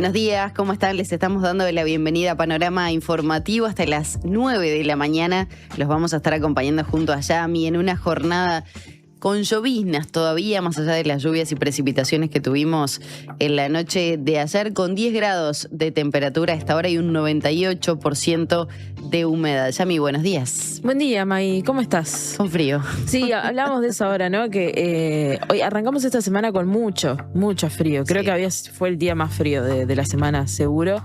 Buenos días, ¿cómo están? Les estamos dando la bienvenida a Panorama Informativo hasta las 9 de la mañana. Los vamos a estar acompañando junto a Yami en una jornada con lloviznas todavía, más allá de las lluvias y precipitaciones que tuvimos en la noche de ayer, con 10 grados de temperatura a esta hora y un 98% de humedad. Yami, buenos días. Buen día, May. ¿Cómo estás? Con frío. Sí, hablamos de eso ahora, ¿no? Que hoy arrancamos esta semana con mucho frío. Creo que fue el día más frío de la semana, seguro.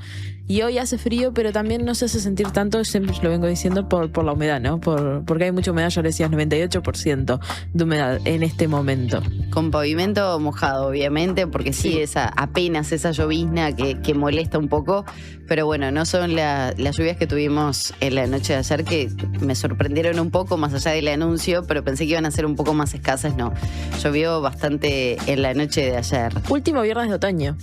Y hoy hace frío, pero también no se hace sentir tanto, siempre lo vengo diciendo, por la humedad, ¿no? Porque hay mucha humedad, ya lo decías, 98% de humedad en este momento. Con pavimento mojado, obviamente, porque sí, apenas esa llovizna que molesta un poco, pero bueno, no son las lluvias que tuvimos en la noche de ayer, que me sorprendieron un poco, más allá del anuncio, pero pensé que iban a ser un poco más escasas, no. Llovió bastante en la noche de ayer. Último viernes de otoño.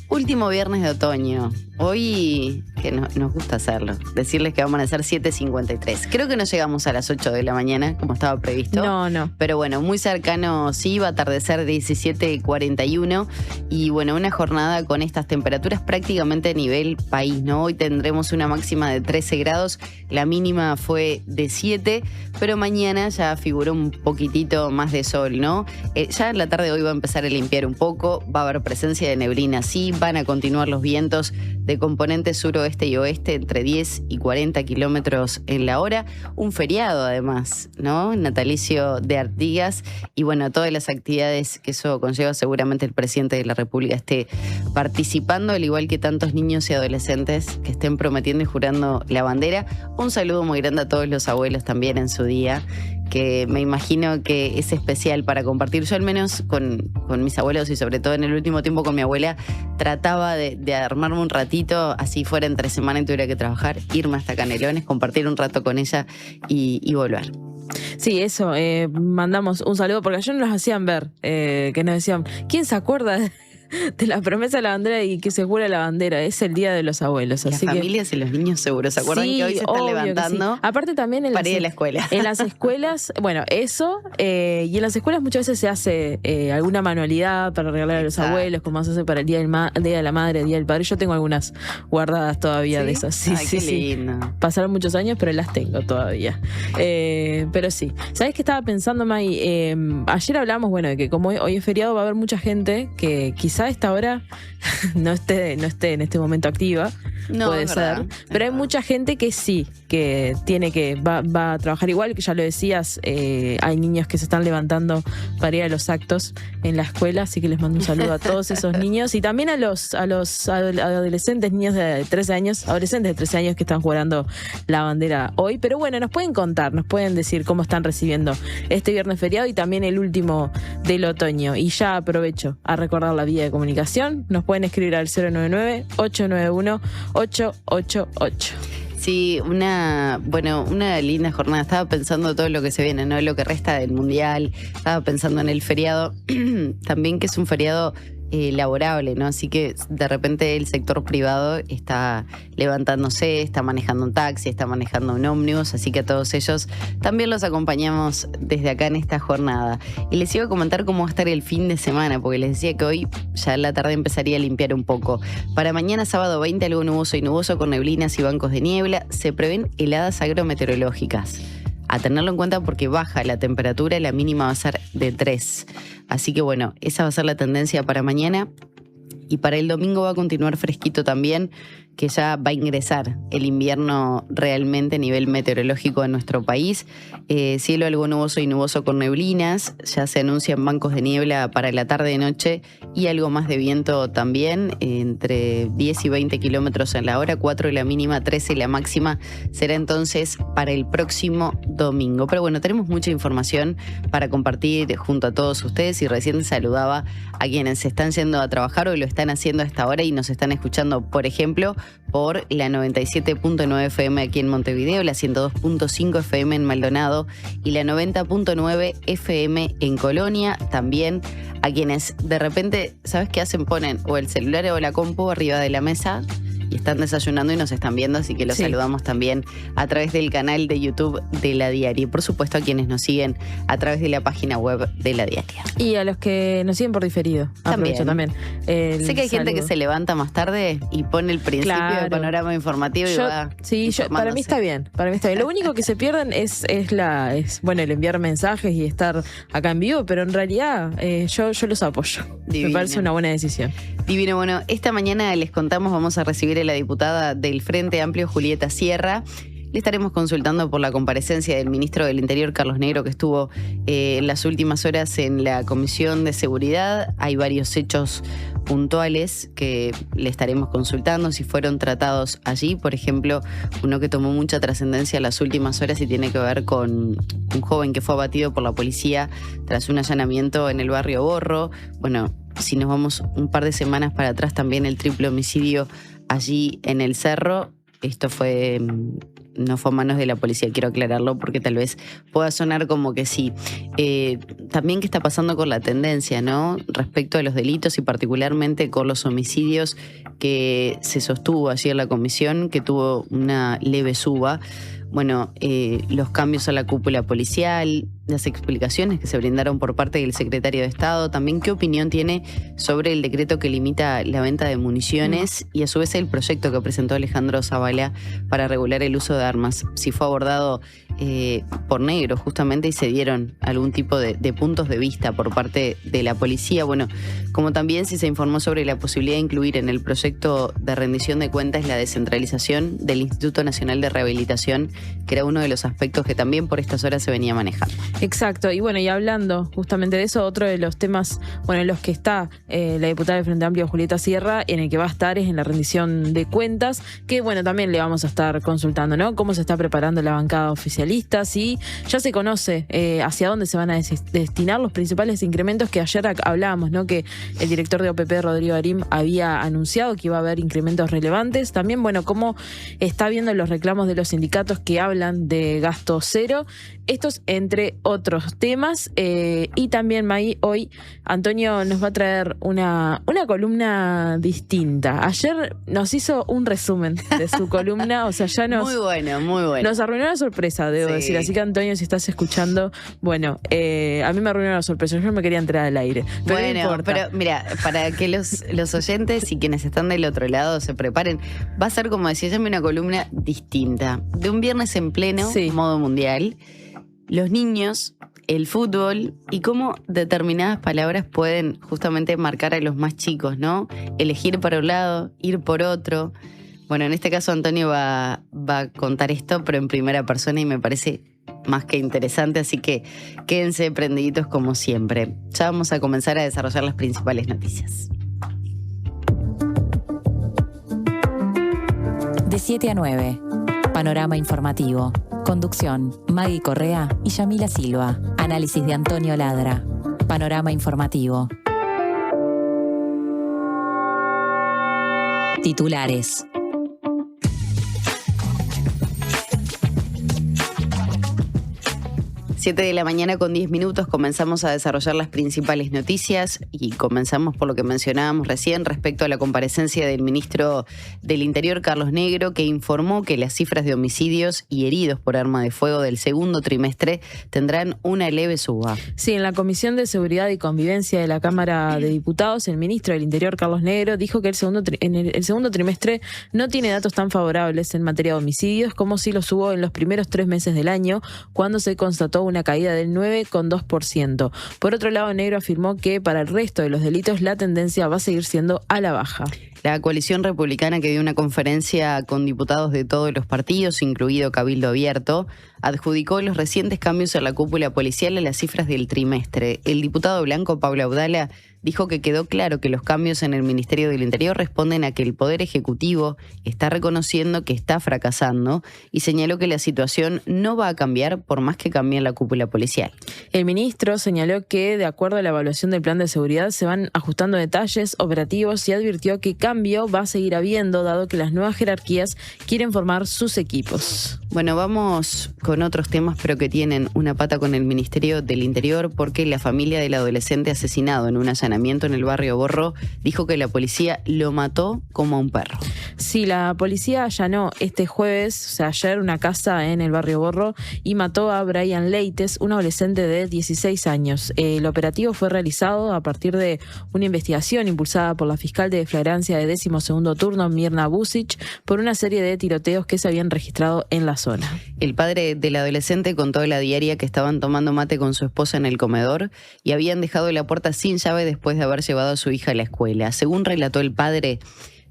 Último viernes de otoño. Hoy, que nos gusta hacerlo, decirles que van a ser 7:53. Creo que no llegamos a las 8 de la mañana, como estaba previsto. No. Pero bueno, muy cercano sí, va a atardecer 17:41. Y bueno, una jornada con estas temperaturas prácticamente a nivel país, ¿no? Hoy tendremos una máxima de 13 grados, la mínima fue de 7, pero mañana ya figuró un poquitito más de sol, ¿no? Ya en la tarde hoy va a empezar a limpiar un poco, va a haber presencia de neblina, sí, van a continuar los vientos de componente suroeste y oeste entre 10 y 40 kilómetros en la hora. Un feriado además, ¿no? Natalicio de Artigas. Y bueno, todas las actividades que eso conlleva, seguramente el presidente de la República esté participando, al igual que tantos niños y adolescentes que estén prometiendo y jurando la bandera. Un saludo muy grande a todos los abuelos también en su día, que me imagino que es especial para compartir. Yo al menos con mis abuelos y sobre todo en el último tiempo con mi abuela trataba de armarme un ratito, así fuera entre semana y tuviera que trabajar, irme hasta Canelones, compartir un rato con ella y volver. Sí, eso, mandamos un saludo porque ayer nos hacían ver, que nos decían, ¿quién se acuerda de la promesa de la bandera y que se jura la bandera? Es el día de los abuelos. Las familias y los niños seguro se acuerdan que hoy se están levantando. Sí. Aparte también en para ir a la escuela. En las escuelas, bueno, eso, y en las escuelas muchas veces se hace alguna manualidad para regalar a los abuelos, como se hace para el día de la madre, el día del padre. Yo tengo algunas guardadas todavía de esas. Sí, qué lindo. Pasaron muchos años, pero las tengo todavía. Pero sí. ¿Sabes qué estaba pensando, May? Ayer hablamos, bueno, de que como hoy es feriado va a haber mucha gente que quizá a esta hora no esté en este momento activa, puede ser, pero hay mucha gente que sí, que va a trabajar igual, que ya lo decías, hay niños que se están levantando para ir a los actos en la escuela, así que les mando un saludo a todos esos niños y también a los adolescentes, niños de 13 años, adolescentes de 13 años que están jurando la bandera hoy. Pero bueno, nos pueden contar, nos pueden decir cómo están recibiendo este viernes feriado y también el último del otoño. Y ya aprovecho a recordar la vía de comunicación. Nos pueden escribir al 099-891-888. Sí, una linda jornada. Estaba pensando todo lo que se viene, ¿no? Lo que resta del Mundial. Estaba pensando en el feriado. También que es un feriado laborable, ¿no? Así que de repente el sector privado está levantándose, está manejando un taxi, está manejando un ómnibus, así que a todos ellos también los acompañamos desde acá en esta jornada. Y les iba a comentar cómo va a estar el fin de semana, porque les decía que hoy ya en la tarde empezaría a limpiar un poco. Para mañana sábado 20 algo nuboso y nuboso con neblinas y bancos de niebla. Se prevén heladas agrometeorológicas. A tenerlo en cuenta porque baja la temperatura, la mínima va a ser de 3. Así que bueno, esa va a ser la tendencia para mañana. Y para el domingo va a continuar fresquito también, que ya va a ingresar el invierno realmente a nivel meteorológico en nuestro país. Cielo algo nuboso y nuboso con neblinas, ya se anuncian bancos de niebla para la tarde y noche y algo más de viento también, entre 10 y 20 kilómetros en la hora, 4 la mínima, 13 la máxima, será entonces para el próximo domingo. Pero bueno, tenemos mucha información para compartir junto a todos ustedes y recién saludaba a quienes se están yendo a trabajar o lo están haciendo a esta hora y nos están escuchando, por ejemplo, por la 97.9 FM aquí en Montevideo, la 102.5 FM en Maldonado y la 90.9 FM en Colonia. También a quienes de repente, ¿sabes qué hacen? Ponen o el celular o la compu arriba de la mesa y están desayunando y nos están viendo, así que los saludamos también a través del canal de YouTube de La Diaria y por supuesto a quienes nos siguen a través de la página web de La Diaria. Y a los que nos siguen por diferido. Aprovecho también. Sé que hay gente que se levanta más tarde y pone el principio del panorama informativo y va. Sí, para mí está bien. Lo único que se pierden es el enviar mensajes y estar acá en vivo, pero en realidad yo los apoyo. Divino. Me parece una buena decisión. Divino. Bueno, esta mañana les contamos, vamos a recibir a la diputada del Frente Amplio, Julieta Sierra. Le estaremos consultando por la comparecencia del ministro del Interior, Carlos Negro, que estuvo en las últimas horas en la Comisión de Seguridad. Hay varios hechos puntuales que le estaremos consultando si fueron tratados allí. Por ejemplo, uno que tomó mucha trascendencia en las últimas horas y tiene que ver con un joven que fue abatido por la policía tras un allanamiento en el barrio Borro. Bueno, si nos vamos un par de semanas para atrás, también el triple homicidio allí en el Cerro. Esto no fue a manos de la policía, quiero aclararlo porque tal vez pueda sonar como que sí. También qué está pasando con la tendencia, ¿no? Respecto a los delitos y particularmente con los homicidios, que se sostuvo ayer la comisión, que tuvo una leve suba. Bueno, los cambios a la cúpula policial, las explicaciones que se brindaron por parte del secretario de Estado, también qué opinión tiene sobre el decreto que limita la venta de municiones y a su vez el proyecto que presentó Alejandro Zavala para regular el uso de armas. Si fue abordado por Negro justamente y se dieron algún tipo de puntos de vista por parte de la policía. Bueno, como también si se informó sobre la posibilidad de incluir en el proyecto de rendición de cuentas la descentralización del Instituto Nacional de Rehabilitación, que era uno de los aspectos que también por estas horas se venía manejando. Exacto, y bueno, y hablando justamente de eso, otro de los temas, en los que está la diputada del Frente Amplio, Julieta Sierra, en el que va a estar es en la rendición de cuentas, que también le vamos a estar consultando, ¿no? Cómo se está preparando la bancada oficialista, si ya se conoce hacia dónde se van a destinar los principales incrementos que ayer hablábamos, ¿no? Que el director de OPP, Rodrigo Arim, había anunciado que iba a haber incrementos relevantes. También, cómo está viendo los reclamos de los sindicatos que hablan de gasto cero. Estos entre otros temas. Y también, May, hoy Antonio nos va a traer una columna distinta. Ayer nos hizo un resumen de su columna, Muy bueno. Nos arruinó la sorpresa, debo decir. Así que, Antonio, si estás escuchando, a mí me arruinó la sorpresa. Yo no me quería entrar al aire. Pero no importa. Pero mira, para que los oyentes y quienes están del otro lado se preparen, va a ser, como decía, una columna distinta. De un viernes en pleno, modo mundial. Los niños, el fútbol y cómo determinadas palabras pueden justamente marcar a los más chicos, ¿no? Elegir para un lado, ir por otro. Bueno, en este caso Antonio va a contar esto, pero en primera persona y me parece más que interesante, así que quédense prendiditos como siempre. Ya vamos a comenzar a desarrollar las principales noticias. De 7 a 9, Panorama Informativo. Conducción, Maggie Correa y Yamila Silva. Análisis de Antonio Ladra. Panorama Informativo. Titulares. 7 de la mañana con 10 minutos comenzamos a desarrollar las principales noticias y comenzamos por lo que mencionábamos recién respecto a la comparecencia del ministro del Interior, Carlos Negro, que informó que las cifras de homicidios y heridos por arma de fuego del segundo trimestre tendrán una leve suba. Sí, en la Comisión de Seguridad y Convivencia de la Cámara de Diputados, el ministro del Interior, Carlos Negro, dijo que el segundo trimestre no tiene datos tan favorables en materia de homicidios como si los hubo en los primeros 3 meses del año, cuando se constató una caída del 9,2%. Por otro lado, Negro afirmó que para el resto de los delitos la tendencia va a seguir siendo a la baja. La coalición republicana, que dio una conferencia con diputados de todos los partidos, incluido Cabildo Abierto, adjudicó los recientes cambios en la cúpula policial a las cifras del trimestre. El diputado blanco Pablo Audala dijo que quedó claro que los cambios en el Ministerio del Interior responden a que el Poder Ejecutivo está reconociendo que está fracasando y señaló que la situación no va a cambiar por más que cambie la cúpula policial. El ministro señaló que, de acuerdo a la evaluación del plan de seguridad, se van ajustando detalles operativos y advirtió que cambio va a seguir habiendo, dado que las nuevas jerarquías quieren formar sus equipos. Bueno, vamos con otros temas, pero que tienen una pata con el Ministerio del Interior, porque la familia del adolescente asesinado en un allanamiento en el barrio Borro dijo que la policía lo mató como a un perro. Sí, la policía allanó este jueves, o sea, ayer, una casa en el barrio Borro y mató a Brian Leites, un adolescente de 16 años. El operativo fue realizado a partir de una investigación impulsada por la fiscal de flagrancia de 12º turno, Mirna Busic, por una serie de tiroteos que se habían registrado en la zona. El padre del adolescente contó a La Diaria que estaban tomando mate con su esposa en el comedor y habían dejado la puerta sin llave después de haber llevado a su hija a la escuela. Según relató el padre,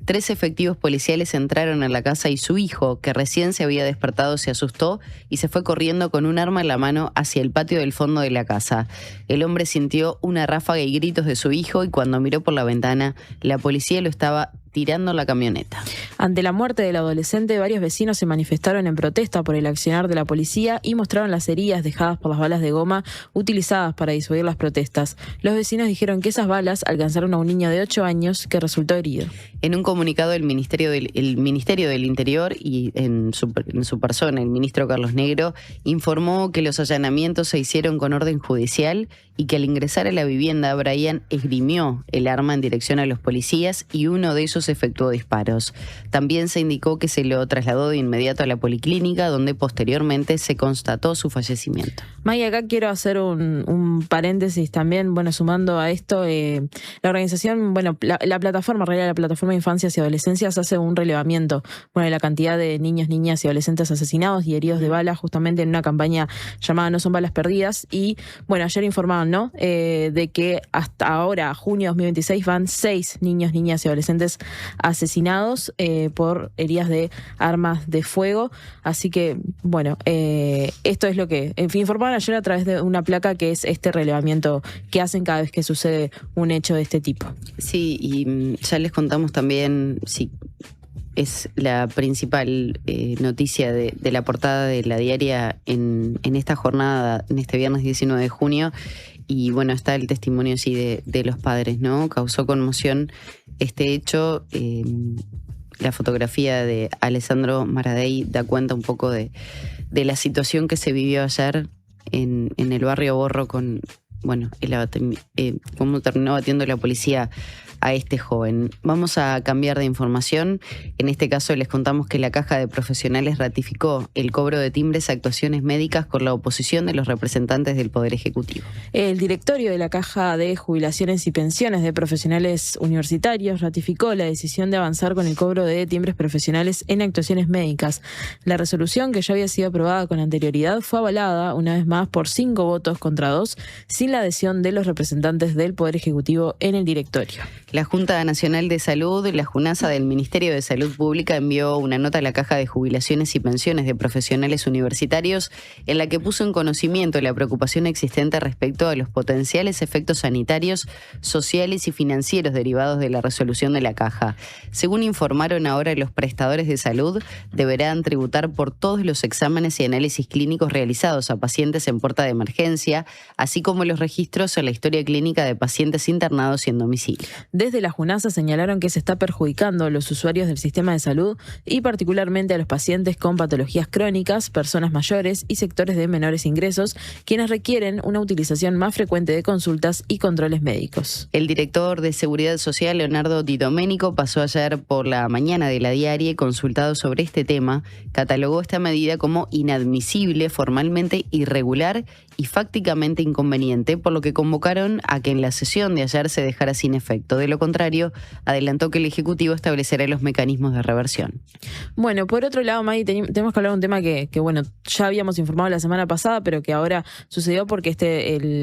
3 efectivos policiales entraron en la casa y su hijo, que recién se había despertado, se asustó y se fue corriendo con un arma en la mano hacia el patio del fondo de la casa. El hombre sintió una ráfaga y gritos de su hijo y cuando miró por la ventana, la policía lo estaba tirando la camioneta. Ante la muerte del adolescente, varios vecinos se manifestaron en protesta por el accionar de la policía y mostraron las heridas dejadas por las balas de goma utilizadas para disuadir las protestas. Los vecinos dijeron que esas balas alcanzaron a un niño de 8 años que resultó herido. En un comunicado, el Ministerio del Interior y en su persona, el ministro Carlos Negro, informó que los allanamientos se hicieron con orden judicial y que al ingresar a la vivienda, Brian esgrimió el arma en dirección a los policías y uno de ellos efectuó disparos. También se indicó que se lo trasladó de inmediato a la policlínica, donde posteriormente se constató su fallecimiento. May, acá quiero hacer un paréntesis también, bueno, sumando a esto, la organización, bueno, la plataforma, en realidad la plataforma de Infancias y Adolescencias hace un relevamiento, bueno, de la cantidad de niños, niñas y adolescentes asesinados y heridos de bala, justamente en una campaña llamada No son balas perdidas, y bueno, ayer informaban, ¿no?, de que hasta ahora, junio de 2026, van 6 niños, niñas y adolescentes asesinados por heridas de armas de fuego. Así que, bueno, esto es lo que informaron ayer a través de una placa que es este relevamiento que hacen cada vez que sucede un hecho de este tipo. Sí, y ya les contamos también, sí, es la principal noticia de la portada de La Diaria en esta jornada, en este viernes 19 de junio. Y bueno, está el testimonio sí de los padres, ¿no? Causó conmoción este hecho. La fotografía de Alessandro Maradei da cuenta un poco de la situación que se vivió ayer en el barrio Borro con, bueno, cómo terminó batiendo la policía a este joven. Vamos a cambiar de información. En este caso les contamos que la Caja de Profesionales ratificó el cobro de timbres a actuaciones médicas con la oposición de los representantes del Poder Ejecutivo. El directorio de la Caja de Jubilaciones y Pensiones de Profesionales Universitarios ratificó la decisión de avanzar con el cobro de timbres profesionales en actuaciones médicas. La resolución, que ya había sido aprobada con anterioridad, fue avalada una vez más por 5 votos contra 2, sin la adhesión de los representantes del Poder Ejecutivo en el directorio. La Junta Nacional de Salud, la JUNASA del Ministerio de Salud Pública, envió una nota a la Caja de Jubilaciones y Pensiones de Profesionales Universitarios en la que puso en conocimiento la preocupación existente respecto a los potenciales efectos sanitarios, sociales y financieros derivados de la resolución de la Caja. Según informaron ahora, los prestadores de salud deberán tributar por todos los exámenes y análisis clínicos realizados a pacientes en puerta de emergencia, así como los registros en la historia clínica de pacientes internados y en domicilio. Desde la JUNASA señalaron que se está perjudicando a los usuarios del sistema de salud y particularmente a los pacientes con patologías crónicas, personas mayores y sectores de menores ingresos, quienes requieren una utilización más frecuente de consultas y controles médicos. El director de Seguridad Social, Leonardo Di Domenico, pasó ayer por la mañana de La Diaria y, consultado sobre este tema, catalogó esta medida como inadmisible, formalmente irregular y fácticamente inconveniente, por lo que convocaron a que en la sesión de ayer se dejara sin efecto. De lo contrario, adelantó que el Ejecutivo establecerá los mecanismos de reversión. Bueno, por otro lado, Maggie, tenemos que hablar de un tema que bueno, ya habíamos informado la semana pasada, pero que ahora sucedió porque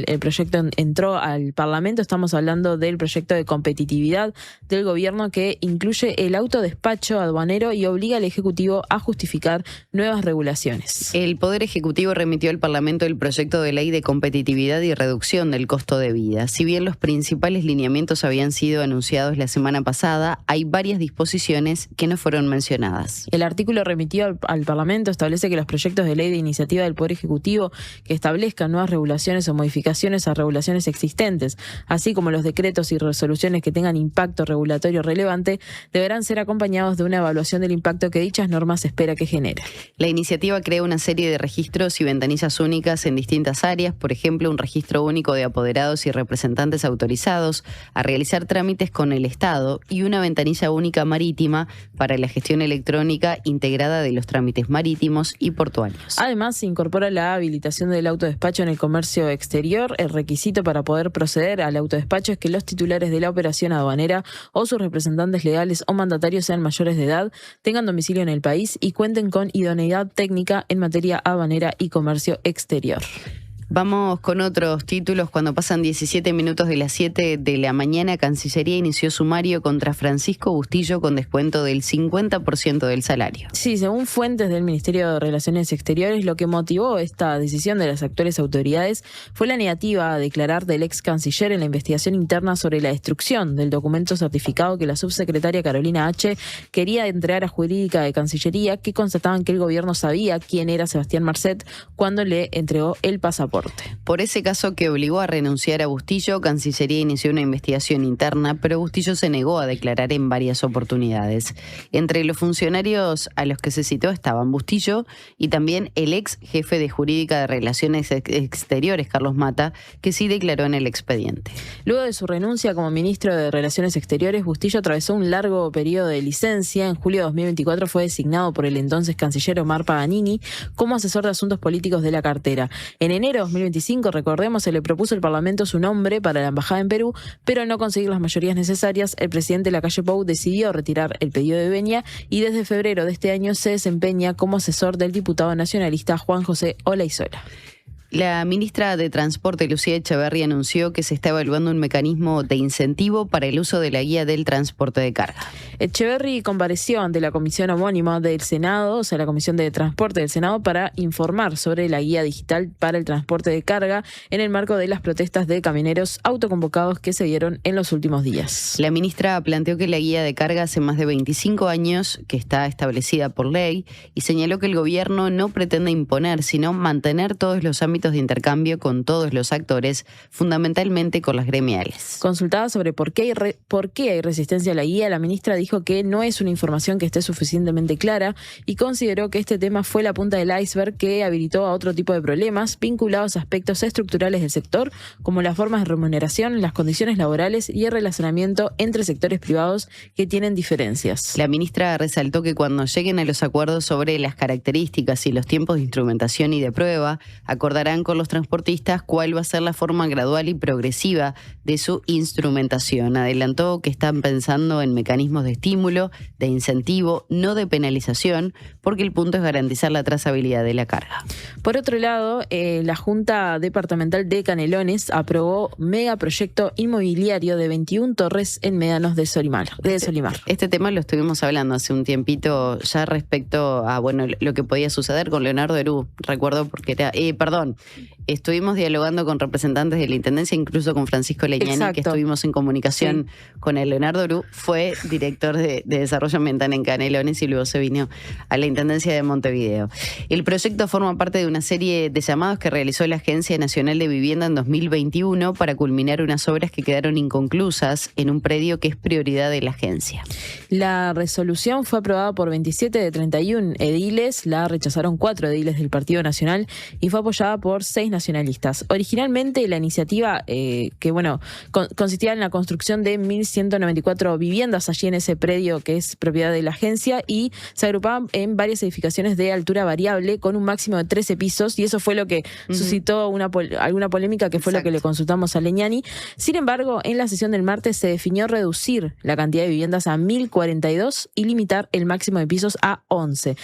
el proyecto entró al Parlamento. Estamos hablando del proyecto de competitividad del gobierno que incluye el autodespacho aduanero y obliga al Ejecutivo a justificar nuevas regulaciones. El Poder Ejecutivo remitió al Parlamento el proyecto de ley de competitividad y reducción del costo de vida. Si bien los principales lineamientos habían sido sido anunciados la semana pasada, hay varias disposiciones que no fueron mencionadas. El artículo remitido al Parlamento establece que los proyectos de ley de iniciativa del Poder Ejecutivo que establezcan nuevas regulaciones o modificaciones a regulaciones existentes, así como los decretos y resoluciones que tengan impacto regulatorio relevante, deberán ser acompañados de una evaluación del impacto que dichas normas se espera que genere. La iniciativa crea una serie de registros y ventanillas únicas en distintas áreas, por ejemplo, un registro único de apoderados y representantes autorizados a realizar trámites con el Estado y una ventanilla única marítima para la gestión electrónica integrada de los trámites marítimos y portuarios. Además, se incorpora la habilitación del autodespacho en el comercio exterior. El requisito para poder proceder al autodespacho es que los titulares de la operación aduanera o sus representantes legales o mandatarios sean mayores de edad, tengan domicilio en el país y cuenten con idoneidad técnica en materia aduanera y comercio exterior. Vamos con otros títulos. Cuando pasan 17 minutos de las 7 de la mañana, Cancillería inició sumario contra Francisco Bustillo con descuento del 50% del salario. Sí, según fuentes del Ministerio de Relaciones Exteriores, lo que motivó esta decisión de las actuales autoridades fue la negativa a declarar del ex canciller en la investigación interna sobre la destrucción del documento certificado que la subsecretaria Carolina H. quería entregar a Jurídica de Cancillería, que constataban que el gobierno sabía quién era Sebastián Marcet cuando le entregó el pasaporte. Por ese caso que obligó a renunciar a Bustillo, Cancillería inició una investigación interna, pero Bustillo se negó a declarar en varias oportunidades. Entre los funcionarios a los que se citó estaban Bustillo y también el ex jefe de Jurídica de Relaciones Exteriores, Carlos Mata, que sí declaró en el expediente. Luego de su renuncia como ministro de Relaciones Exteriores, Bustillo atravesó un largo periodo de licencia. En julio de 2024 fue designado por el entonces canciller Omar Paganini como asesor de asuntos políticos de la cartera. En enero de 2025, recordemos, se le propuso al Parlamento su nombre para la embajada en Perú, pero al no conseguir las mayorías necesarias, el presidente Lacalle Pou decidió retirar el pedido de venia y desde febrero de este año se desempeña como asesor del diputado nacionalista Juan José Olaizola. La ministra de Transporte, Lucía Echeverri, anunció que se está evaluando un mecanismo de incentivo para el uso de la guía del transporte de carga. Echeverri compareció ante la comisión homónima del Senado, o sea, la Comisión de Transporte del Senado, para informar sobre la guía digital para el transporte de carga en el marco de las protestas de camioneros autoconvocados que se dieron en los últimos días. La ministra planteó que la guía de carga hace más de 25 años que está establecida por ley y señaló que el gobierno no pretende imponer, sino mantener todos los ámbitos de intercambio con todos los actores, fundamentalmente con las gremiales. Consultada sobre por qué hay resistencia a la guía, la ministra dijo que no es una información que esté suficientemente clara y consideró que este tema fue la punta del iceberg que habilitó a otro tipo de problemas vinculados a aspectos estructurales del sector, como las formas de remuneración, las condiciones laborales y el relacionamiento entre sectores privados que tienen diferencias. La ministra resaltó que cuando lleguen a los acuerdos sobre las características y los tiempos de instrumentación y de prueba, acordarán con los transportistas cuál va a ser la forma gradual y progresiva de su instrumentación. Adelantó que están pensando en mecanismos de estímulo, de incentivo, no de penalización, porque el punto es garantizar la trazabilidad de la carga. Por otro lado, la Junta Departamental de Canelones aprobó megaproyecto inmobiliario de 21 torres en médanos de Solimar. Este tema lo estuvimos hablando hace un tiempito ya respecto a lo que podía suceder con Leonardo Herú. Recuerdo porque era... Estuvimos dialogando con representantes de la Intendencia, incluso con Francisco Leñani, Exacto. que estuvimos en comunicación con el Leonardo Herú, fue director de Desarrollo Ambiental en Canelones y luego se vino a la Intendencia de Montevideo. El proyecto forma parte de una serie de llamados que realizó la Agencia Nacional de Vivienda en 2021 para culminar unas obras que quedaron inconclusas en un predio que es prioridad de la agencia. La resolución fue aprobada por 27 de 31 ediles, la rechazaron 4 ediles del Partido Nacional y fue apoyada por 6 nacionalistas. Originalmente la iniciativa, consistía en la construcción de 1.194 viviendas allí en ese predio que es propiedad de la agencia y se agrupaban en varias edificaciones de altura variable con un máximo de 13 pisos y eso fue lo que suscitó alguna polémica que fue Exacto. lo que le consultamos a Leñani. Sin embargo, en la sesión del martes se definió reducir la cantidad de viviendas a 1.042 y limitar el máximo de pisos a 11.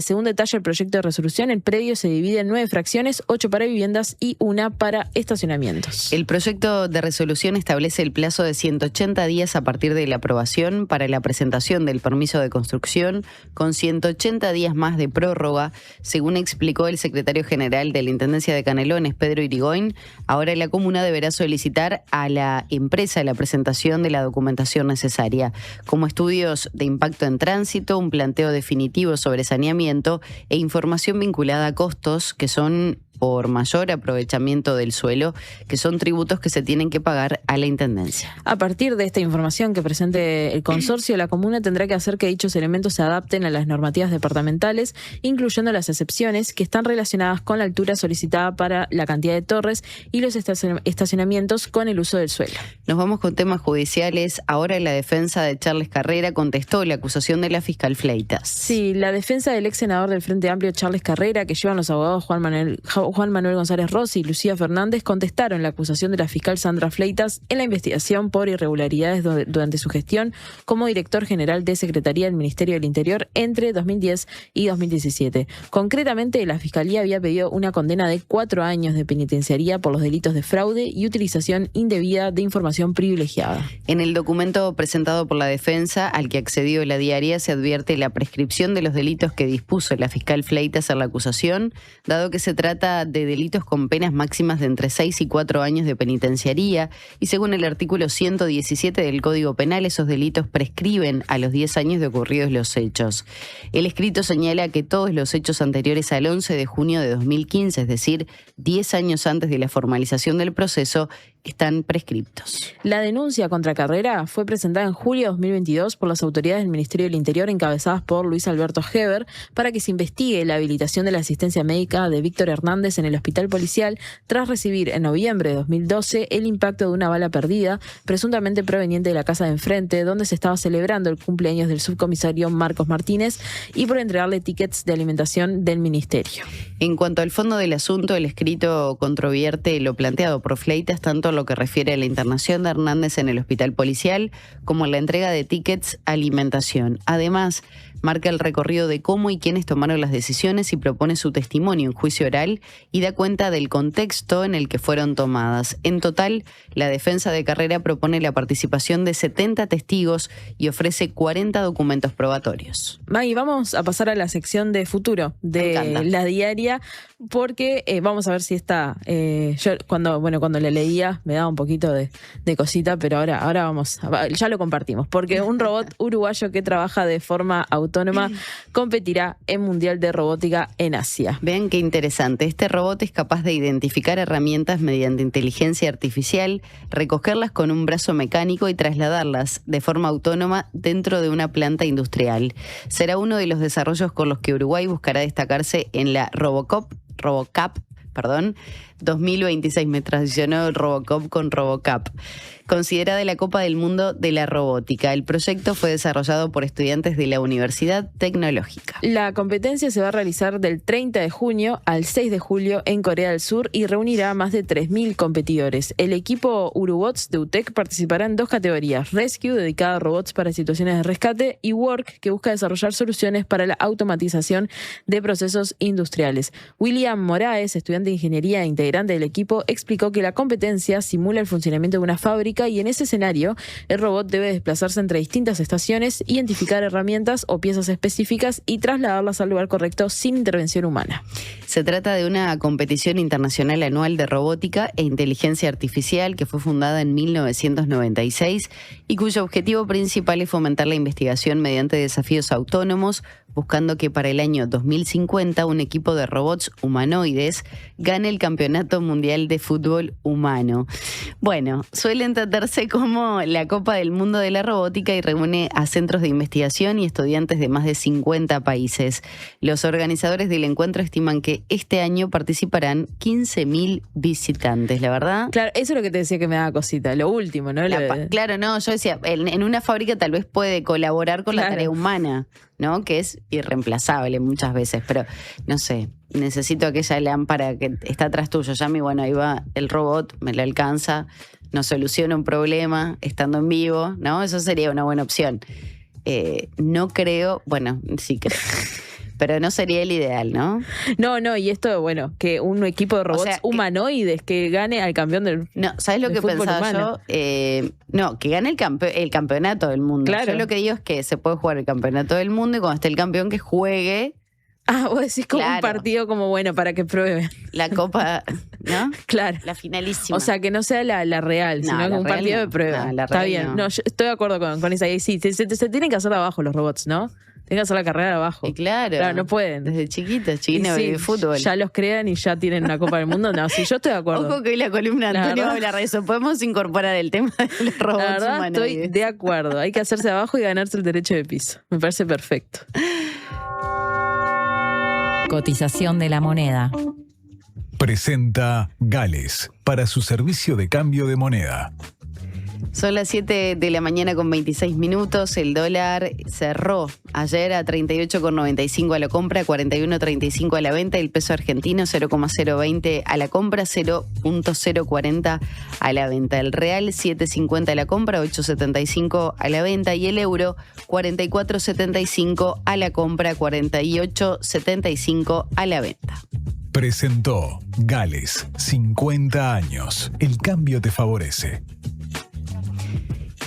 Según detalla el proyecto de resolución, el predio se divide en 9 fracciones, 8 para vivienda viviendas y una para estacionamientos. El proyecto de resolución establece el plazo de 180 días a partir de la aprobación para la presentación del permiso de construcción, con 180 días más de prórroga, según explicó el secretario general de la Intendencia de Canelones, Pedro Irigoyen. Ahora la comuna deberá solicitar a la empresa la presentación de la documentación necesaria, como estudios de impacto en tránsito, un planteo definitivo sobre saneamiento e información vinculada a costos que son por mayor aprovechamiento del suelo, que son tributos que se tienen que pagar a la Intendencia. A partir de esta información que presente el consorcio, la comuna tendrá que hacer que dichos elementos se adapten a las normativas departamentales, incluyendo las excepciones que están relacionadas con la altura solicitada para la cantidad de torres y los estacionamientos con el uso del suelo. Nos vamos con temas judiciales. Ahora la defensa de Charles Carrera contestó la acusación de la fiscal Fleitas. Sí, la defensa del ex senador del Frente Amplio, Charles Carrera, que llevan los abogados Juan Manuel González Rossi y Lucía Fernández, contestaron la acusación de la fiscal Sandra Fleitas en la investigación por irregularidades durante su gestión como director general de Secretaría del Ministerio del Interior entre 2010 y 2017. Concretamente, la Fiscalía había pedido una condena de 4 años de penitenciaría por los delitos de fraude y utilización indebida de información privilegiada. En el documento presentado por la defensa, al que accedió la diaria, se advierte la prescripción de los delitos que dispuso la fiscal Fleitas en la acusación, dado que se trata de delitos con penas máximas de entre 6 y 4 años de penitenciaría, y según el artículo 117 del Código Penal, esos delitos prescriben a los 10 años de ocurridos los hechos. El escrito señala que todos los hechos anteriores al 11 de junio de 2015, es decir, 10 años antes de la formalización del proceso, están prescriptos. La denuncia contra Carrera fue presentada en julio de 2022 por las autoridades del Ministerio del Interior encabezadas por Luis Alberto Heber para que se investigue la habilitación de la asistencia médica de Víctor Hernández en el hospital policial tras recibir en noviembre de 2012 el impacto de una bala perdida, presuntamente proveniente de la casa de enfrente, donde se estaba celebrando el cumpleaños del subcomisario Marcos Martínez, y por entregarle tickets de alimentación del ministerio. En cuanto al fondo del asunto, el escrito controvierte lo planteado por Fleitas, tanto en lo que refiere a la internación de Hernández en el hospital policial como en la entrega de tickets alimentación. Además, marca el recorrido de cómo y quiénes tomaron las decisiones y propone su testimonio en juicio oral y da cuenta del contexto en el que fueron tomadas. En total, la defensa de Carrera propone la participación de 70 testigos y ofrece 40 documentos probatorios. Maggie, vamos a pasar a la sección de futuro de la diaria, porque vamos a ver si está... yo cuando la leía me daba un poquito de cosita, pero ahora ya lo compartimos, porque un robot uruguayo que trabaja de forma autónoma competirá en Mundial de Robótica en Asia. Vean qué interesante. Este robot es capaz de identificar herramientas mediante inteligencia artificial, recogerlas con un brazo mecánico y trasladarlas de forma autónoma dentro de una planta industrial. Será uno de los desarrollos con los que Uruguay buscará destacarse en la RoboCup 2026. Me transicionó el Robocop con RoboCup, considerada la Copa del Mundo de la Robótica. El proyecto fue desarrollado por estudiantes de la Universidad Tecnológica. La competencia se va a realizar del 30 de junio al 6 de julio en Corea del Sur y reunirá a más de 3.000 competidores. El equipo Urubots de UTEC participará en 2 categorías: Rescue, dedicada a robots para situaciones de rescate, y Work, que busca desarrollar soluciones para la automatización de procesos industriales. William Moraes, estudiante de ingeniería e integrante del equipo, explicó que la competencia simula el funcionamiento de una fábrica y en ese escenario el robot debe desplazarse entre distintas estaciones, identificar herramientas o piezas específicas y trasladarlas al lugar correcto sin intervención humana. Se trata de una competición internacional anual de robótica e inteligencia artificial que fue fundada en 1996 y cuyo objetivo principal es fomentar la investigación mediante desafíos autónomos, buscando que para el año 2050 un equipo de robots humanoides gane el Campeonato Mundial de Fútbol Humano. Bueno, suele entenderse como la Copa del Mundo de la Robótica y reúne a centros de investigación y estudiantes de más de 50 países. Los organizadores del encuentro estiman que este año participarán 15.000 visitantes, la verdad. Claro, eso es lo que te decía que me daba cosita, lo último, ¿no? Claro, no, yo decía, en una fábrica tal vez puede colaborar con la tarea humana, ¿no? Que es irreemplazable muchas veces, pero no sé, necesito aquella lámpara que está atrás tuyo, Yami, bueno, ahí va el robot, me la alcanza, nos soluciona un problema estando en vivo, ¿no? Eso sería una buena opción. No creo, bueno, sí creo. pero no sería el ideal, ¿no? No, y esto, bueno, que un equipo de robots humanoides que gane al campeón del No, ¿sabes lo que pensaba humano? yo? No, que gane el campeonato del mundo. Claro. Yo lo que digo es que se puede jugar el campeonato del mundo y cuando esté el campeón que juegue Vos decís como un partido como bueno para que prueben. la copa, ¿no? Claro. La finalísima. O sea, que no sea la real, No, sino la que un real partido no. de prueba. No, la Está real bien. no. Yo estoy de acuerdo con esa idea. Sí, se tienen que hacer abajo los robots, ¿no? Tienen que hacer la carrera de abajo. Y claro. Claro, no pueden. Desde chiquitos, Y chiquitos sí, de fútbol. ya los crean y ya tienen una Copa del Mundo. No, sí, yo estoy de acuerdo. Ojo que hoy la columna de La Antonio va a verdad. hablar de eso. Podemos incorporar el tema de los robots La verdad, humanoides. estoy de acuerdo. Hay que hacerse abajo y ganarse el derecho de piso. Me parece perfecto. Cotización de la moneda. Presenta Gales para su servicio de cambio de moneda. Son las 7 de la mañana con 26 minutos. El dólar cerró ayer a 38,95 a la compra, 41,35 a la venta. El peso argentino 0,020 a la compra, 0,040 a la venta. El real 7,50 a la compra, 8,75 a la venta. Y el euro 44,75 a la compra, 48,75 a la venta. Presentó Gales, 50 años. El cambio te favorece.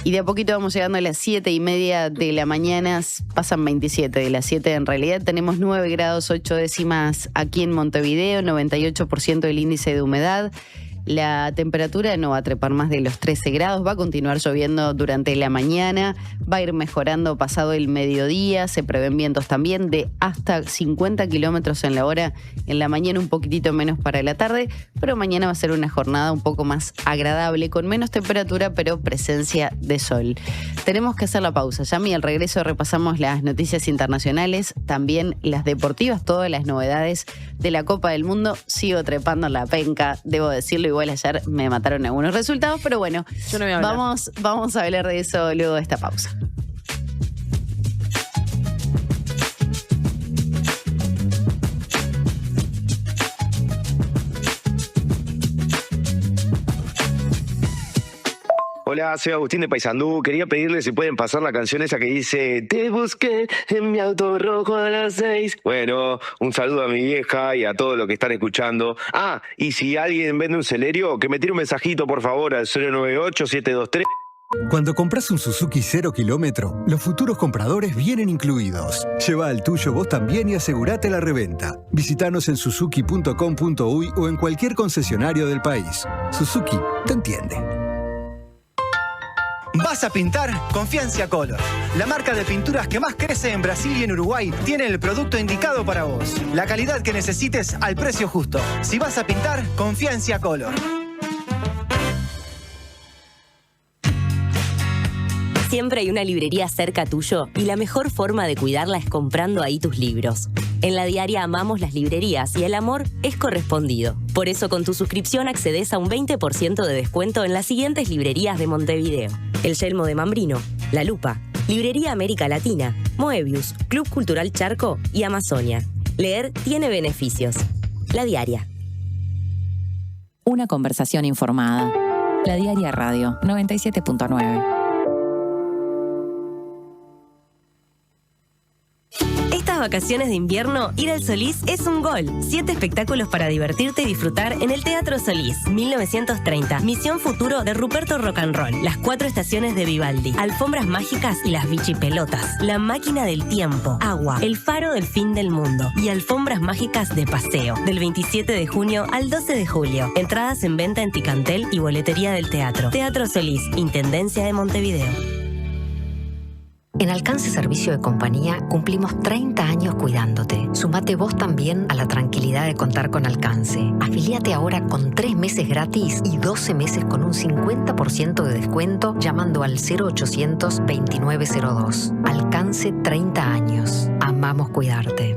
Y de a poquito vamos llegando a las 7:30 de la mañana, pasan 27 de las 7 en realidad. Tenemos 9 grados 8 décimas aquí en Montevideo, 98% del índice de humedad. La temperatura no va a trepar más de los 13 grados, va a continuar lloviendo durante la mañana, va a ir mejorando pasado el mediodía, se prevén vientos también de hasta 50 kilómetros en la hora en la mañana, un poquitito menos para la tarde, pero mañana va a ser una jornada un poco más agradable, con menos temperatura, pero presencia de sol. Tenemos que hacer la pausa, Yami, al regreso repasamos las noticias internacionales, también las deportivas, todas las novedades de la Copa del Mundo. Sigo trepando en la penca, debo decirlo, igual ayer me mataron algunos resultados, pero bueno, Yo no voy a hablar. vamos a hablar de eso luego de esta pausa. Hola, soy Agustín de Paysandú. Quería pedirle si pueden pasar la canción esa que dice te busqué en mi auto rojo a las 6. Bueno, un saludo a mi vieja y a todos los que están escuchando. Ah, y si alguien vende un Celerio, que me tire un mensajito por favor al 098-723. Cuando compras un Suzuki 0 kilómetro, los futuros compradores vienen incluidos. Lleva el tuyo vos también y asegurate la reventa. Visítanos en suzuki.com.uy o en cualquier concesionario del país. Suzuki te entiende. ¿Vas a pintar? Confía en Ciacolor. La marca de pinturas que más crece en Brasil y en Uruguay tiene el producto indicado para vos. La calidad que necesites al precio justo. Si vas a pintar, confía en Ciacolor. Siempre hay una librería cerca tuyo y la mejor forma de cuidarla es comprando ahí tus libros. En La Diaria amamos las librerías y el amor es correspondido. Por eso con tu suscripción accedes a un 20% de descuento en las siguientes librerías de Montevideo: El Yelmo de Mambrino, La Lupa, Librería América Latina, Moebius, Club Cultural Charco y Amazonia. Leer tiene beneficios. La Diaria. Una conversación informada. La Diaria Radio 97.9. Estas vacaciones de invierno, ir al Solís es un gol. 7 espectáculos para divertirte y disfrutar en el Teatro Solís. 1930, Misión Futuro de Ruperto Rock and Roll. Las 4 estaciones de Vivaldi. Alfombras mágicas y las bichipelotas. La máquina del tiempo. Agua. El faro del fin del mundo. Y alfombras mágicas de paseo. Del 27 de junio al 12 de julio. Entradas en venta en Ticantel y boletería del teatro. Teatro Solís, Intendencia de Montevideo. En Alcance Servicio de Compañía cumplimos 30 años cuidándote. Sumate vos también a la tranquilidad de contar con Alcance. Afilíate ahora con 3 meses gratis y 12 meses con un 50% de descuento llamando al 0800-2902. Alcance 30 años. Amamos cuidarte.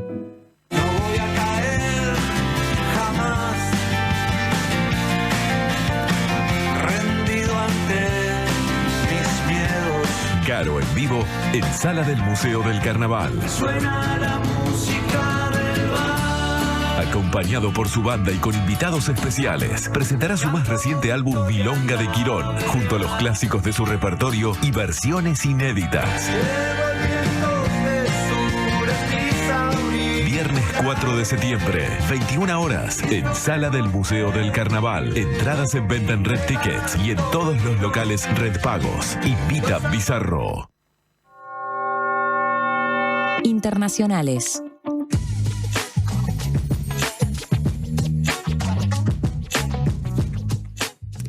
Caro en vivo en Sala del Museo del Carnaval. Suena la música del bar. Acompañado por su banda y con invitados especiales, presentará su más reciente álbum Milonga de Quirón, junto a los clásicos de su repertorio y versiones inéditas. 4 de septiembre, 21 horas, en Sala del Museo del Carnaval. Entradas en venta en Red Tickets y en todos los locales Red Pagos. Invita Bizarro. Internacionales.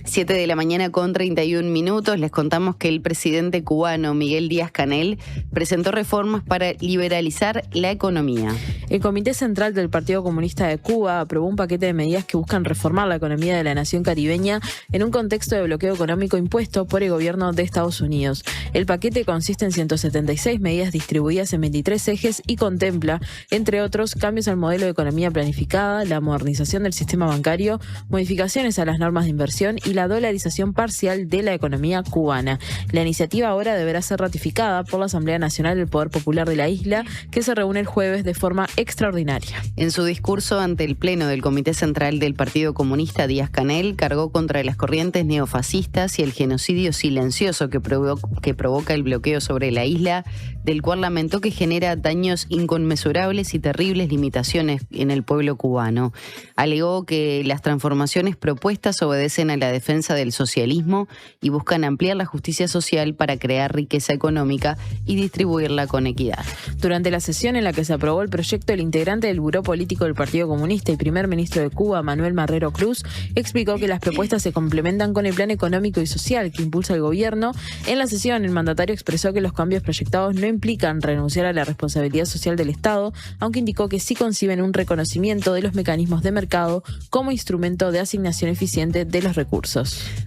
7 de la mañana con 31 minutos. Les contamos que el presidente cubano Miguel Díaz-Canel presentó reformas para liberalizar la economía. El Comité Central del Partido Comunista de Cuba aprobó un paquete de medidas que buscan reformar la economía de la nación caribeña en un contexto de bloqueo económico impuesto por el gobierno de Estados Unidos. El paquete consiste en 176 medidas distribuidas en 23 ejes y contempla, entre otros, cambios al modelo de economía planificada, la modernización del sistema bancario, modificaciones a las normas de inversión y la dolarización parcial de la economía cubana. La iniciativa ahora deberá ser ratificada por la Asamblea Nacional del Poder Popular de la isla, que se reúne el jueves de forma extraordinaria. En su discurso ante el Pleno del Comité Central del Partido Comunista, Díaz-Canel cargó contra las corrientes neofascistas y el genocidio silencioso que provoca el bloqueo sobre la isla, del cual lamentó que genera daños inconmensurables y terribles limitaciones en el pueblo cubano. Alegó que las transformaciones propuestas obedecen a la defensa del socialismo y buscan ampliar la justicia social para crear riqueza económica y distribuirla con equidad. Durante la sesión en la que se aprobó el proyecto, el integrante del Buró Político del Partido Comunista y primer ministro de Cuba, Manuel Marrero Cruz, explicó que las propuestas se complementan con el plan económico y social que impulsa el gobierno. En la sesión, el mandatario expresó que los cambios proyectados no implican renunciar a la responsabilidad social del Estado, aunque indicó que sí conciben un reconocimiento de los mecanismos de mercado como instrumento de asignación eficiente de los recursos.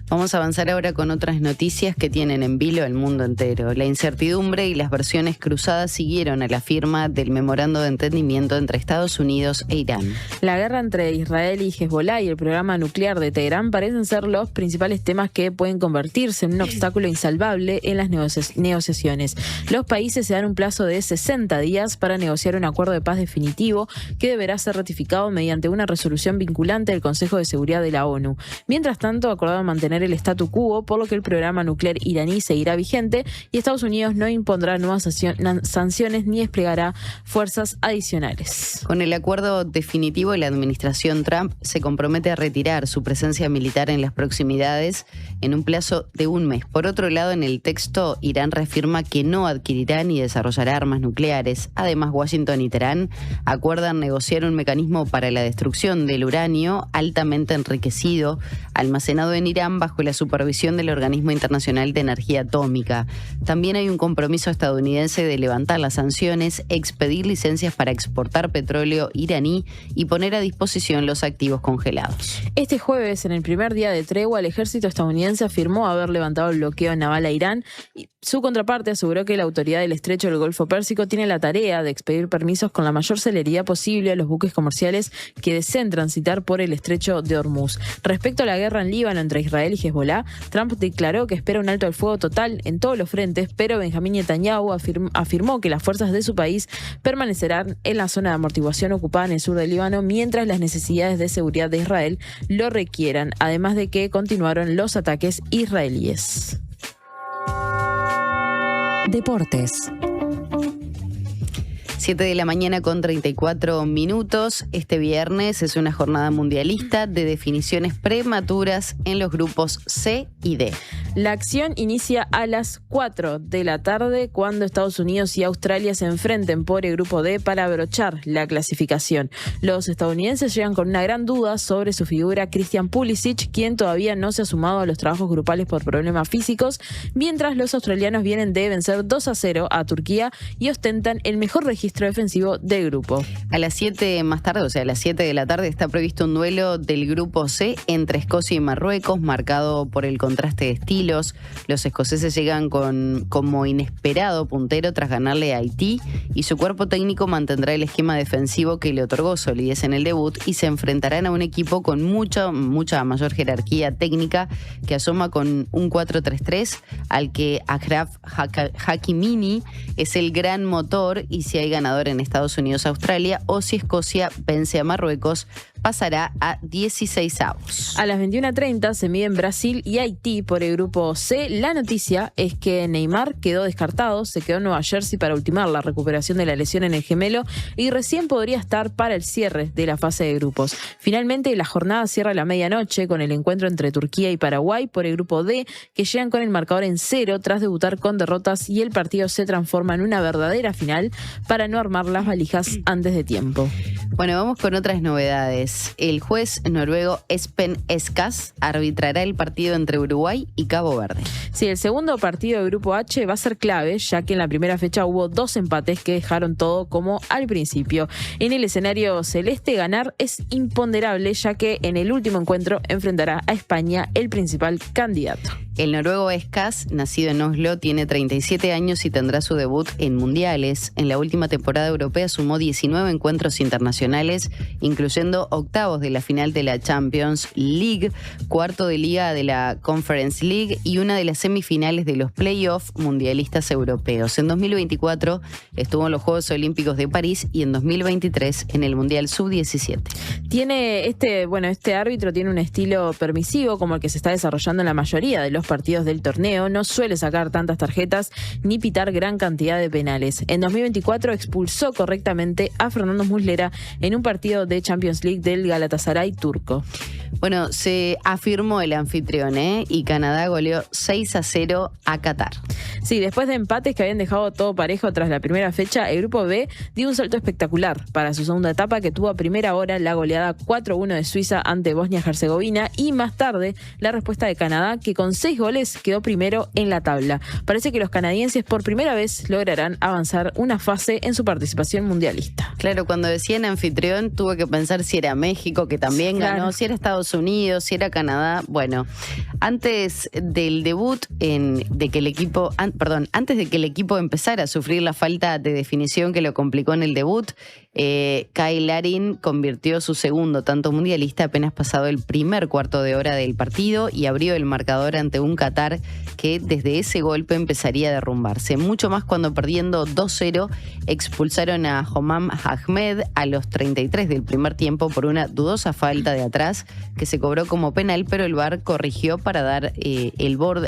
Vamos a avanzar ahora con otras noticias que tienen en vilo al mundo entero. La incertidumbre y las versiones cruzadas siguieron a la firma del memorando de entendimiento entre Estados Unidos e Irán. La guerra entre Israel y Hezbollah y el programa nuclear de Teherán parecen ser los principales temas que pueden convertirse en un obstáculo insalvable en las negociaciones. Los países se dan un plazo de 60 días para negociar un acuerdo de paz definitivo que deberá ser ratificado mediante una resolución vinculante del Consejo de Seguridad de la ONU. Mientras tanto, acordaron mantener el statu quo, por lo que el programa nuclear iraní seguirá vigente y Estados Unidos no impondrá nuevas sanciones ni desplegará fuerzas adicionales. Con el acuerdo definitivo, la administración Trump se compromete a retirar su presencia militar en las proximidades en un plazo de un mes. Por otro lado, en el texto, Irán reafirma que no adquirirá ni desarrollará armas nucleares. Además, Washington y Teherán acuerdan negociar un mecanismo para la destrucción del uranio altamente enriquecido almacenado en Irán bajo la supervisión del Organismo Internacional de Energía Atómica. También hay un compromiso estadounidense de levantar las sanciones, expedir licencias para exportar petróleo iraní y poner a disposición los activos congelados. Este jueves, en el primer día de tregua, el ejército estadounidense afirmó haber levantado el bloqueo naval a Irán. Su contraparte aseguró que la autoridad del estrecho del Golfo Pérsico tiene la tarea de expedir permisos con la mayor celeridad posible a los buques comerciales que deseen transitar por el estrecho de Hormuz. Respecto a la guerra en Líbano entre Israel y Hezbollah, Trump declaró que espera un alto al fuego total en todos los frentes, pero Benjamín Netanyahu afirmó que las fuerzas de su país permanecerán en la zona de amortiguación ocupada en el sur del Líbano mientras las necesidades de seguridad de Israel lo requieran, además de que continuaron los ataques israelíes. Deportes. 7 de la mañana con 34 minutos. Este viernes es una jornada mundialista de definiciones prematuras en los grupos C y D. La acción inicia a las 4 de la tarde cuando Estados Unidos y Australia se enfrenten por el grupo D para abrochar la clasificación. Los estadounidenses llegan con una gran duda sobre su figura Christian Pulisic, quien todavía no se ha sumado a los trabajos grupales por problemas físicos, mientras los australianos vienen de vencer 2-0 a Turquía y ostentan el mejor registro defensivo del grupo. A las 7 más tarde, o sea, a las 7 de la tarde, está previsto un duelo del grupo C entre Escocia y Marruecos, marcado por el contraste de estilos. Los escoceses llegan como inesperado puntero tras ganarle a Haití y su cuerpo técnico mantendrá el esquema defensivo que le otorgó solidez en el debut y se enfrentarán a un equipo con mucha mayor jerarquía técnica que asoma con un 4-3-3 al que Achraf Hakimini es el gran motor, y si hay ganador en Estados Unidos-Australia o si Escocia vence a Marruecos, pasará a 16avos. A las 21:30 se miden Brasil y Haití por el grupo C. La noticia es que Neymar quedó descartado, se quedó en Nueva Jersey para ultimar la recuperación de la lesión en el gemelo y recién podría estar para el cierre de la fase de grupos. Finalmente, la jornada cierra a la medianoche con el encuentro entre Turquía y Paraguay por el grupo D, que llegan con el marcador en 0 tras debutar con derrotas, y el partido se transforma en una verdadera final para no armar las valijas antes de tiempo. Bueno, vamos con otras novedades. El juez noruego Espen Eskas arbitrará el partido entre Uruguay y Cabo Verde. Sí, el segundo partido del grupo H va a ser clave, ya que en la primera fecha hubo 2 empates que dejaron todo como al principio. En el escenario celeste, ganar es imponderable, ya que en el último encuentro enfrentará a España, el principal candidato. El noruego Eskas, nacido en Oslo, tiene 37 años y tendrá su debut en mundiales. En la última temporada europea sumó 19 encuentros internacionales, incluyendo octavos de la final de la Champions League, cuarto de liga de la Conference League y una de las semifinales de los playoffs mundialistas europeos. En 2024 estuvo en los Juegos Olímpicos de París y en 2023 en el Mundial Sub-17. Este árbitro tiene un estilo permisivo como el que se está desarrollando en la mayoría de los partidos del torneo. No suele sacar tantas tarjetas ni pitar gran cantidad de penales. En 2024 expulsó correctamente a Fernando Muslera en un partido de Champions League del Galatasaray turco. Bueno, se afirmó el anfitrión, y Canadá goleó 6-0 a Qatar. Sí, después de empates que habían dejado todo parejo tras la primera fecha, el grupo B dio un salto espectacular para su segunda etapa, que tuvo a primera hora la goleada 4-1 de Suiza ante Bosnia-Herzegovina y más tarde la respuesta de Canadá, que con 6 goles quedó primero en la tabla. Parece que los canadienses por primera vez lograrán avanzar una fase en su participación mundialista. Claro, cuando decían anfitrión tuve que pensar si era México, que también ganó, si era Estados Unidos, si era Canadá. Bueno, antes del debut, antes de que el equipo empezara a sufrir la falta de definición que lo complicó en el debut, Kyle Larin convirtió su segundo tanto mundialista apenas pasado el primer cuarto de hora del partido y abrió el marcador ante un Qatar que desde ese golpe empezaría a derrumbarse. Mucho más cuando, perdiendo 2-0, expulsaron a Homam Ahmed a los 33 del primer tiempo por una dudosa falta de atrás que se cobró como penal, pero el VAR corrigió para dar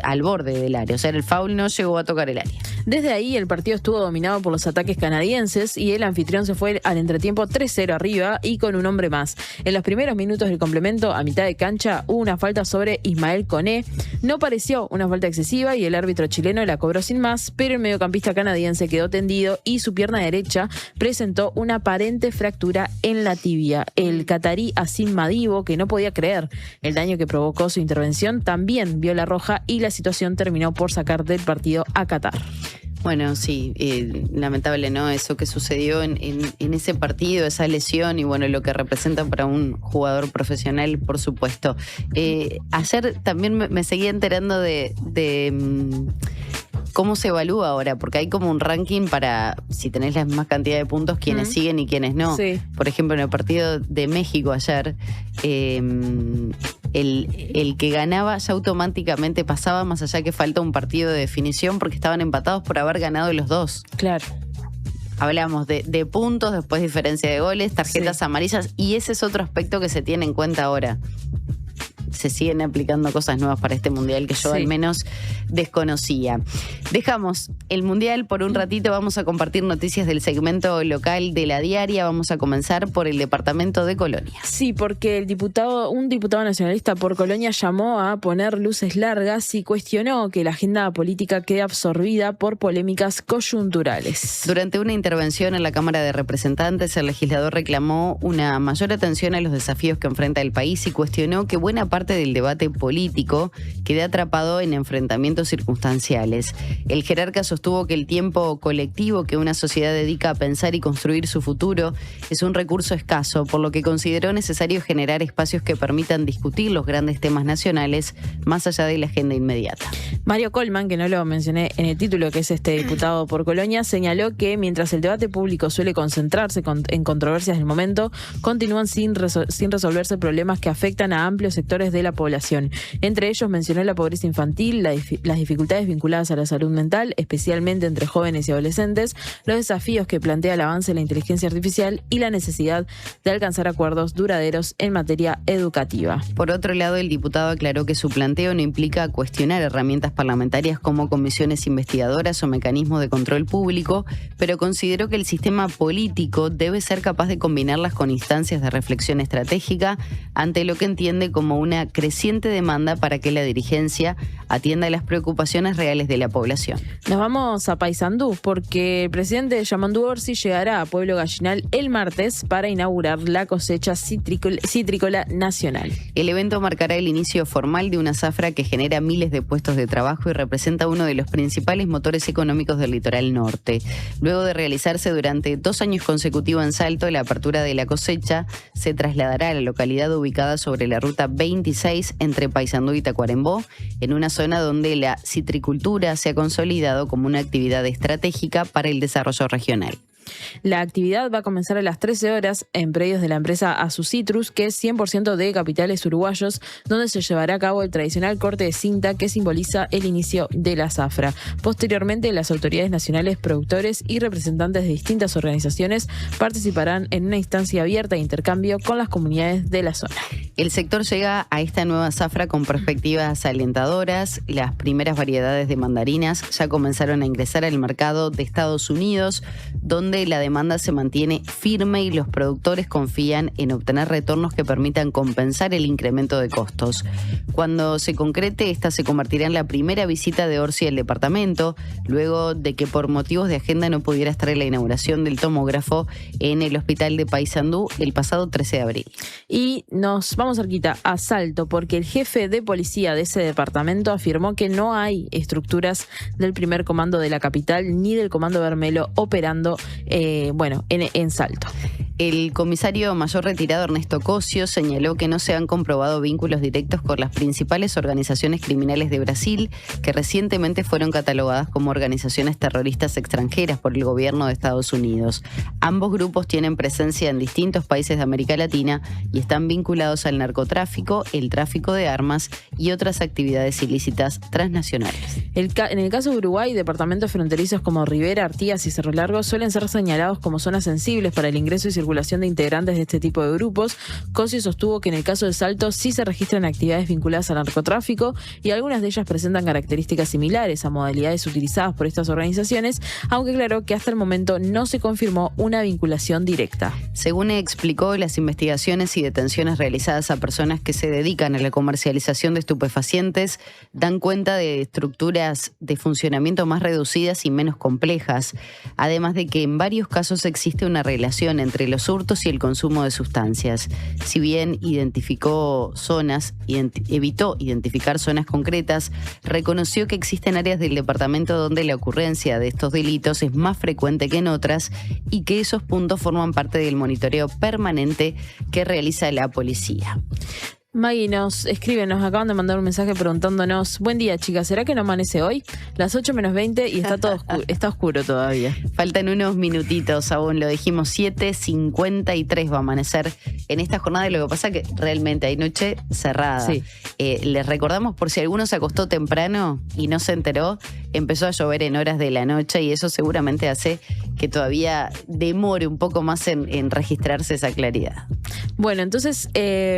al borde del área. O sea, el foul no llegó a tocar el área. Desde ahí el partido estuvo dominado por los ataques canadienses y el anfitrión se fue al entretiempo 3-0 arriba y con un hombre más. En los primeros minutos del complemento, a mitad de cancha, hubo una falta sobre Ismael Koné. No pareció una falta excesiva y el árbitro chileno la cobró sin más, pero el mediocampista canadiense quedó tendido y su pierna derecha presentó una aparente fractura en la tibia. El catarí Asim Madibo, que no podía creer el daño que provocó su intervención, también vio la roja y la situación terminó por sacar del partido a Qatar. Bueno, sí, lamentable, ¿no? Eso que sucedió en ese partido, esa lesión y bueno, lo que representa para un jugador profesional, por supuesto. Ayer también me seguía enterando de cómo se evalúa ahora, porque hay como un ranking para, si tenés la misma cantidad de puntos, quienes siguen y quienes no. Sí. Por ejemplo, en el partido de México ayer, el que ganaba ya automáticamente pasaba, más allá que falta un partido de definición, porque estaban empatados por haber ganado los dos. Claro. Hablamos de puntos, después diferencia de goles, tarjetas amarillas, y ese es otro aspecto que se tiene en cuenta ahora. Se siguen aplicando cosas nuevas para este mundial que yo al menos desconocía. Dejamos el mundial por un ratito, vamos a compartir noticias del segmento local de La Diaria. Vamos a comenzar por el departamento de Colonia. Sí, porque un diputado nacionalista por Colonia llamó a poner luces largas y cuestionó que la agenda política quede absorbida por polémicas coyunturales. Durante una intervención en la Cámara de Representantes, el legislador reclamó una mayor atención a los desafíos que enfrenta el país y cuestionó que buena parte del debate político quede atrapado en enfrentamientos circunstanciales. El jerarca sostuvo que el tiempo colectivo que una sociedad dedica a pensar y construir su futuro es un recurso escaso, por lo que consideró necesario generar espacios que permitan discutir los grandes temas nacionales más allá de la agenda inmediata. Mario Colman, que no lo mencioné en el título, que es este diputado por Colonia, señaló que mientras el debate público suele concentrarse en controversias del momento, continúan sin resolverse problemas que afectan a amplios sectores de la población. Entre ellos mencionó la pobreza infantil, las dificultades vinculadas a la salud mental, especialmente entre jóvenes y adolescentes, los desafíos que plantea el avance de la inteligencia artificial y la necesidad de alcanzar acuerdos duraderos en materia educativa. Por otro lado, el diputado aclaró que su planteo no implica cuestionar herramientas parlamentarias como comisiones investigadoras o mecanismos de control público, pero consideró que el sistema político debe ser capaz de combinarlas con instancias de reflexión estratégica ante lo que entiende como una creciente demanda para que la dirigencia atienda las preocupaciones reales de la población. Nos vamos a Paysandú porque el presidente Yamandu Orsi llegará a Pueblo Gallinal el martes para inaugurar la cosecha citrícola nacional. El evento marcará el inicio formal de una zafra que genera miles de puestos de trabajo y representa uno de los principales motores económicos del litoral norte. Luego de realizarse durante 2 años consecutivos en Salto, la apertura de la cosecha se trasladará a la localidad ubicada sobre la ruta 26 entre Paysandú y Tacuarembó, en una zona donde la citricultura se ha consolidado como una actividad estratégica para el desarrollo regional. La actividad va a comenzar a las 13 horas en predios de la empresa Azucitrus, que es 100% de capitales uruguayos, donde se llevará a cabo el tradicional corte de cinta que simboliza el inicio de la zafra. Posteriormente, las autoridades nacionales, productores y representantes de distintas organizaciones participarán en una instancia abierta de intercambio con las comunidades de la zona. El sector llega a esta nueva zafra con perspectivas alentadoras. Las primeras variedades de mandarinas ya comenzaron a ingresar al mercado de Estados Unidos, donde la demanda se mantiene firme y los productores confían en obtener retornos que permitan compensar el incremento de costos. Cuando se concrete, esta se convertirá en la primera visita de Orsi al departamento, luego de que por motivos de agenda no pudiera estar en la inauguración del tomógrafo en el hospital de Paysandú el pasado 13 de abril. Y nos vamos cerquita a Salto, porque el jefe de policía de ese departamento afirmó que no hay estructuras del primer comando de la capital ni del comando Bermelo operando en Salto. El comisario mayor retirado Ernesto Cosio señaló que no se han comprobado vínculos directos con las principales organizaciones criminales de Brasil, que recientemente fueron catalogadas como organizaciones terroristas extranjeras por el gobierno de Estados Unidos. Ambos grupos tienen presencia en distintos países de América Latina y están vinculados al narcotráfico, el tráfico de armas y otras actividades ilícitas transnacionales. En el caso de Uruguay, departamentos fronterizos como Rivera, Artigas y Cerro Largo suelen ser señalados como zonas sensibles para el ingreso y circulación de integrantes de este tipo de grupos. Cosio sostuvo que en el caso de Salto sí se registran actividades vinculadas al narcotráfico y algunas de ellas presentan características similares a modalidades utilizadas por estas organizaciones, aunque aclaró que hasta el momento no se confirmó una vinculación directa. Según explicó, las investigaciones y detenciones realizadas a personas que se dedican a la comercialización de estupefacientes dan cuenta de estructuras de funcionamiento más reducidas y menos complejas, además de que en varios casos existe una relación entre los hurtos y el consumo de sustancias. Si bien evitó identificar zonas concretas, reconoció que existen áreas del departamento donde la ocurrencia de estos delitos es más frecuente que en otras y que esos puntos forman parte del monitoreo permanente que realiza la policía. Maggie nos acaban de mandar un mensaje preguntándonos: buen día, chicas, ¿será que no amanece hoy? Las 8 menos 20 y está todo está oscuro todavía. Faltan unos minutitos aún, lo dijimos, 7:53 va a amanecer en esta jornada, y lo que pasa es que realmente hay noche cerrada. Sí. Les recordamos, por si alguno se acostó temprano y no se enteró, empezó a llover en horas de la noche y eso seguramente hace que todavía demore un poco más en registrarse esa claridad. Bueno, entonces,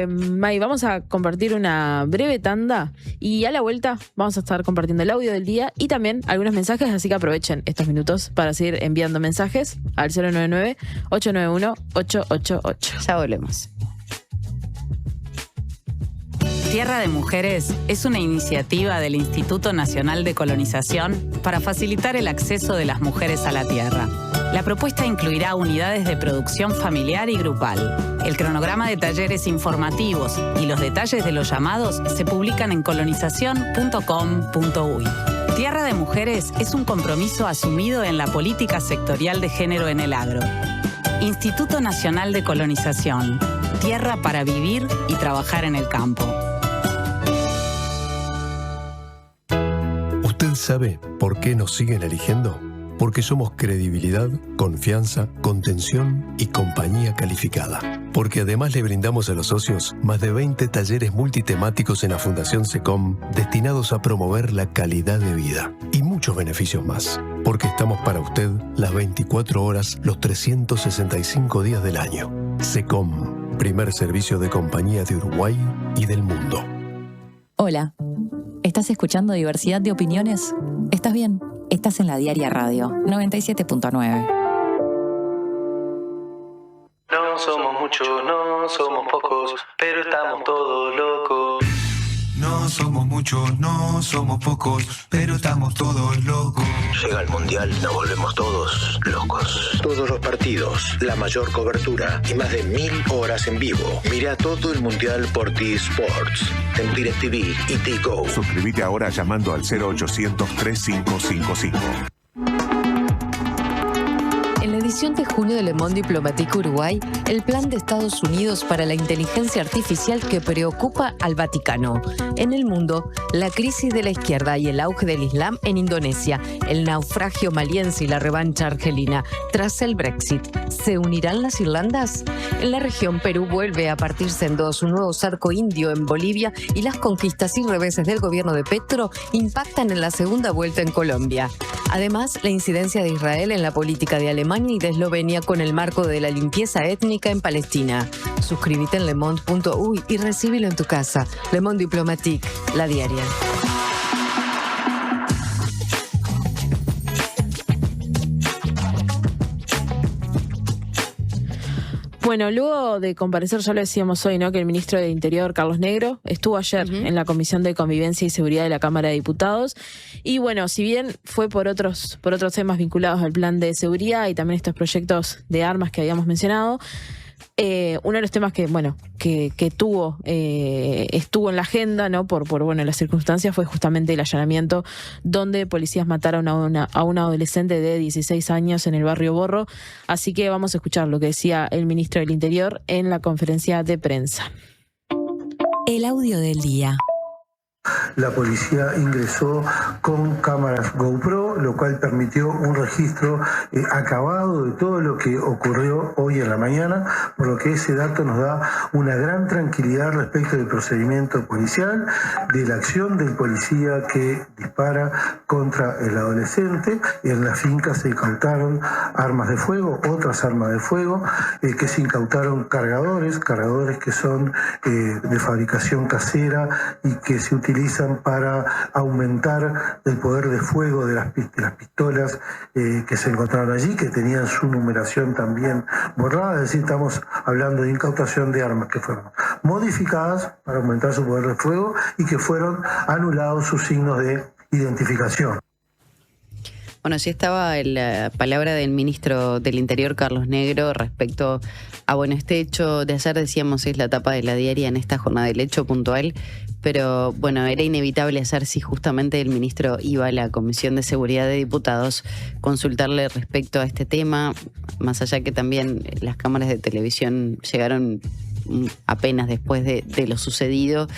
Maggie, vamos a compartir una breve tanda y a la vuelta vamos a estar compartiendo el audio del día y también algunos mensajes, así que aprovechen estos minutos para seguir enviando mensajes al 099-891-888. Ya volvemos. Tierra de Mujeres es una iniciativa del Instituto Nacional de Colonización para facilitar el acceso de las mujeres a la tierra. La propuesta incluirá unidades de producción familiar y grupal. El cronograma de talleres informativos y los detalles de los llamados se publican en colonización.com.uy. Tierra de Mujeres es un compromiso asumido en la política sectorial de género en el agro. Instituto Nacional de Colonización. Tierra para vivir y trabajar en el campo. ¿Usted sabe por qué nos siguen eligiendo? Porque somos credibilidad, confianza, contención y compañía calificada. Porque además le brindamos a los socios más de 20 talleres multitemáticos en la Fundación SECOM destinados a promover la calidad de vida. Y muchos beneficios más. Porque estamos para usted las 24 horas, los 365 días del año. SECOM, primer servicio de compañía de Uruguay y del mundo. Hola, ¿estás escuchando Diversidad de Opiniones? ¿Estás bien? Estás en la Diaria Radio 97.9. No somos muchos, no somos pocos, pero estamos todos locos. No somos muchos, no somos pocos, pero estamos todos locos. Llega el Mundial, nos volvemos todos locos. Todos los partidos, la mayor cobertura y más de 1000 horas en vivo. Mira todo el Mundial por T-Sports, en DirecTV y T-Go. Suscríbete ahora llamando al 0800-3555. En la edición de junio de Le Monde Diplomatique Uruguay, el plan de Estados Unidos para la inteligencia artificial que preocupa al Vaticano. En el mundo, la crisis de la izquierda y el auge del Islam en Indonesia, el naufragio maliense y la revancha argelina tras el Brexit. ¿Se unirán las Irlandas? En la región, Perú vuelve a partirse en dos, un nuevo cerco indio en Bolivia y las conquistas y reveses del gobierno de Petro impactan en la segunda vuelta en Colombia. Además, la incidencia de Israel en la política de Alemania y de Eslovenia con el marco de la limpieza étnica en Palestina. Suscríbete en lemonde.uy y recíbelo en tu casa. Le Monde Diplomatique, la diaria. Bueno, luego de comparecer, ya lo decíamos hoy, ¿no?, que el ministro de Interior, Carlos Negro, estuvo ayer en la Comisión de Convivencia y Seguridad de la Cámara de Diputados. Y bueno, si bien fue por otros temas vinculados al plan de seguridad y también estos proyectos de armas que habíamos mencionado, uno de los temas que estuvo en la agenda, ¿no?, por las circunstancias, fue justamente el allanamiento donde policías mataron a una adolescente de 16 años en el barrio Borro. Así que vamos a escuchar lo que decía el ministro del Interior en la conferencia de prensa. El audio del día. La policía ingresó con cámaras GoPro, lo cual permitió un registro acabado de todo lo que ocurrió hoy en la mañana, por lo que ese dato nos da una gran tranquilidad respecto del procedimiento policial, de la acción del policía que dispara contra el adolescente. En la finca se incautaron armas de fuego, otras armas de fuego, que se incautaron cargadores que son de fabricación casera y que se utilizan para aumentar el poder de fuego de las pistolas que se encontraron allí, que tenían su numeración también borrada. Es decir, estamos hablando de incautación de armas que fueron modificadas para aumentar su poder de fuego y que fueron anulados sus signos de identificación. Bueno, sí estaba la palabra del ministro del Interior, Carlos Negro, respecto a, este hecho de ayer, decíamos, es la tapa de la diaria en esta jornada del hecho puntual, pero bueno, era inevitable hacer, si justamente el ministro iba a la Comisión de Seguridad de Diputados, consultarle respecto a este tema, más allá que también las cámaras de televisión llegaron apenas después de lo sucedido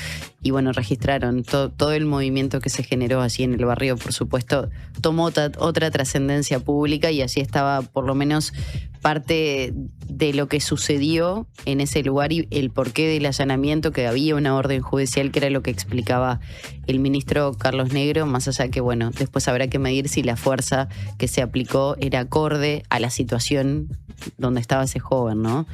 y registraron todo el movimiento que se generó así en el barrio. Por supuesto, tomó otra trascendencia pública y así estaba por lo menos parte de lo que sucedió en ese lugar y el porqué del allanamiento, que había una orden judicial, que era lo que explicaba el ministro Carlos Negro, más allá que después habrá que medir si la fuerza que se aplicó era acorde a la situación donde estaba ese joven, ¿no?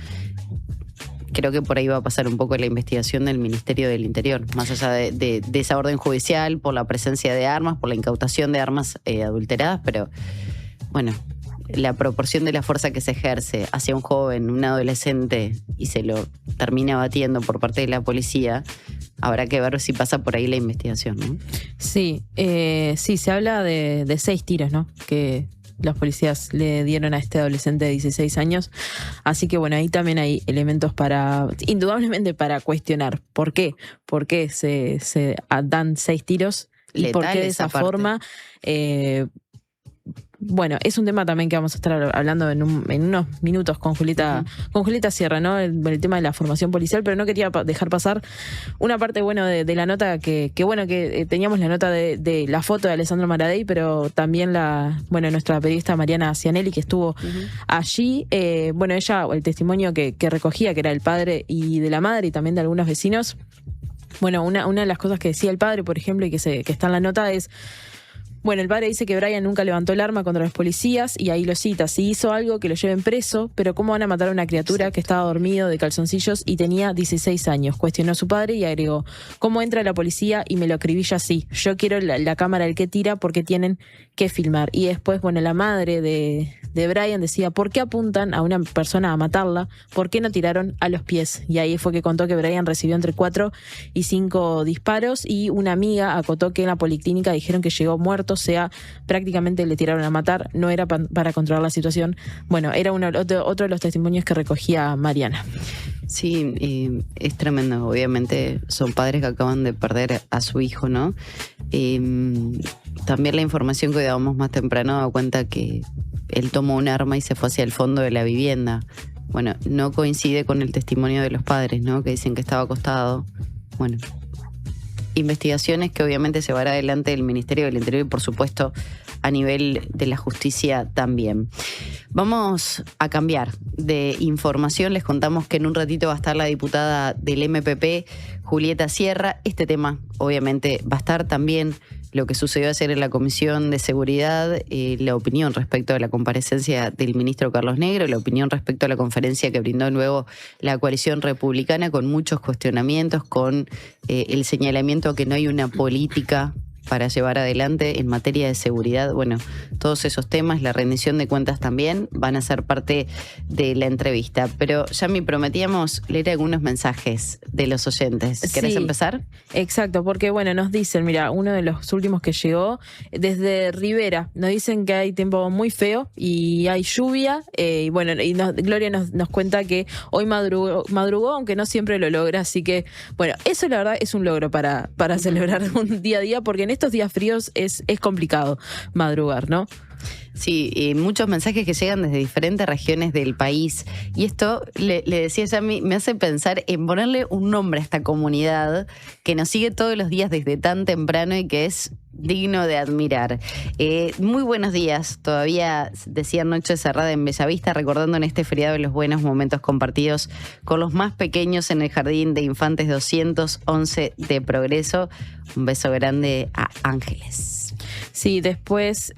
Creo que por ahí va a pasar un poco la investigación del Ministerio del Interior, más allá de esa orden judicial, por la presencia de armas, por la incautación de armas adulteradas, pero la proporción de la fuerza que se ejerce hacia un joven, un adolescente, y se lo termina batiendo por parte de la policía, habrá que ver si pasa por ahí la investigación, ¿no? Sí, se habla de 6 tiros, ¿no?, que los policías le dieron a este adolescente de 16 años. Así que ahí también hay elementos indudablemente para cuestionar. ¿Por qué? ¿Por qué se dan 6 tiros? ¿Y por qué de esa forma? bueno, es un tema también que vamos a estar hablando en unos minutos con Julieta Sierra, ¿no? El tema de la formación policial, pero no quería dejar pasar una parte, bueno, de la nota que teníamos la nota de la foto de Alessandro Maradei, pero también nuestra periodista Mariana Cianelli, que estuvo allí. Bueno, ella, el testimonio que recogía, que era del padre y de la madre y también de algunos vecinos. Bueno, una de las cosas que decía el padre, por ejemplo, y que está en la nota es... Bueno, el padre dice que Brian nunca levantó el arma contra los policías y ahí lo cita. Si hizo algo, que lo lleven preso, pero ¿cómo van a matar a una criatura que estaba dormido de calzoncillos y tenía 16 años? Cuestionó a su padre y agregó, ¿cómo entra la policía y me lo acribilla así? Yo quiero la cámara del que tira porque tienen que filmar. Y después, bueno, la madre de Brian decía, ¿por qué apuntan a una persona a matarla? ¿Por qué no tiraron a los pies? Y ahí fue que contó que Brian recibió entre 4 y 5 disparos y una amiga acotó que en la policlínica dijeron que llegó muerto, o sea, prácticamente le tiraron a matar, no era para controlar la situación. Bueno, era otro de los testimonios que recogía Mariana. Sí, es tremendo. Obviamente son padres que acaban de perder a su hijo, ¿no? También la información que dábamos más temprano da cuenta que él tomó un arma y se fue hacia el fondo de la vivienda. Bueno, no coincide con el testimonio de los padres, ¿no? Que dicen que estaba acostado. Bueno, investigaciones que obviamente se llevará adelante el Ministerio del Interior y por supuesto a nivel de la justicia también. Vamos a cambiar de información. Les contamos que en un ratito va a estar la diputada del MPP, Julieta Sierra. Este tema obviamente va a estar también lo que sucedió ayer en la Comisión de Seguridad, la opinión respecto a la comparecencia del ministro Carlos Negro, la opinión respecto a la conferencia que brindó luego la coalición republicana con muchos cuestionamientos, con el señalamiento que no hay una política para llevar adelante en materia de seguridad. Bueno, todos esos temas, la rendición de cuentas también, van a ser parte de la entrevista. Pero ya me prometíamos leer algunos mensajes de los oyentes. ¿Querés empezar? Exacto, porque bueno, nos dicen, mira, uno de los últimos que llegó, desde Rivera, nos dicen que hay tiempo muy feo y hay lluvia, y bueno, Gloria nos cuenta que hoy madrugó, aunque no siempre lo logra, así que bueno, eso la verdad es un logro para celebrar un día a día, porque en estos días fríos es complicado madrugar, ¿no? Sí, muchos mensajes que llegan desde diferentes regiones del país. Y esto, le decía ya, me hace pensar en ponerle un nombre a esta comunidad que nos sigue todos los días desde tan temprano y que es digno de admirar. Muy buenos días. Todavía decían Noche Cerrada en Bellavista, recordando en este feriado los buenos momentos compartidos con los más pequeños en el Jardín de Infantes 211 de Progreso. Un beso grande a Ángeles. Sí, después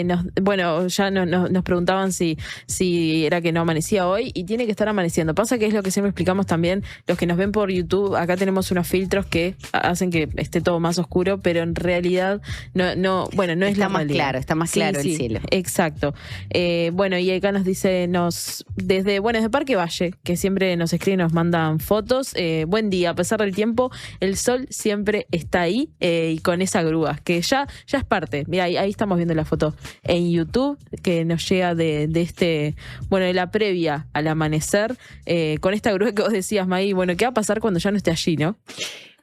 nos preguntaban si era que no amanecía hoy, y tiene que estar amaneciendo. Pasa que es lo que siempre explicamos también, los que nos ven por YouTube, acá tenemos unos filtros que hacen que esté todo más oscuro, pero en realidad no es la realidad. Está más claro el cielo. Exacto. Bueno, y acá nos dice, desde Parque Valle, que siempre nos escriben, nos mandan fotos. Buen día, a pesar del tiempo, el sol siempre está ahí, y con esa grúa, que ya es parte. Mira, ahí estamos viendo la foto en YouTube que nos llega de la previa al amanecer, con esta grúa que vos decías, Maggie. Bueno, ¿qué va a pasar cuando ya no esté allí, no?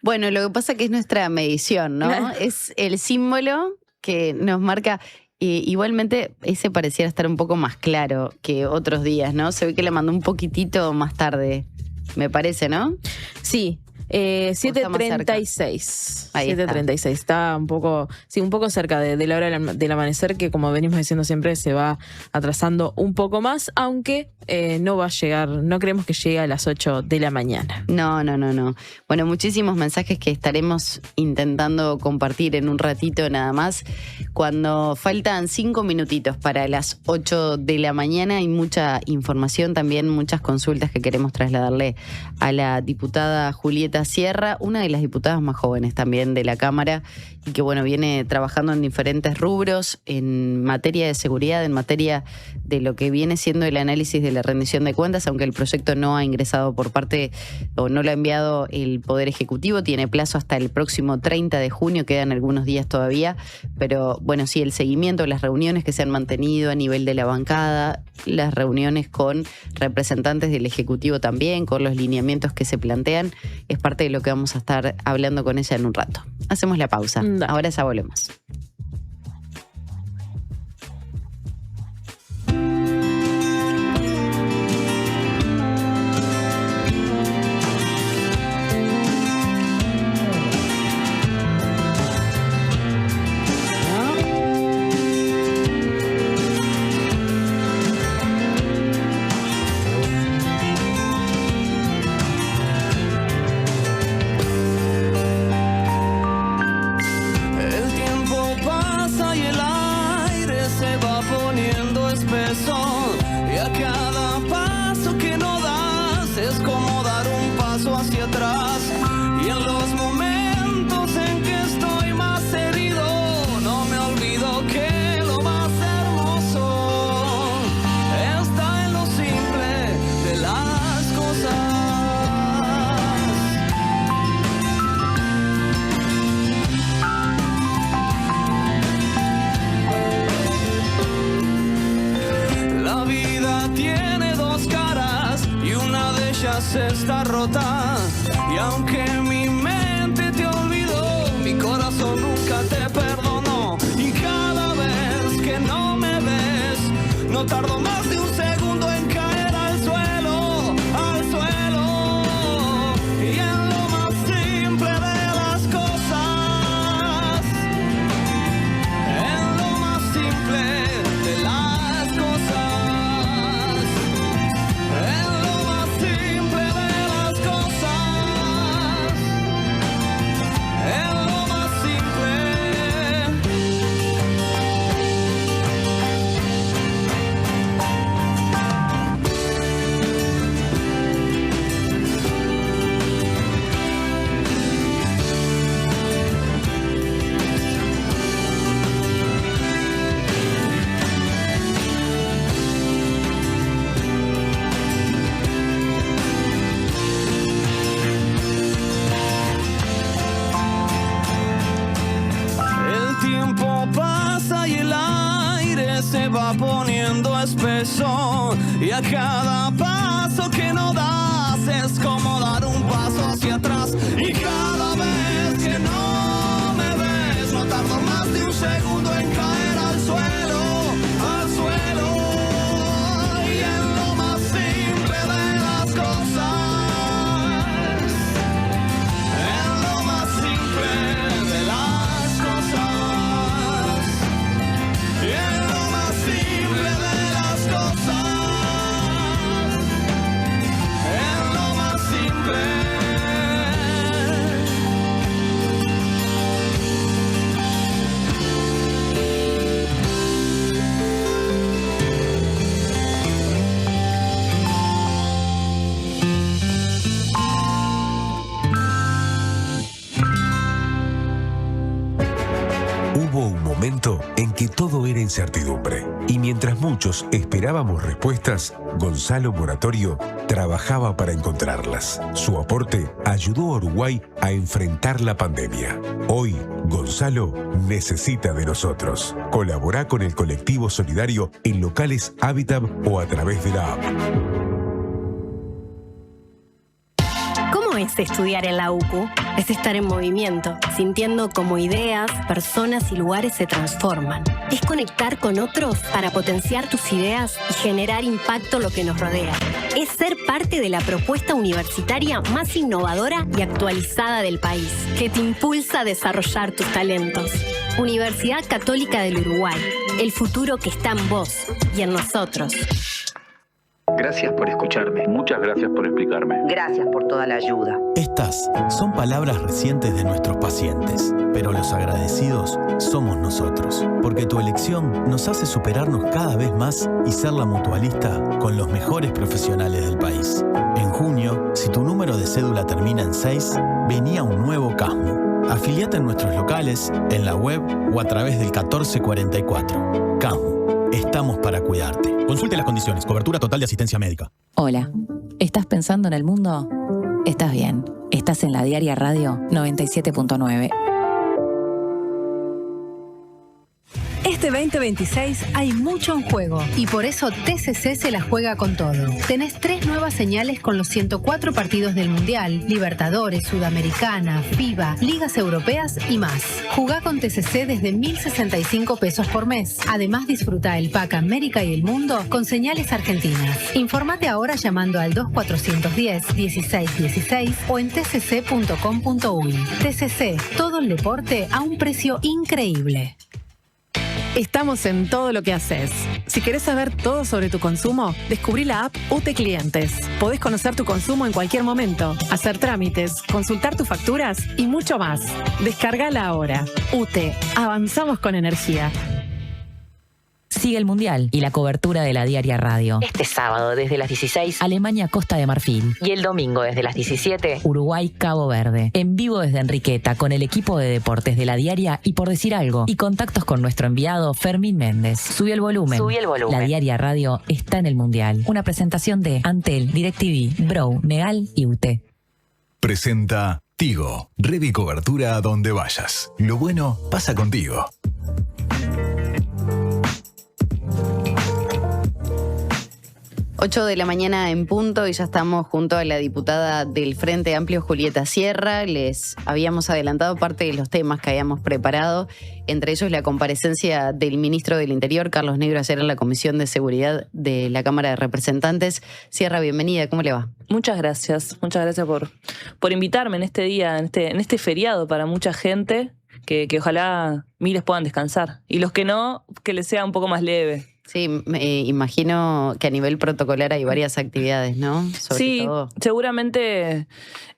Bueno, lo que pasa es que es nuestra medición, ¿no? Es el símbolo que nos marca. Igualmente, ese pareciera estar un poco más claro que otros días, ¿no? Se ve que le mandó un poquitito más tarde, me parece, ¿no? Sí. 7:36. 7:36. Está un poco cerca de la hora del amanecer, que como venimos diciendo siempre se va atrasando un poco más, aunque no va a llegar, no creemos que llegue a las 8 de la mañana. No. Bueno, muchísimos mensajes que estaremos intentando compartir en un ratito nada más. Cuando faltan 5 minutitos para las 8 de la mañana, hay mucha información, también muchas consultas que queremos trasladarle a la diputada Julieta Sierra, una de las diputadas más jóvenes también de la Cámara, y que bueno, viene trabajando en diferentes rubros, en materia de seguridad, en materia de lo que viene siendo el análisis de la rendición de cuentas, aunque el proyecto no ha ingresado por parte, o no lo ha enviado el Poder Ejecutivo, tiene plazo hasta el próximo 30 de junio, quedan algunos días todavía, pero bueno, sí, el seguimiento, las reuniones que se han mantenido a nivel de la bancada, las reuniones con representantes del Ejecutivo también, con los lineamientos que se plantean, es parte de lo que vamos a estar hablando con ella en un rato. Hacemos la pausa. Ahora ya volvemos. Y en los momentos en que estoy más herido, no me olvido que lo más hermoso está en lo simple de las cosas. La vida tiene dos caras y una de ellas está rota. Y aunque mi mente te olvidó, mi corazón nunca te perdonó. Y cada vez que no me ves, no tardo más de un segundo en caer al suelo, al suelo. Y en lo más simple de las cosas, en lo más simple de las cosas, en lo más simple de las cosas, en lo más simple. El tiempo pasa y el aire se va poniendo espeso. Y a cada paso que no das es como dar un paso hacia atrás. Y cada vez que no me ves, no tardo más de un segundo en caer al suelo, al suelo. Y en lo más simple de las cosas, en lo más simple de las cosas, y en lo más simple de las cosas, en lo más simple. Hubo un momento en que todo era incertidumbre y mientras muchos esperábamos respuestas, Gonzalo Moratorio trabajaba para encontrarlas. Su aporte ayudó a Uruguay a enfrentar la pandemia. Hoy, Gonzalo necesita de nosotros. Colabora con el colectivo solidario en locales Habitat o a través de la app. ¿Cómo es estudiar en la UCU? Es estar en movimiento, sintiendo cómo ideas, personas y lugares se transforman. Es conectar con otros para potenciar tus ideas y generar impacto en lo que nos rodea. Es ser parte de la propuesta universitaria más innovadora y actualizada del país, que te impulsa a desarrollar tus talentos. Universidad Católica del Uruguay, el futuro que está en vos y en nosotros. Gracias por escucharme. Muchas gracias por explicarme. Gracias por toda la ayuda. Estas son palabras recientes de nuestros pacientes, pero los agradecidos somos nosotros, porque tu elección nos hace superarnos cada vez más y ser la mutualista con los mejores profesionales del país. En junio, si tu número de cédula termina en 6, venía un nuevo CASMU. Afiliate en nuestros locales, en la web o a través del 1444. CASMU, estamos para cuidarte. Consulte las condiciones. Cobertura total de asistencia médica. Hola, ¿estás pensando en el mundo? Estás bien. Estás en la Diaria Radio 97.9. Este 2026 hay mucho en juego y por eso TCC se la juega con todo. Tenés 3 nuevas señales con los 104 partidos del Mundial, Libertadores, Sudamericana, FIBA, Ligas Europeas y más. Jugá con TCC desde 1.065 pesos por mes. Además disfruta el pack América y el Mundo con señales argentinas. Informate ahora llamando al 2410-1616 o en tcc.com.uy. TCC, todo el deporte a un precio increíble. Estamos en todo lo que haces. Si querés saber todo sobre tu consumo, descubrí la app UTE Clientes. Podés conocer tu consumo en cualquier momento, hacer trámites, consultar tus facturas y mucho más. Descargala ahora. UTE, avanzamos con energía. Sigue el Mundial y la cobertura de la Diaria Radio. Este sábado desde las 16, Alemania Costa de Marfil. Y el domingo desde las 17, Uruguay Cabo Verde. En vivo desde Enriqueta con el equipo de deportes de la Diaria y Por Decir Algo. Y contactos con nuestro enviado Fermín Méndez. Subí el volumen. La Diaria Radio está en el Mundial. Una presentación de Antel, DirecTV, Bro, Negal y UTE. Presenta Tigo. Red y cobertura a donde vayas. Lo bueno pasa contigo. Ocho de la mañana en punto y ya estamos junto a la diputada del Frente Amplio, Julieta Sierra. Les habíamos adelantado parte de los temas que habíamos preparado, entre ellos la comparecencia del ministro del Interior, Carlos Negro, ayer en la Comisión de Seguridad de la Cámara de Representantes. Sierra, bienvenida, ¿cómo le va? Muchas gracias por invitarme en este día, en este feriado para mucha gente, que ojalá miles puedan descansar. Y los que no, que les sea un poco más leve. Sí, me imagino que a nivel protocolar hay varias actividades, ¿no? Sí, seguramente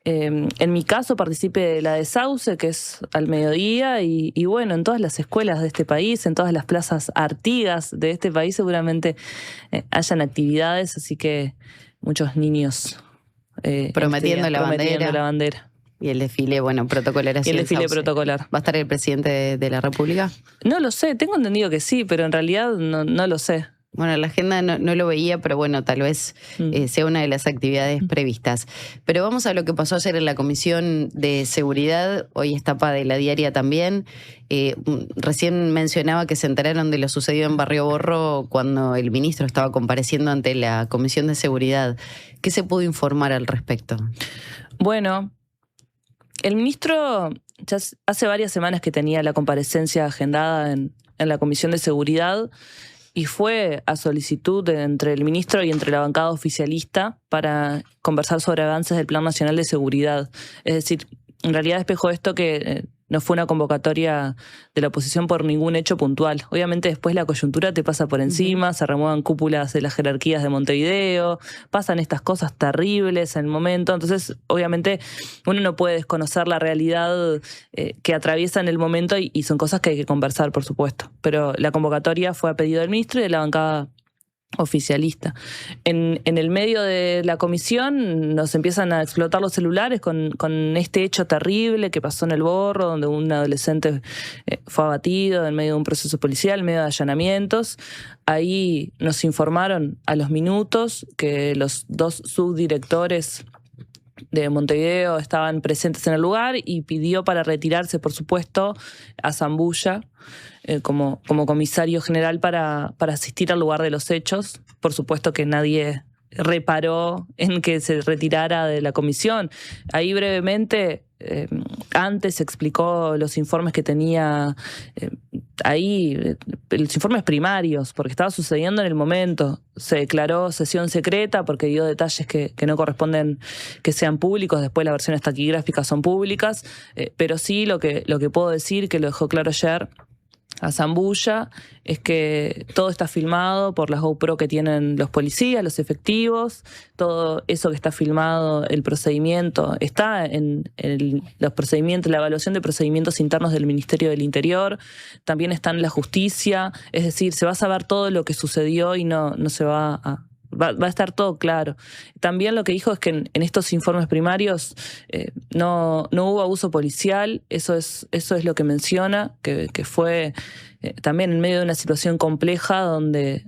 en mi caso participe de la de Sauce, que es al mediodía, y bueno, en todas las escuelas de este país, en todas las plazas artigas de este país seguramente hayan actividades, así que muchos niños prometiendo la bandera. Y el desfile, bueno, protocolar así. Y el desfile protocolar. ¿Va a estar el presidente de la República? No lo sé, tengo entendido que sí, pero en realidad no lo sé. Bueno, la agenda no lo veía, pero bueno, tal vez sea una de las actividades previstas. Pero vamos a lo que pasó ayer en la Comisión de Seguridad, hoy es tapa de la Diaria también. Recién mencionaba que se enteraron de lo sucedido en Barrio Borro cuando el ministro estaba compareciendo ante la Comisión de Seguridad. ¿Qué se pudo informar al respecto? Bueno, el ministro ya hace varias semanas que tenía la comparecencia agendada en la Comisión de Seguridad y fue a solicitud entre el ministro y entre la bancada oficialista para conversar sobre avances del Plan Nacional de Seguridad. Es decir, en realidad despejó esto que no fue una convocatoria de la oposición por ningún hecho puntual. Obviamente después la coyuntura te pasa por encima, se remuevan cúpulas de las jerarquías de Montevideo, pasan estas cosas terribles en el momento, entonces obviamente uno no puede desconocer la realidad que atraviesa en el momento y son cosas que hay que conversar, por supuesto. Pero la convocatoria fue a pedido del ministro y de la bancada oficialista. En el medio de la comisión nos empiezan a explotar los celulares con este hecho terrible que pasó en el Borro, donde un adolescente fue abatido en medio de un proceso policial, en medio de allanamientos. Ahí nos informaron a los minutos que los dos subdirectores de Montevideo estaban presentes en el lugar y pidió para retirarse, por supuesto, a Zambulla como comisario general para asistir al lugar de los hechos. Por supuesto que nadie reparó en que se retirara de la comisión. Ahí brevemente, antes explicó los informes que tenía ahí, los informes primarios, porque estaba sucediendo en el momento. Se declaró sesión secreta porque dio detalles que no corresponden que sean públicos. Después las versiones taquigráficas son públicas, pero sí lo que puedo decir, que lo dejó claro ayer a Zambulla, es que todo está filmado por las GoPro que tienen los policías, los efectivos, todo eso que está filmado, el procedimiento, está en los procedimientos, la evaluación de procedimientos internos del Ministerio del Interior, también está en la justicia, es decir, se va a saber todo lo que sucedió y no se va a estar todo claro. También lo que dijo es que en estos informes primarios no hubo abuso policial, eso es lo que menciona, que fue también en medio de una situación compleja donde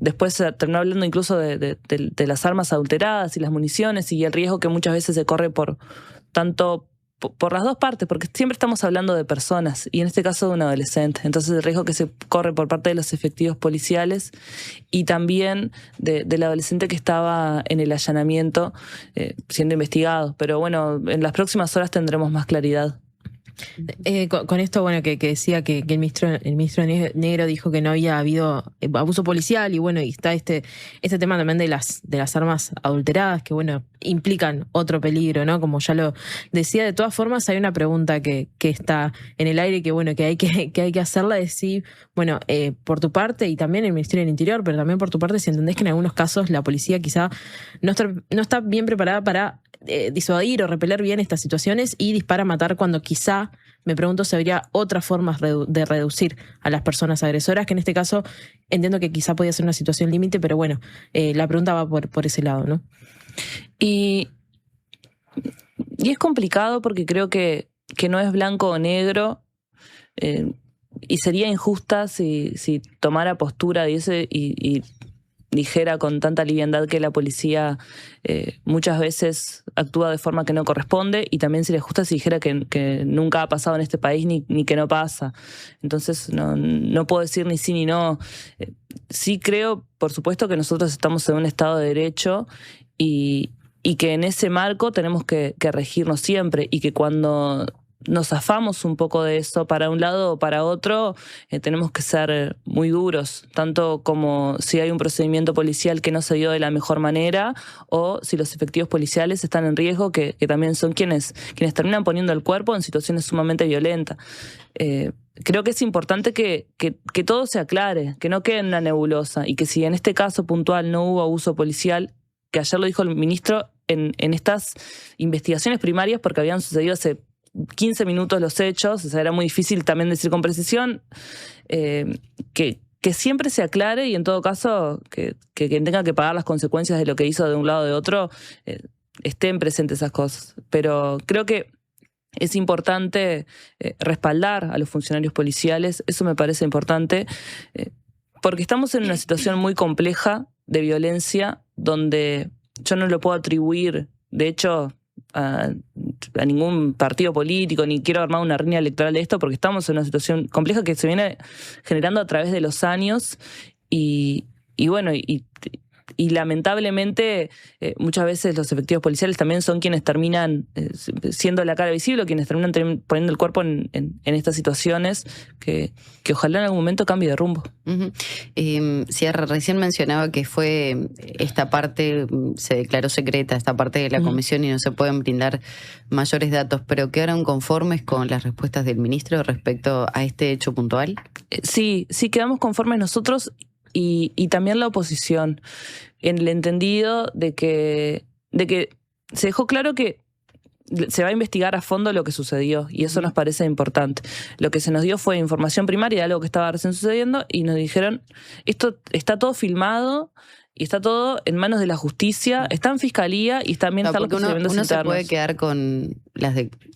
después se terminó hablando incluso de las armas adulteradas y las municiones y el riesgo que muchas veces se corre por las dos partes, porque siempre estamos hablando de personas y en este caso de un adolescente. Entonces el riesgo que se corre por parte de los efectivos policiales y también del adolescente que estaba en el allanamiento siendo investigado. Pero bueno, en las próximas horas tendremos más claridad. Con esto, bueno, que decía que el ministro Negro dijo que no había habido abuso policial y bueno, y está este tema también de las armas adulteradas que bueno, implican otro peligro, ¿no? Como ya lo decía, de todas formas hay una pregunta que está en el aire que bueno, que hay que hacerla, decir, bueno, por tu parte y también el Ministerio del Interior, pero también por tu parte, si entendés que en algunos casos la policía quizá no está bien preparada para disuadir o repeler bien estas situaciones y dispara a matar cuando quizá me pregunto si habría otras formas de reducir a las personas agresoras, que en este caso entiendo que quizá podía ser una situación límite, pero bueno, la pregunta va por ese lado, ¿no? Y es complicado porque creo que no es blanco o negro, y sería injusta si tomara postura y dijera con tanta liviandad que la policía muchas veces actúa de forma que no corresponde, y también sería justa si dijera que nunca ha pasado en este país ni que no pasa. Entonces no puedo decir ni sí ni no. Sí creo, por supuesto, que nosotros estamos en un Estado de Derecho y que en ese marco tenemos que regirnos siempre, y que cuando nos zafamos un poco de eso para un lado o para otro, tenemos que ser muy duros, tanto como si hay un procedimiento policial que no se dio de la mejor manera, o si los efectivos policiales están en riesgo, que también son quienes terminan poniendo el cuerpo en situaciones sumamente violentas. Creo que es importante que todo se aclare, que no quede en una nebulosa, y que si en este caso puntual no hubo abuso policial, que ayer lo dijo el ministro, en estas investigaciones primarias, porque habían sucedido hace 15 minutos los hechos, o sea, era muy difícil también decir con precisión, que siempre se aclare, y en todo caso que quien tenga que pagar las consecuencias de lo que hizo de un lado o de otro, estén presentes esas cosas. Pero creo que es importante respaldar a los funcionarios policiales, eso me parece importante, porque estamos en una situación muy compleja de violencia, donde yo no lo puedo atribuir, de hecho, a ningún partido político, ni quiero armar una riña electoral de esto, porque estamos en una situación compleja que se viene generando a través de los años, y bueno, y lamentablemente muchas veces los efectivos policiales también son quienes terminan siendo la cara visible, quienes terminan poniendo el cuerpo en estas situaciones que ojalá en algún momento cambie de rumbo. Sierra, recién mencionaba que fue esta parte, se declaró secreta, esta parte de la comisión, y no se pueden brindar mayores datos, pero ¿quedaron conformes con las respuestas del ministro respecto a este hecho puntual? Sí, quedamos conformes nosotros, y también la oposición, en el entendido de que se dejó claro que se va a investigar a fondo lo que sucedió, y eso nos parece importante. Lo que se nos dio fue información primaria de algo que estaba recién sucediendo, y nos dijeron, esto está todo filmado y está todo en manos de la justicia, está en fiscalía y también están los procedimientos internos. Uno se puede quedar con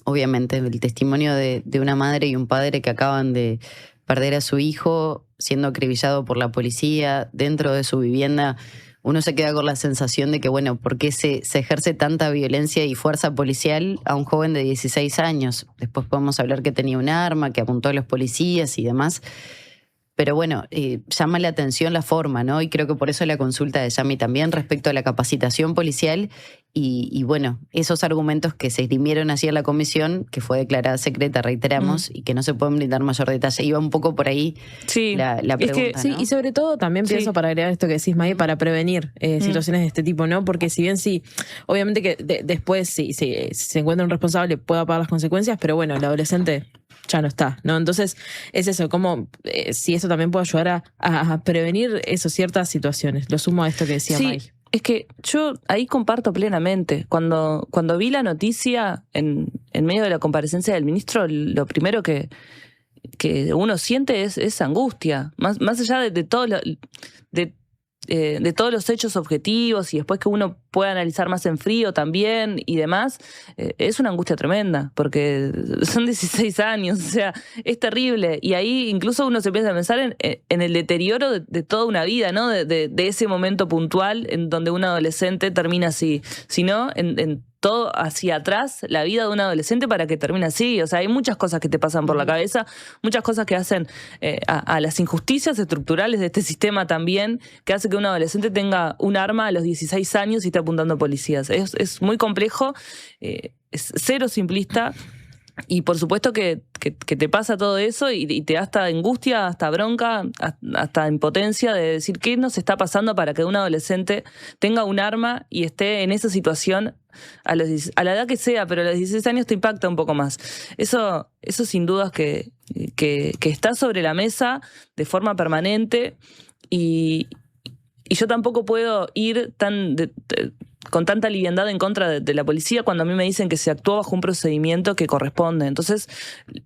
obviamente, el testimonio de una madre y un padre que acaban de perder a su hijo siendo acribillado por la policía dentro de su vivienda. Uno se queda con la sensación de que, bueno, ¿por qué se ejerce tanta violencia y fuerza policial a un joven de 16 años? Después podemos hablar que tenía un arma, que apuntó a los policías y demás. Pero bueno, llama la atención la forma, ¿no? Y creo que por eso la consulta de Yami también respecto a la capacitación policial y bueno, esos argumentos que se esgrimieron así en la comisión, que fue declarada secreta, reiteramos, y que no se pueden brindar mayor detalle. Iba un poco por ahí la pregunta, es que, sí, ¿no? Y sobre todo también pienso, para agregar esto que decís, May, para prevenir situaciones de este tipo, ¿no? Porque si bien obviamente que después si se encuentra un responsable pueda pagar las consecuencias, pero bueno, el adolescente ya no está, ¿no? Entonces, es eso, como si eso también puede ayudar a prevenir ciertas situaciones. Lo sumo a esto que decía May. Es que yo ahí comparto plenamente. Cuando vi la noticia en medio de la comparecencia del ministro, lo primero que uno siente es angustia. Más allá de todos los hechos objetivos, y después que uno pueda analizar más en frío también y demás, es una angustia tremenda, porque son 16 años, o sea, es terrible. Y ahí incluso uno se empieza a pensar en el deterioro de toda una vida, ¿no? De ese momento puntual en donde un adolescente termina así, sino en todo hacia atrás la vida de un adolescente para que termine así. O sea, hay muchas cosas que te pasan por la cabeza, muchas cosas que hacen a las injusticias estructurales de este sistema también, que hace que un adolescente tenga un arma a los 16 años y esté apuntando a policías. Es muy complejo, es cero simplista, y por supuesto que te pasa todo eso y te da hasta angustia, hasta bronca, hasta impotencia de decir qué nos está pasando para que un adolescente tenga un arma y esté en esa situación a la edad que sea, pero a los 16 años te impacta un poco más. Eso sin dudas que está sobre la mesa de forma permanente, y yo tampoco puedo ir con tanta liviandad en contra de la policía cuando a mí me dicen que se actuó bajo un procedimiento que corresponde. Entonces,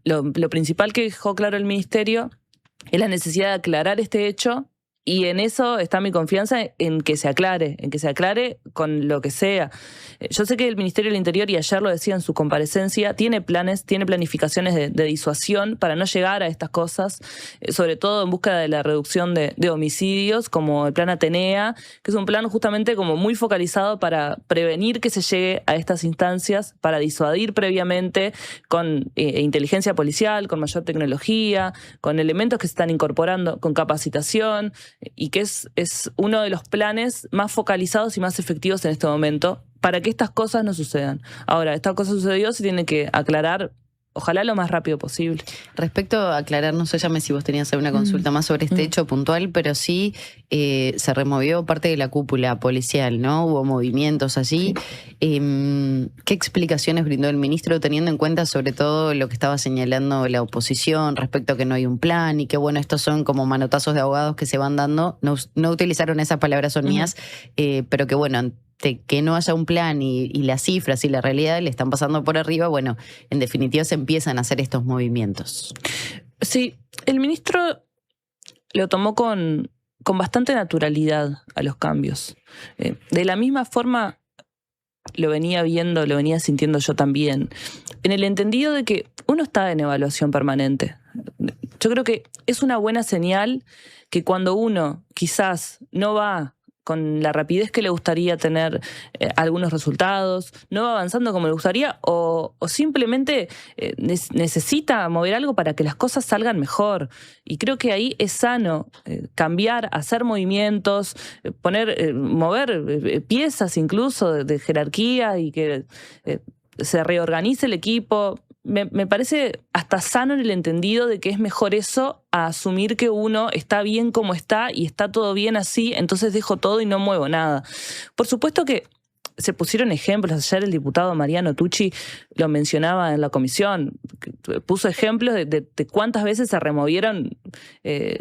lo principal que dejó claro el ministerio es la necesidad de aclarar este hecho, y en eso está mi confianza, en que se aclare con lo que sea. Yo sé que el Ministerio del Interior, y ayer lo decía en su comparecencia, tiene planes, tiene planificaciones de disuasión para no llegar a estas cosas, sobre todo en búsqueda de la reducción de homicidios, como el plan Atenea, que es un plan justamente como muy focalizado para prevenir que se llegue a estas instancias, para disuadir previamente con inteligencia policial, con mayor tecnología, con elementos que se están incorporando, con capacitación, y que es uno de los planes más focalizados y más efectivos en este momento para que estas cosas no sucedan. Ahora, esta cosa sucedió, se tiene que aclarar, ojalá lo más rápido posible. Respecto a aclarar, no sé, Yame, si vos tenías alguna consulta más sobre este hecho puntual, pero sí se removió parte de la cúpula policial, ¿no? Hubo movimientos allí. ¿Qué explicaciones brindó el ministro, teniendo en cuenta sobre todo lo que estaba señalando la oposición respecto a que no hay un plan y que, bueno, estos son como manotazos de abogados que se van dando? No utilizaron esas palabras, son mías, pero que, bueno, que no haya un plan y las cifras y la realidad le están pasando por arriba, bueno, en definitiva se empiezan a hacer estos movimientos. Sí, el ministro lo tomó con bastante naturalidad a los cambios. De la misma forma lo venía viendo, lo venía sintiendo yo también, en el entendido de que uno está en evaluación permanente. Yo creo que es una buena señal que cuando uno quizás no va con la rapidez que le gustaría tener algunos resultados, no va avanzando como le gustaría, o simplemente necesita mover algo para que las cosas salgan mejor. Y creo que ahí es sano cambiar, hacer movimientos, mover piezas incluso de jerarquía, y que se reorganice el equipo. Me parece hasta sano en el entendido de que es mejor eso a asumir que uno está bien como está y está todo bien así, entonces dejo todo y no muevo nada. Por supuesto que se pusieron ejemplos. Ayer el diputado Mariano Tucci lo mencionaba en la comisión, puso ejemplos de cuántas veces se removieron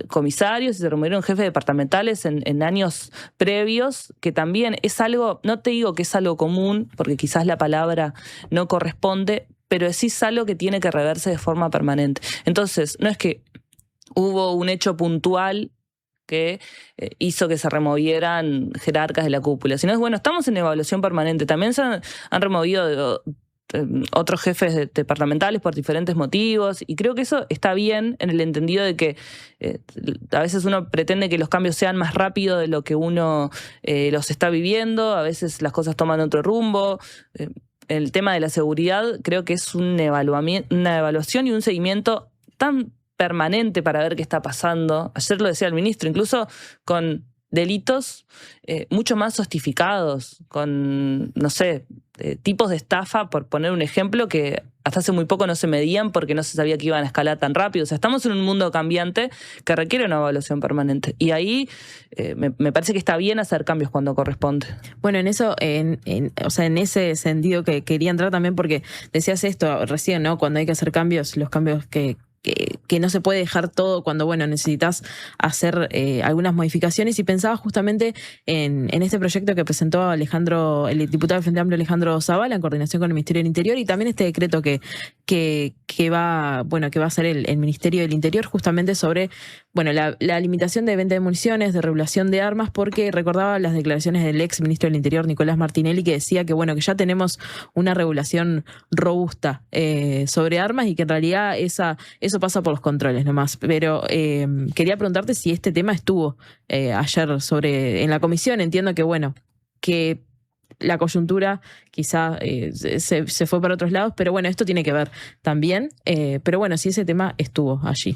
comisarios y se removieron jefes departamentales en años previos, que también es algo, no te digo que es algo común, porque quizás la palabra no corresponde, pero sí es algo que tiene que reverse de forma permanente. Entonces, no es que hubo un hecho puntual que hizo que se removieran jerarcas de la cúpula, sino es, bueno, estamos en evaluación permanente. También se han removido otros jefes departamentales por diferentes motivos, y creo que eso está bien en el entendido de que a veces uno pretende que los cambios sean más rápido de lo que uno los está viviendo, a veces las cosas toman otro rumbo. El tema de la seguridad creo que es una evaluación y un seguimiento tan permanente para ver qué está pasando. Ayer lo decía el ministro, incluso con delitos mucho más sofisticados, con, no sé, tipos de estafa, por poner un ejemplo, que hasta hace muy poco no se medían porque no se sabía que iban a escalar tan rápido. O sea, estamos en un mundo cambiante que requiere una evaluación permanente. Y ahí me parece que está bien hacer cambios cuando corresponde. Bueno, en eso, o sea, en ese sentido que quería entrar también, porque decías esto recién, ¿no? Cuando hay que hacer cambios, los cambios que no se puede dejar todo cuando, bueno, necesitas hacer algunas modificaciones, y pensaba justamente en este proyecto que presentó el diputado del Frente Amplio Alejandro Zavala en coordinación con el Ministerio del Interior, y también este decreto que va a hacer el Ministerio del Interior, justamente sobre, bueno, la limitación de venta de municiones, de regulación de armas, porque recordaba las declaraciones del ex ministro del Interior, Nicolás Martinelli, que decía que, bueno, que ya tenemos una regulación robusta sobre armas, y que en realidad eso pasa por los controles nomás. Pero quería preguntarte si este tema estuvo ayer en la comisión. Entiendo que, bueno, que la coyuntura quizá se fue para otros lados, pero bueno, esto tiene que ver también. Pero bueno, si ese tema estuvo allí.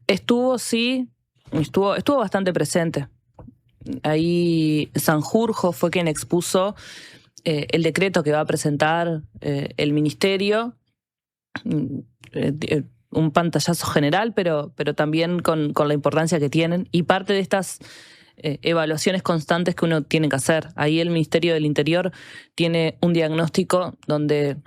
Estuvo, sí, estuvo bastante presente. Ahí Sanjurjo fue quien expuso el decreto que va a presentar el ministerio. Un pantallazo general, pero también con la importancia que tienen, y parte de estas evaluaciones constantes que uno tiene que hacer. Ahí el Ministerio del Interior tiene un diagnóstico donde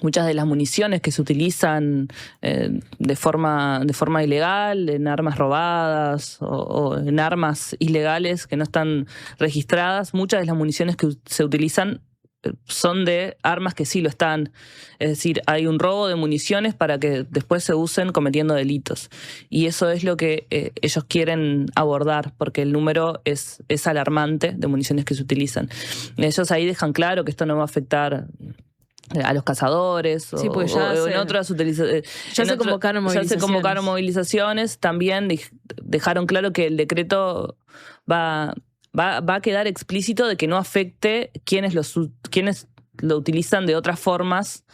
muchas de las municiones que se utilizan de forma ilegal, en armas robadas o en armas ilegales que no están registradas, muchas de las municiones que se utilizan son de armas que sí lo están. Es decir, hay un robo de municiones para que después se usen cometiendo delitos. Y eso es lo que ellos quieren abordar, porque el número es alarmante de municiones que se utilizan. Ellos ahí dejan claro que esto no va a afectar a los cazadores sí, pues o en otras utilizaciones. Ya se convocaron movilizaciones. También dejaron claro que el decreto va a quedar explícito de que no afecte quienes lo utilizan de otras formas,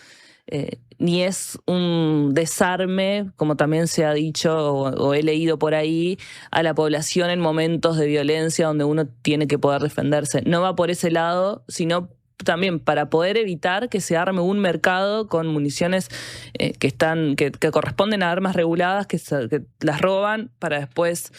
ni es un desarme, como también se ha dicho o he leído por ahí, a la población en momentos de violencia donde uno tiene que poder defenderse. No va por ese lado, sino también para poder evitar que se arme un mercado con municiones que corresponden a armas reguladas, que las roban para después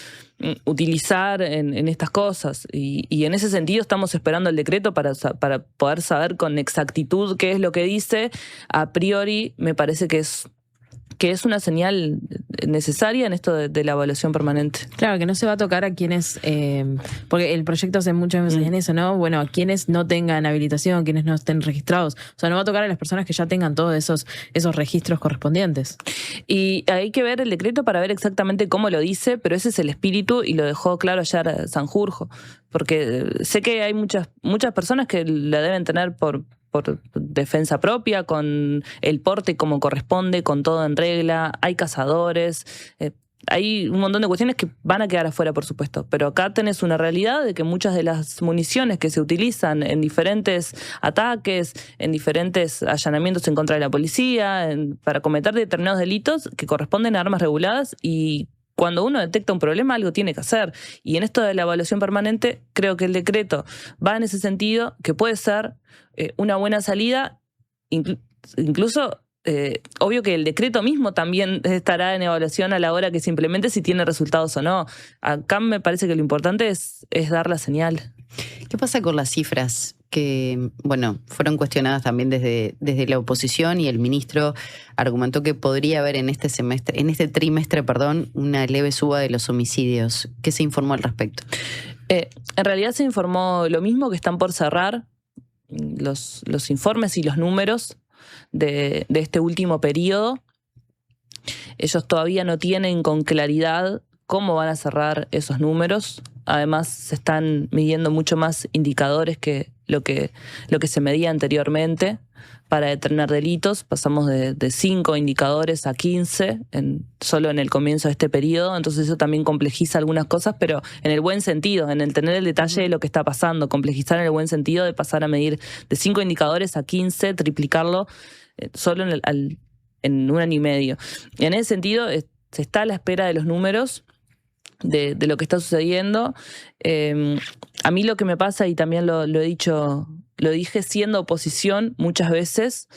utilizar en estas cosas. Y en ese sentido estamos esperando el decreto para poder saber con exactitud qué es lo que dice. A priori me parece que es una señal necesaria en esto de la evaluación permanente. Claro, que no se va a tocar a quienes, porque el proyecto hace mucho énfasis en eso, ¿no? Bueno, a quienes no tengan habilitación, quienes no estén registrados. O sea, no va a tocar a las personas que ya tengan todos esos registros correspondientes. Y hay que ver el decreto para ver exactamente cómo lo dice, pero ese es el espíritu y lo dejó claro ayer Sanjurjo. Porque sé que hay muchas personas que la deben tener por defensa propia, con el porte como corresponde, con todo en regla. Hay cazadores, hay un montón de cuestiones que van a quedar afuera, por supuesto. Pero acá tenés una realidad de que muchas de las municiones que se utilizan en diferentes ataques, en diferentes allanamientos en contra de la policía, para cometer determinados delitos que corresponden a armas reguladas, y cuando uno detecta un problema, algo tiene que hacer. Y en esto de la evaluación permanente, creo que el decreto va en ese sentido, que puede ser una buena salida. Incluso, obvio que el decreto mismo también estará en evaluación a la hora que se implemente, si tiene resultados o no. Acá me parece que lo importante es dar la señal. ¿Qué pasa con las cifras? Que, bueno, fueron cuestionadas también desde la oposición, y el ministro argumentó que podría haber en este trimestre, una leve suba de los homicidios. ¿Qué se informó al respecto? En realidad se informó lo mismo, que están por cerrar los informes y los números de este último periodo. Ellos todavía no tienen con claridad cómo van a cerrar esos números. Además, se están midiendo mucho más indicadores que lo que se medía anteriormente para determinar delitos. Pasamos de 5 indicadores a 15 solo en el comienzo de este periodo. Entonces eso también complejiza algunas cosas, pero en el buen sentido, en el tener el detalle de lo que está pasando, complejizar en el buen sentido de pasar a medir de 5 indicadores a 15, triplicarlo solo en un año y medio. Y en ese sentido se está a la espera de los números de lo que está sucediendo. A mí lo que me pasa, y también lo dije siendo oposición muchas veces,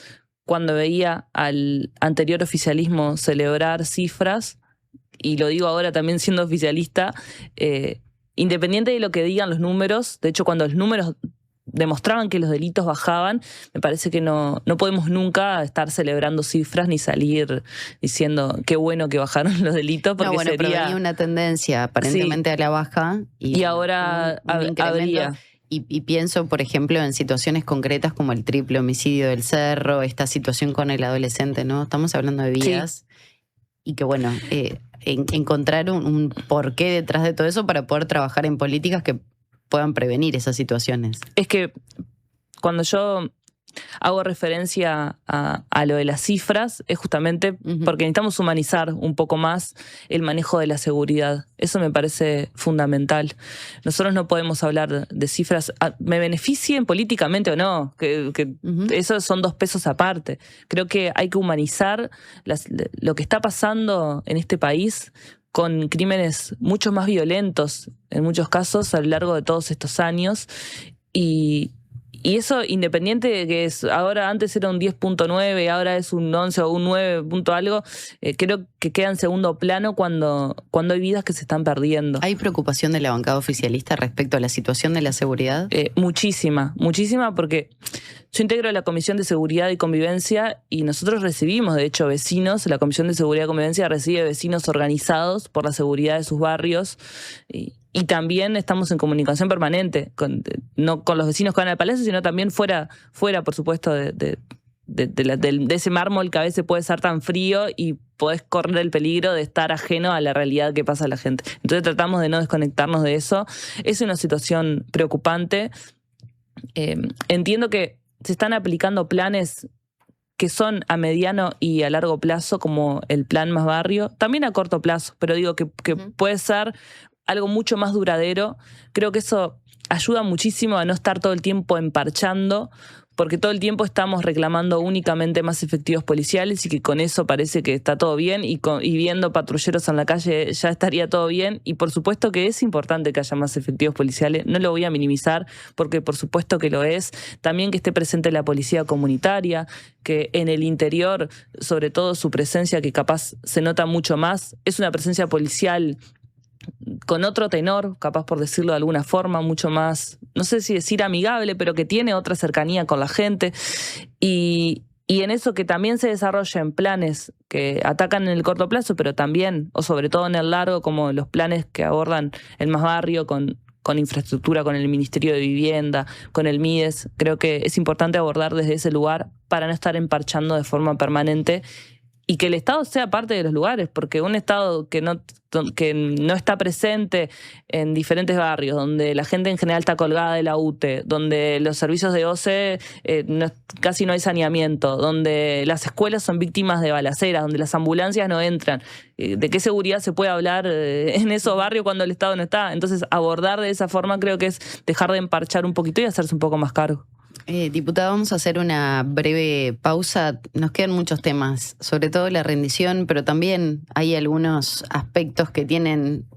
cuando veía al anterior oficialismo celebrar cifras, y lo digo ahora también siendo oficialista, independiente de lo que digan los números, de hecho cuando los números demostraban que los delitos bajaban, me parece que no podemos nunca estar celebrando cifras ni salir diciendo qué bueno que bajaron los delitos, porque pero venía una tendencia aparentemente a la baja y ahora habría. Y pienso, por ejemplo, en situaciones concretas como el triple homicidio del Cerro, esta situación con el adolescente, ¿no? Estamos hablando de vidas. Y que, bueno, encontrar un porqué detrás de todo eso para poder trabajar en políticas que puedan prevenir esas situaciones. Es que cuando yo hago referencia a lo de las cifras, es justamente porque necesitamos humanizar un poco más el manejo de la seguridad. Eso me parece fundamental. Nosotros no podemos hablar de cifras, me beneficien políticamente o no, que esos son dos pesos aparte. Creo que hay que humanizar lo que está pasando en este país, con crímenes mucho más violentos en muchos casos a lo largo de todos estos años, y Y eso independiente de que ahora antes era un 10.9, ahora es un 11 o un 9 punto algo, creo que queda en segundo plano cuando hay vidas que se están perdiendo. ¿Hay preocupación de la bancada oficialista respecto a la situación de la seguridad? Muchísima porque yo integro la Comisión de Seguridad y Convivencia y nosotros recibimos, de hecho, vecinos. La Comisión de Seguridad y Convivencia recibe vecinos organizados por la seguridad de sus barrios y también estamos en comunicación permanente, no con los vecinos que van al Palacio, sino también fuera por supuesto, de ese mármol que a veces puede ser tan frío y podés correr el peligro de estar ajeno a la realidad que pasa a la gente. Entonces tratamos de no desconectarnos de eso. Es una situación preocupante. Entiendo que se están aplicando planes que son a mediano y a largo plazo, como el Plan Más Barrio, también a corto plazo, pero digo que puede ser algo mucho más duradero. Creo que eso ayuda muchísimo a no estar todo el tiempo emparchando, porque todo el tiempo estamos reclamando únicamente más efectivos policiales y que con eso parece que está todo bien y viendo patrulleros en la calle ya estaría todo bien. Y por supuesto que es importante que haya más efectivos policiales, no lo voy a minimizar porque por supuesto que lo es. También que esté presente la policía comunitaria, que en el interior, sobre todo su presencia, que capaz se nota mucho más, es una presencia policial con otro tenor, capaz por decirlo de alguna forma, mucho más, no sé si decir amigable, pero que tiene otra cercanía con la gente. Y en eso que también se desarrollen planes que atacan en el corto plazo, pero también, o sobre todo en el largo, como los planes que abordan el Más Barrio con infraestructura, con el Ministerio de Vivienda, con el MIDES. Creo que es importante abordar desde ese lugar para no estar emparchando de forma permanente y que el Estado sea parte de los lugares, porque un Estado que no está presente en diferentes barrios, donde la gente en general está colgada de la UTE, donde los servicios de OCE casi no hay saneamiento, donde las escuelas son víctimas de balaceras, donde las ambulancias no entran. ¿De qué seguridad se puede hablar en esos barrios cuando el Estado no está? Entonces, abordar de esa forma creo que es dejar de emparchar un poquito y hacerse un poco más cargo. Diputada, vamos a hacer una breve pausa. Nos quedan muchos temas, sobre todo la rendición, pero también hay algunos aspectos que tienen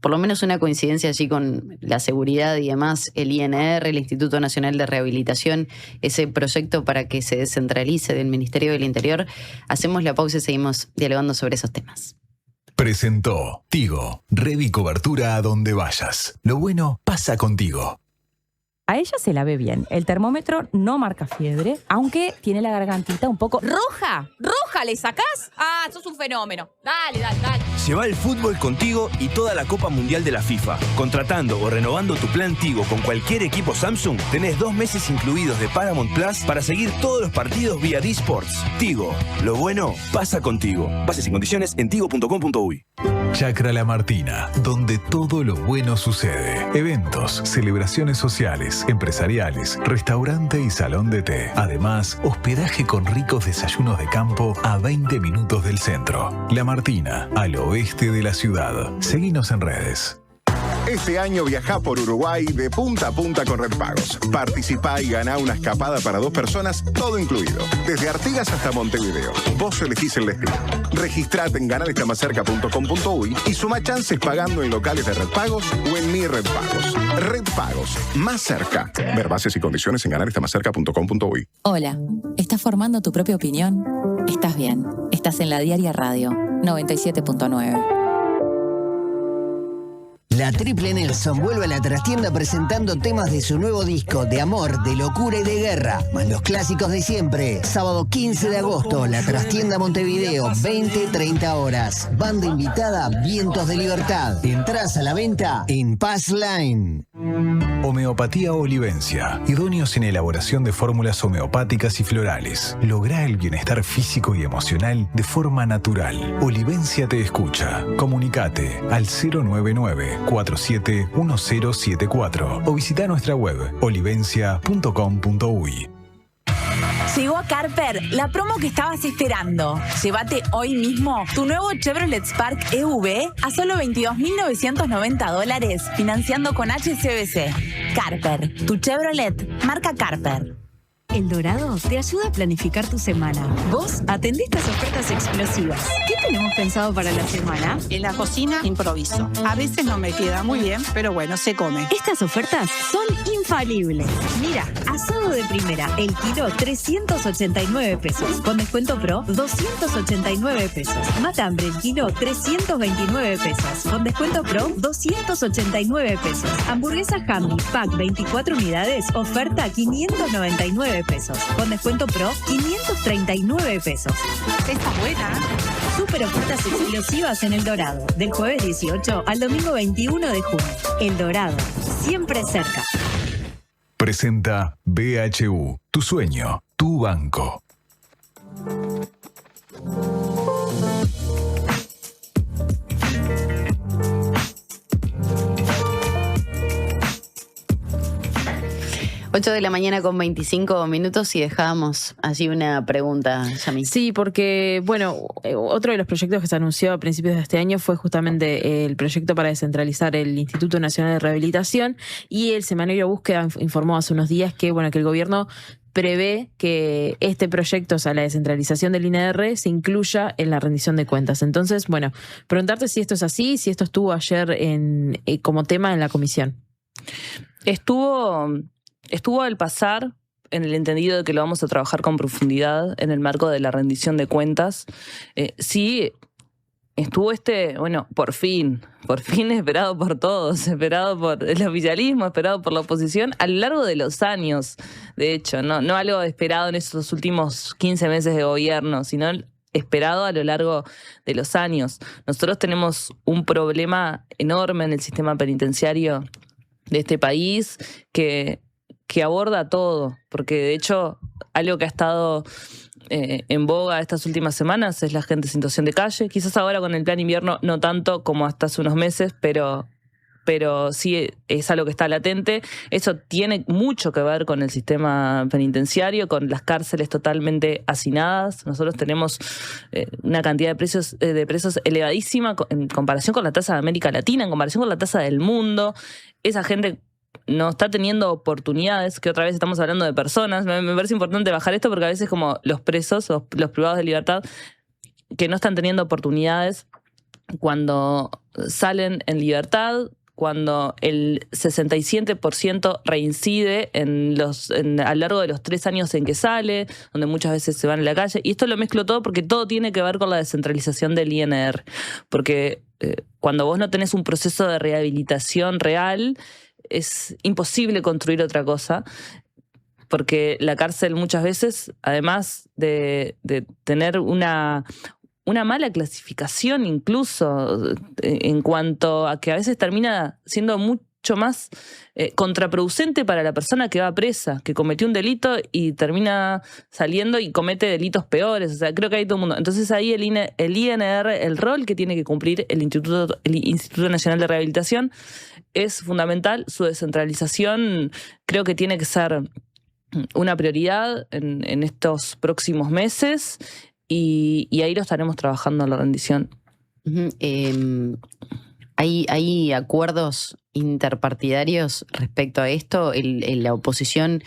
por lo menos una coincidencia allí con la seguridad y demás. El INR, el Instituto Nacional de Rehabilitación, ese proyecto para que se descentralice del Ministerio del Interior. Hacemos la pausa y seguimos dialogando sobre esos temas. Presentó Tigo, red y cobertura a donde vayas. Lo bueno pasa contigo. A ella se la ve bien. El termómetro no marca fiebre, aunque tiene la gargantita un poco... ¡Roja! ¿Roja le sacás? ¡Ah, sos un fenómeno! Dale. Lleva el fútbol contigo y toda la Copa Mundial de la FIFA. Contratando o renovando tu plan Tigo con cualquier equipo Samsung, tenés 2 meses incluidos de Paramount Plus para seguir todos los partidos vía D-Sports. Tigo, lo bueno pasa contigo. Bases y condiciones en tigo.com.uy. Chacra La Martina, donde todo lo bueno sucede. Eventos, celebraciones sociales, empresariales, restaurante y salón de té. Además, hospedaje con ricos desayunos de campo a 20 minutos del centro. La Martina, al oeste de la ciudad. Seguinos en redes. Este año viajá por Uruguay de punta a punta con Red Pagos. Participá y ganá una escapada para 2 personas, todo incluido. Desde Artigas hasta Montevideo. Vos elegís el destino. Registrate en ganarestamacerca.com.uy y suma chances pagando en locales de Red Pagos o en Mi Red Pagos. Red Pagos, más cerca. Ver bases y condiciones en ganarestamacerca.com.uy. Hola, ¿estás formando tu propia opinión? Estás bien. Estás en la Diaria Radio 97.9. La Triple Nelson vuelve a la trastienda presentando temas de su nuevo disco de amor, de locura y de guerra, más los clásicos de siempre. Sábado 15 de agosto, la trastienda Montevideo, 20-30 horas. Banda invitada, Vientos de Libertad. Entrás a la venta en Pass Line. Homeopatía Olivencia. Idóneos en elaboración de fórmulas homeopáticas y florales. Lográ el bienestar físico y emocional de forma natural. Olivencia te escucha. Comunicate al 099-471074 o visita nuestra web olivencia.com.uy. Llegó a Carper la promo que estabas esperando. Llévate hoy mismo tu nuevo Chevrolet Spark EV a solo $22.990 financiando con HSBC. Carper, tu Chevrolet, marca Carper. El Dorado te ayuda a planificar tu semana. Vos atendés estas ofertas explosivas. ¿Qué tenemos pensado para la semana? En la cocina improviso. A veces no me queda muy bien, pero bueno, se come. Estas ofertas son infalibles. Mira, asado de primera, el kilo 389 pesos. Con descuento pro, 289 pesos. Matambre, el kilo 329 pesos. Con descuento pro, 289 pesos. Hamburguesa Hammy, pack 24 unidades, oferta 599 pesos. Con descuento pro, 539 pesos. Está buena. Super ofertas explosivas en El Dorado. Del jueves 18 al domingo 21 de junio. El Dorado, siempre cerca. Presenta BHU, tu sueño, tu banco. Ocho de la mañana con 25 minutos y dejábamos allí una pregunta, Yami. Sí, porque, bueno, otro de los proyectos que se anunció a principios de este año fue justamente el proyecto para descentralizar el Instituto Nacional de Rehabilitación, y el semanario Búsqueda informó hace unos días que, bueno, que el gobierno prevé que este proyecto, o sea, la descentralización del INR, se incluya en la rendición de cuentas. Entonces, bueno, preguntarte si esto es así, si esto estuvo ayer como tema en la comisión. Estuvo al pasar, en el entendido de que lo vamos a trabajar con profundidad en el marco de la rendición de cuentas. Sí, estuvo por fin esperado por todos, esperado por el oficialismo, esperado por la oposición, a lo largo de los años, de hecho, no algo esperado en estos últimos 15 meses de gobierno, sino esperado a lo largo de los años. Nosotros tenemos un problema enorme en el sistema penitenciario de este país que aborda todo, porque de hecho algo que ha estado en boga estas últimas semanas es la gente en situación de calle. Quizás ahora con el plan invierno no tanto como hasta hace unos meses, pero sí es algo que está latente. Eso tiene mucho que ver con el sistema penitenciario, con las cárceles totalmente hacinadas. Nosotros tenemos una cantidad de presos elevadísima en comparación con la tasa de América Latina, en comparación con la tasa del mundo. Esa gente no está teniendo oportunidades, que otra vez estamos hablando de personas. Me parece importante bajar esto porque a veces como los presos o los privados de libertad que no están teniendo oportunidades cuando salen en libertad, cuando el 67% reincide a lo largo de los 3 años en que sale, donde muchas veces se van a la calle. Y esto lo mezclo todo porque todo tiene que ver con la descentralización del INR. Porque cuando vos no tenés un proceso de rehabilitación real, es imposible construir otra cosa, porque la cárcel muchas veces, además de tener una mala clasificación incluso, en cuanto a que a veces termina siendo mucho más contraproducente para la persona que va presa, que cometió un delito y termina saliendo y comete delitos peores. O sea, creo que hay todo el mundo. Entonces ahí el INR, el rol que tiene que cumplir el Instituto Nacional de Rehabilitación es fundamental. Su descentralización creo que tiene que ser una prioridad en estos próximos meses, y ahí lo estaremos trabajando en la rendición. ¿Hay acuerdos interpartidarios respecto a esto? ¿La oposición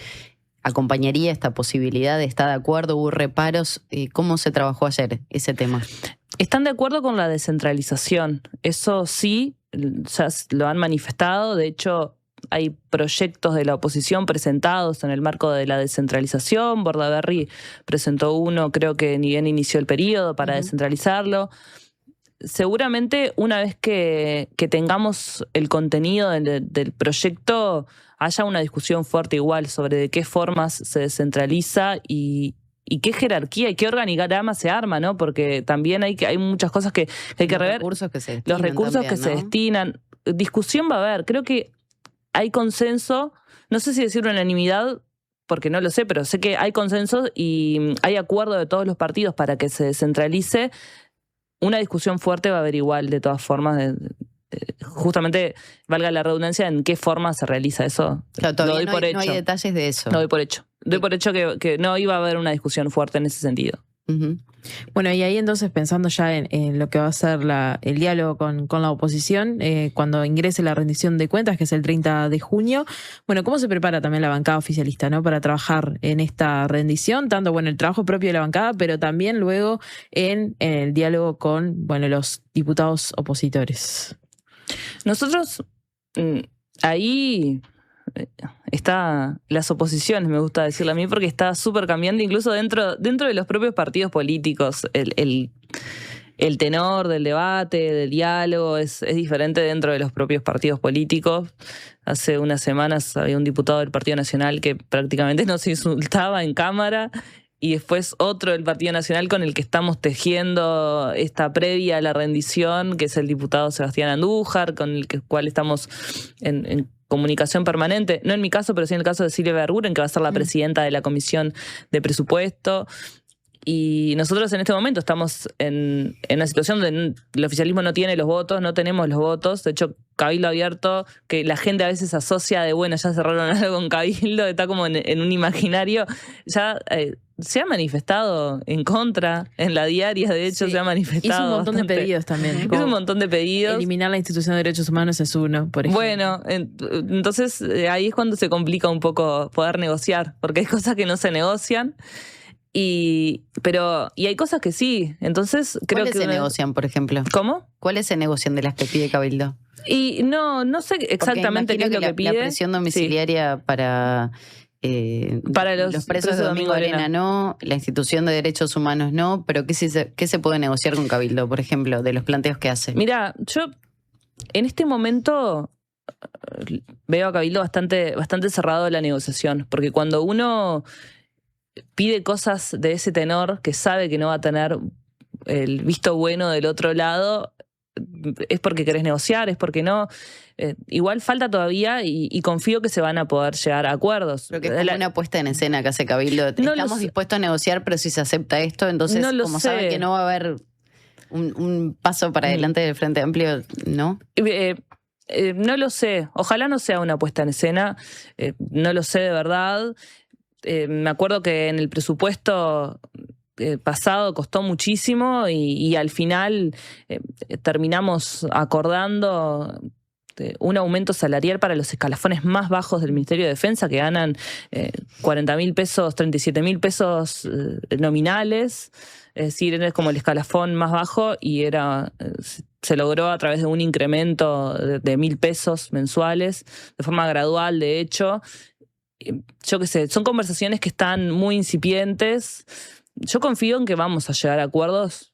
acompañaría esta posibilidad? ¿Está de acuerdo? ¿Hubo reparos? ¿Cómo se trabajó ayer ese tema? Están de acuerdo con la descentralización. Eso sí, ya lo han manifestado. De hecho, hay proyectos de la oposición presentados en el marco de la descentralización. Bordaberry presentó uno, creo que ni bien inició el periodo, para descentralizarlo. Seguramente una vez que tengamos el contenido del proyecto, haya una discusión fuerte igual sobre de qué formas se descentraliza y qué jerarquía y qué organigrama se arma, ¿no? Porque también hay muchas cosas que hay que rever. Los recursos que se destinan. Discusión va a haber. Creo que hay consenso, no sé si decir unanimidad, porque no lo sé, pero sé que hay consenso y hay acuerdo de todos los partidos para que se descentralice. Una discusión fuerte va a haber igual, de todas formas, justamente, valga la redundancia, en qué forma se realiza eso. Claro, lo doy por hecho. No hay detalles de eso. Lo doy por hecho. Doy por hecho que no iba a haber una discusión fuerte en ese sentido. Bueno, y ahí entonces pensando ya en lo que va a ser el diálogo con la oposición, cuando ingrese la rendición de cuentas, que es el 30 de junio, bueno, ¿cómo se prepara también la bancada oficialista, ¿no? Para trabajar en esta rendición, tanto, bueno, el trabajo propio de la bancada, pero también luego en el diálogo con, bueno, los diputados opositores? Nosotros ahí está las oposiciones, me gusta decirlo a mí, porque está súper cambiante, incluso dentro de los propios partidos políticos. El tenor del debate, del diálogo, es diferente dentro de los propios partidos políticos. Hace unas semanas había un diputado del Partido Nacional que prácticamente nos insultaba en cámara, y después otro del Partido Nacional con el que estamos tejiendo esta previa a la rendición, que es el diputado Sebastián Andújar, con el cual estamos en comunicación permanente, no en mi caso, pero sí en el caso de Silvia Verguren, que va a ser la presidenta de la Comisión de Presupuesto. Y nosotros en este momento estamos en una situación donde el oficialismo no tiene los votos, no tenemos los votos. De hecho, Cabildo Abierto, que la gente a veces asocia de, bueno, ya cerraron algo con Cabildo, está como en un imaginario, ya se ha manifestado en contra, en la diaria, de hecho, se ha manifestado. Hizo un montón de pedidos también. Hizo un montón de pedidos. Eliminar la institución de derechos humanos es uno, por ejemplo. Bueno, entonces ahí es cuando se complica un poco poder negociar, porque hay cosas que no se negocian. Y hay cosas que sí. Entonces creo ¿Cuáles se negocian, por ejemplo? ¿Cómo? ¿Cuáles se negocian de las que pide Cabildo? Y no sé exactamente qué es lo que pide. La presión domiciliaria para los presos de Domingo Arena no, la institución de derechos humanos no, pero ¿qué se puede negociar con Cabildo, por ejemplo, de los planteos que hace? Mira, yo en este momento veo a Cabildo bastante cerrado de la negociación, porque cuando uno pide cosas de ese tenor que sabe que no va a tener el visto bueno del otro lado, es porque querés negociar, es porque no. Igual falta todavía y confío que se van a poder llegar a acuerdos. Pero que es como una puesta en escena que hace Cabildo. Estamos dispuestos a negociar, pero si se acepta esto, entonces como sabe que no va a haber un paso para adelante del Frente Amplio, ¿no? No lo sé. Ojalá no sea una puesta en escena. No lo sé de verdad. Me acuerdo que en el presupuesto pasado costó muchísimo y al final terminamos acordando un aumento salarial para los escalafones más bajos del Ministerio de Defensa, que ganan 40.000 pesos, 37.000 pesos nominales. Es decir, es como el escalafón más bajo y se logró a través de un incremento de 1.000 pesos mensuales, de forma gradual, de hecho. Yo qué sé, son conversaciones que están muy incipientes. Yo confío en que vamos a llegar a acuerdos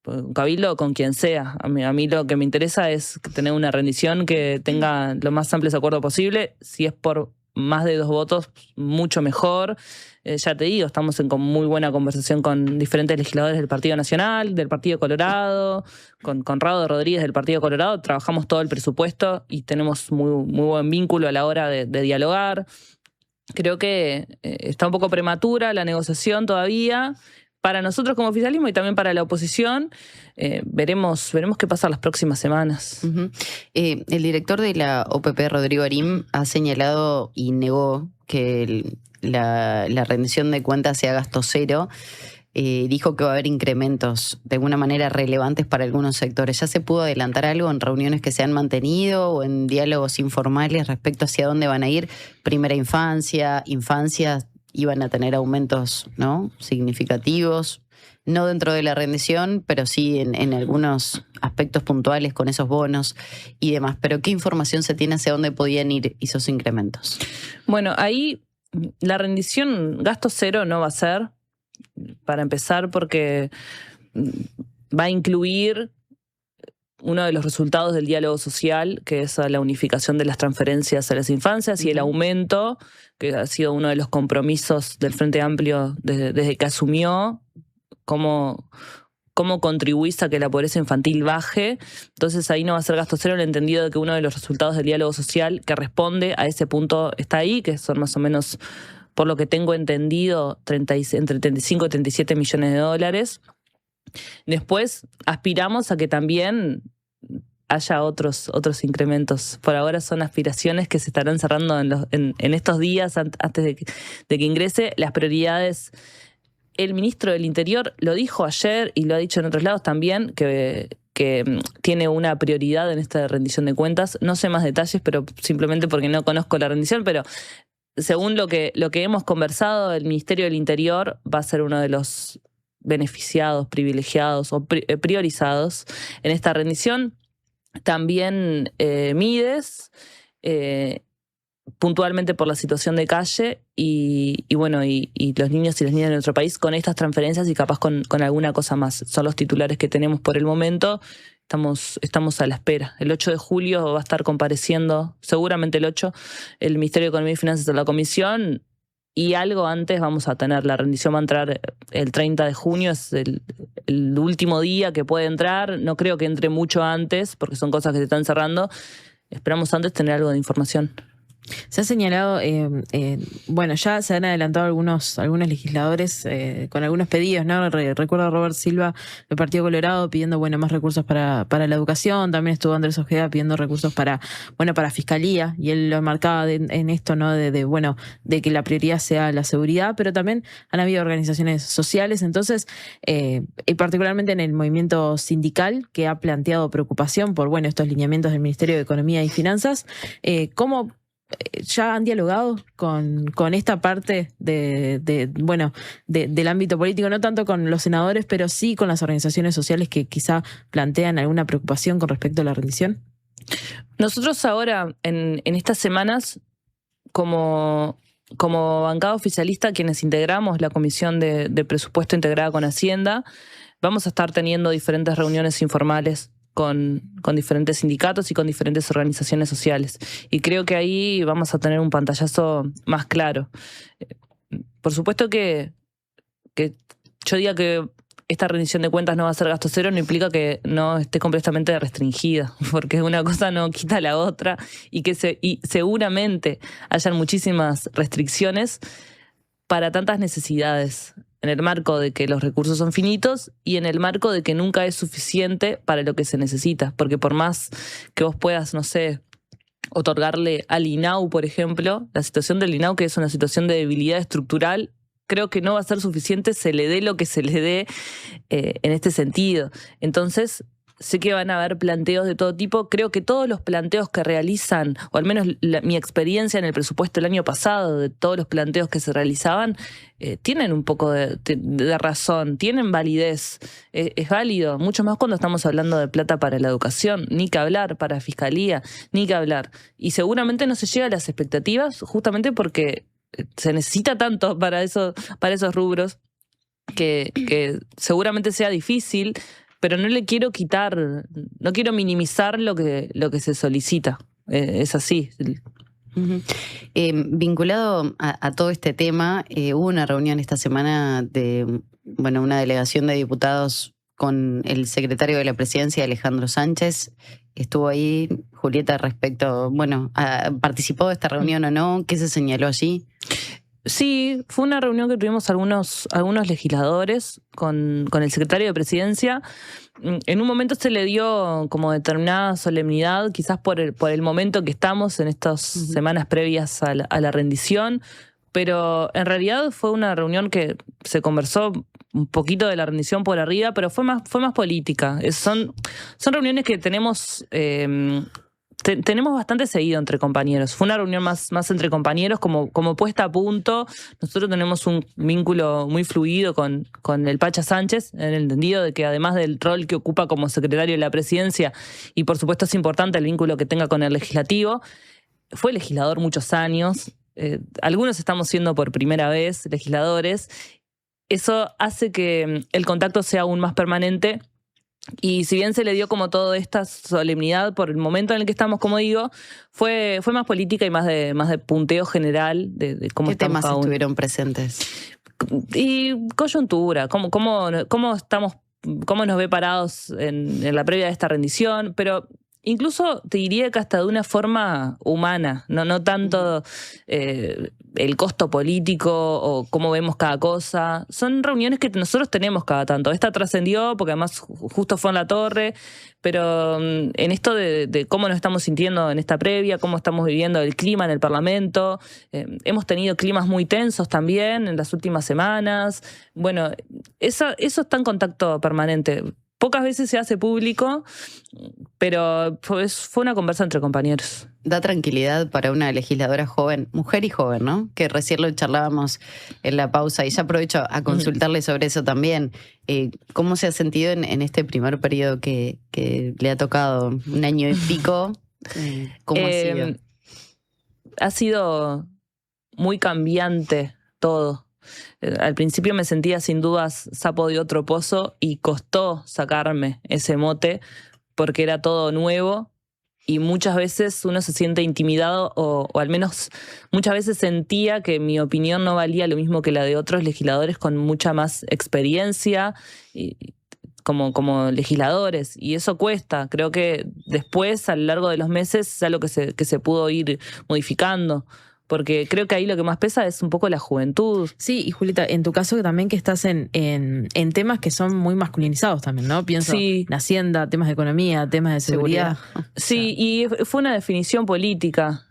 con Cabildo o con quien sea. A mí lo que me interesa es tener una rendición que tenga los más amplios acuerdos posible. Si es por más de 2 votos, mucho mejor. Ya te digo, estamos en muy buena conversación con diferentes legisladores del Partido Nacional, del Partido Colorado, con Conrado Rodríguez del Partido Colorado. Trabajamos todo el presupuesto y tenemos muy buen vínculo a la hora de dialogar. Creo que está un poco prematura la negociación todavía para nosotros como oficialismo y también para la oposición. Veremos qué pasa las próximas semanas. El director de la OPP, Rodrigo Arim, ha señalado y negó que la rendición de cuentas sea gasto cero. Dijo que va a haber incrementos de alguna manera relevantes para algunos sectores. ¿Ya se pudo adelantar algo en reuniones que se han mantenido o en diálogos informales respecto hacia dónde van a ir? Primera infancia, iban a tener aumentos, ¿no?, significativos, no dentro de la rendición, pero sí en algunos aspectos puntuales con esos bonos y demás. Pero ¿qué información se tiene hacia dónde podían ir esos incrementos? Bueno, ahí la rendición gasto cero no va a ser, para empezar, porque va a incluir uno de los resultados del diálogo social, que es la unificación de las transferencias a las infancias y el aumento, que ha sido uno de los compromisos del Frente Amplio desde que asumió, cómo contribuís a que la pobreza infantil baje. Entonces ahí no va a ser gasto cero, en el entendido de que uno de los resultados del diálogo social que responde a ese punto está ahí, que son más o menos, por lo que tengo entendido, entre 35 y 37 millones de dólares. Después aspiramos a que también haya otros incrementos. Por ahora son aspiraciones que se estarán cerrando en estos días antes de que ingrese. Las prioridades el ministro del Interior lo dijo ayer y lo ha dicho en otros lados también, que tiene una prioridad en esta rendición de cuentas. No sé más detalles, pero simplemente porque no conozco la rendición, pero según lo que hemos conversado, el Ministerio del Interior va a ser uno de los beneficiados, privilegiados o priorizados en esta rendición. También Mides, puntualmente por la situación de calle y los niños y las niñas de nuestro país con estas transferencias y capaz con alguna cosa más. Son los titulares que tenemos por el momento. Estamos a la espera. El 8 de julio va a estar compareciendo, seguramente el 8, el Ministerio de Economía y Finanzas a la Comisión, y algo antes vamos a tener. La rendición va a entrar el 30 de junio, es el último día que puede entrar. No creo que entre mucho antes, porque son cosas que se están cerrando. Esperamos antes tener algo de información. Se ha señalado, ya se han adelantado algunos legisladores con algunos pedidos, ¿no? Recuerdo a Robert Silva del Partido Colorado pidiendo, más recursos para la educación. También estuvo Andrés Ojeda pidiendo recursos para Fiscalía, y él lo marcaba en esto, ¿no? De que la prioridad sea la seguridad, pero también han habido organizaciones sociales, entonces, y particularmente en el movimiento sindical, que ha planteado preocupación por, estos lineamientos del Ministerio de Economía y Finanzas. ¿Cómo ya han dialogado con esta parte del ámbito político, no tanto con los senadores, pero sí con las organizaciones sociales que quizá plantean alguna preocupación con respecto a la rendición? Nosotros ahora, en estas semanas, como bancada oficialista, quienes integramos la Comisión de Presupuesto integrada con Hacienda, vamos a estar teniendo diferentes reuniones informales con diferentes sindicatos y con diferentes organizaciones sociales. Y creo que ahí vamos a tener un pantallazo más claro. Por supuesto que yo diga que esta rendición de cuentas no va a ser gasto cero, no implica que no esté completamente restringida, porque una cosa no quita la otra, y seguramente hayan muchísimas restricciones para tantas necesidades, en el marco de que los recursos son finitos y en el marco de que nunca es suficiente para lo que se necesita. Porque por más que vos puedas, otorgarle al INAU, por ejemplo, la situación del INAU, que es una situación de debilidad estructural, creo que no va a ser suficiente, se le dé lo que se le dé en este sentido. Entonces, sé que van a haber planteos de todo tipo. Creo que todos los planteos que realizan, o al menos mi experiencia en el presupuesto el año pasado, de todos los planteos que se realizaban, tienen un poco de razón, tienen validez. Es válido, mucho más cuando estamos hablando de plata para la educación, ni que hablar, para Fiscalía, ni que hablar. Y seguramente no se llega a las expectativas justamente porque se necesita tanto para esos rubros que seguramente sea difícil, pero no le quiero quitar, no quiero minimizar lo que se solicita. Es así. Uh-huh. Vinculado a todo este tema, hubo una reunión esta semana de una delegación de diputados con el secretario de la Presidencia, Alejandro Sánchez. Estuvo ahí, Julieta, respecto, ¿participó de esta reunión o no? ¿Qué se señaló allí? Sí, fue una reunión que tuvimos algunos legisladores con el secretario de Presidencia. En un momento se le dio como determinada solemnidad, quizás por el momento que estamos en estas semanas previas a la rendición, pero en realidad fue una reunión que se conversó un poquito de la rendición por arriba, pero fue más política. Son reuniones que tenemos bastante seguido entre compañeros. Fue una reunión más entre compañeros, como puesta a punto. Nosotros tenemos un vínculo muy fluido con el Pacha Sánchez, en el entendido de que además del rol que ocupa como secretario de la Presidencia, y por supuesto es importante el vínculo que tenga con el Legislativo, fue legislador muchos años. Algunos estamos siendo por primera vez legisladores. Eso hace que el contacto sea aún más permanente. Y si bien se le dio como toda esta solemnidad por el momento en el que estamos, como digo, fue más política y más de punteo general de cómo estamos. ¿Qué temas estuvieron presentes? Y coyuntura, cómo nos ve parados en la previa de esta rendición, pero incluso te diría que hasta de una forma humana, no tanto el costo político o cómo vemos cada cosa. Son reuniones que nosotros tenemos cada tanto. Esta trascendió porque además justo fue en La Torre, pero en esto de cómo nos estamos sintiendo en esta previa, cómo estamos viviendo el clima en el Parlamento, hemos tenido climas muy tensos también en las últimas semanas. Bueno, eso está en contacto permanente. Pocas veces se hace público, pero fue una conversa entre compañeros. Da tranquilidad para una legisladora joven, mujer y joven, ¿no? Que recién lo charlábamos en la pausa y ya aprovecho a consultarle sobre eso también. ¿Cómo se ha sentido en este primer periodo que le ha tocado? Un año y pico. ¿Cómo ha sido? Ha sido muy cambiante todo. Al principio me sentía sin dudas sapo de otro pozo y costó sacarme ese mote porque era todo nuevo y muchas veces uno se siente intimidado o al menos muchas veces sentía que mi opinión no valía lo mismo que la de otros legisladores con mucha más experiencia como legisladores, y eso cuesta. Creo que después, a lo largo de los meses, es algo que se pudo ir modificando. Porque creo que ahí lo que más pesa es un poco la juventud. Sí, y Julieta, en tu caso también que estás en temas que son muy masculinizados también, ¿no? Pienso en Hacienda, temas de economía, temas de seguridad. Sí, y fue una definición política.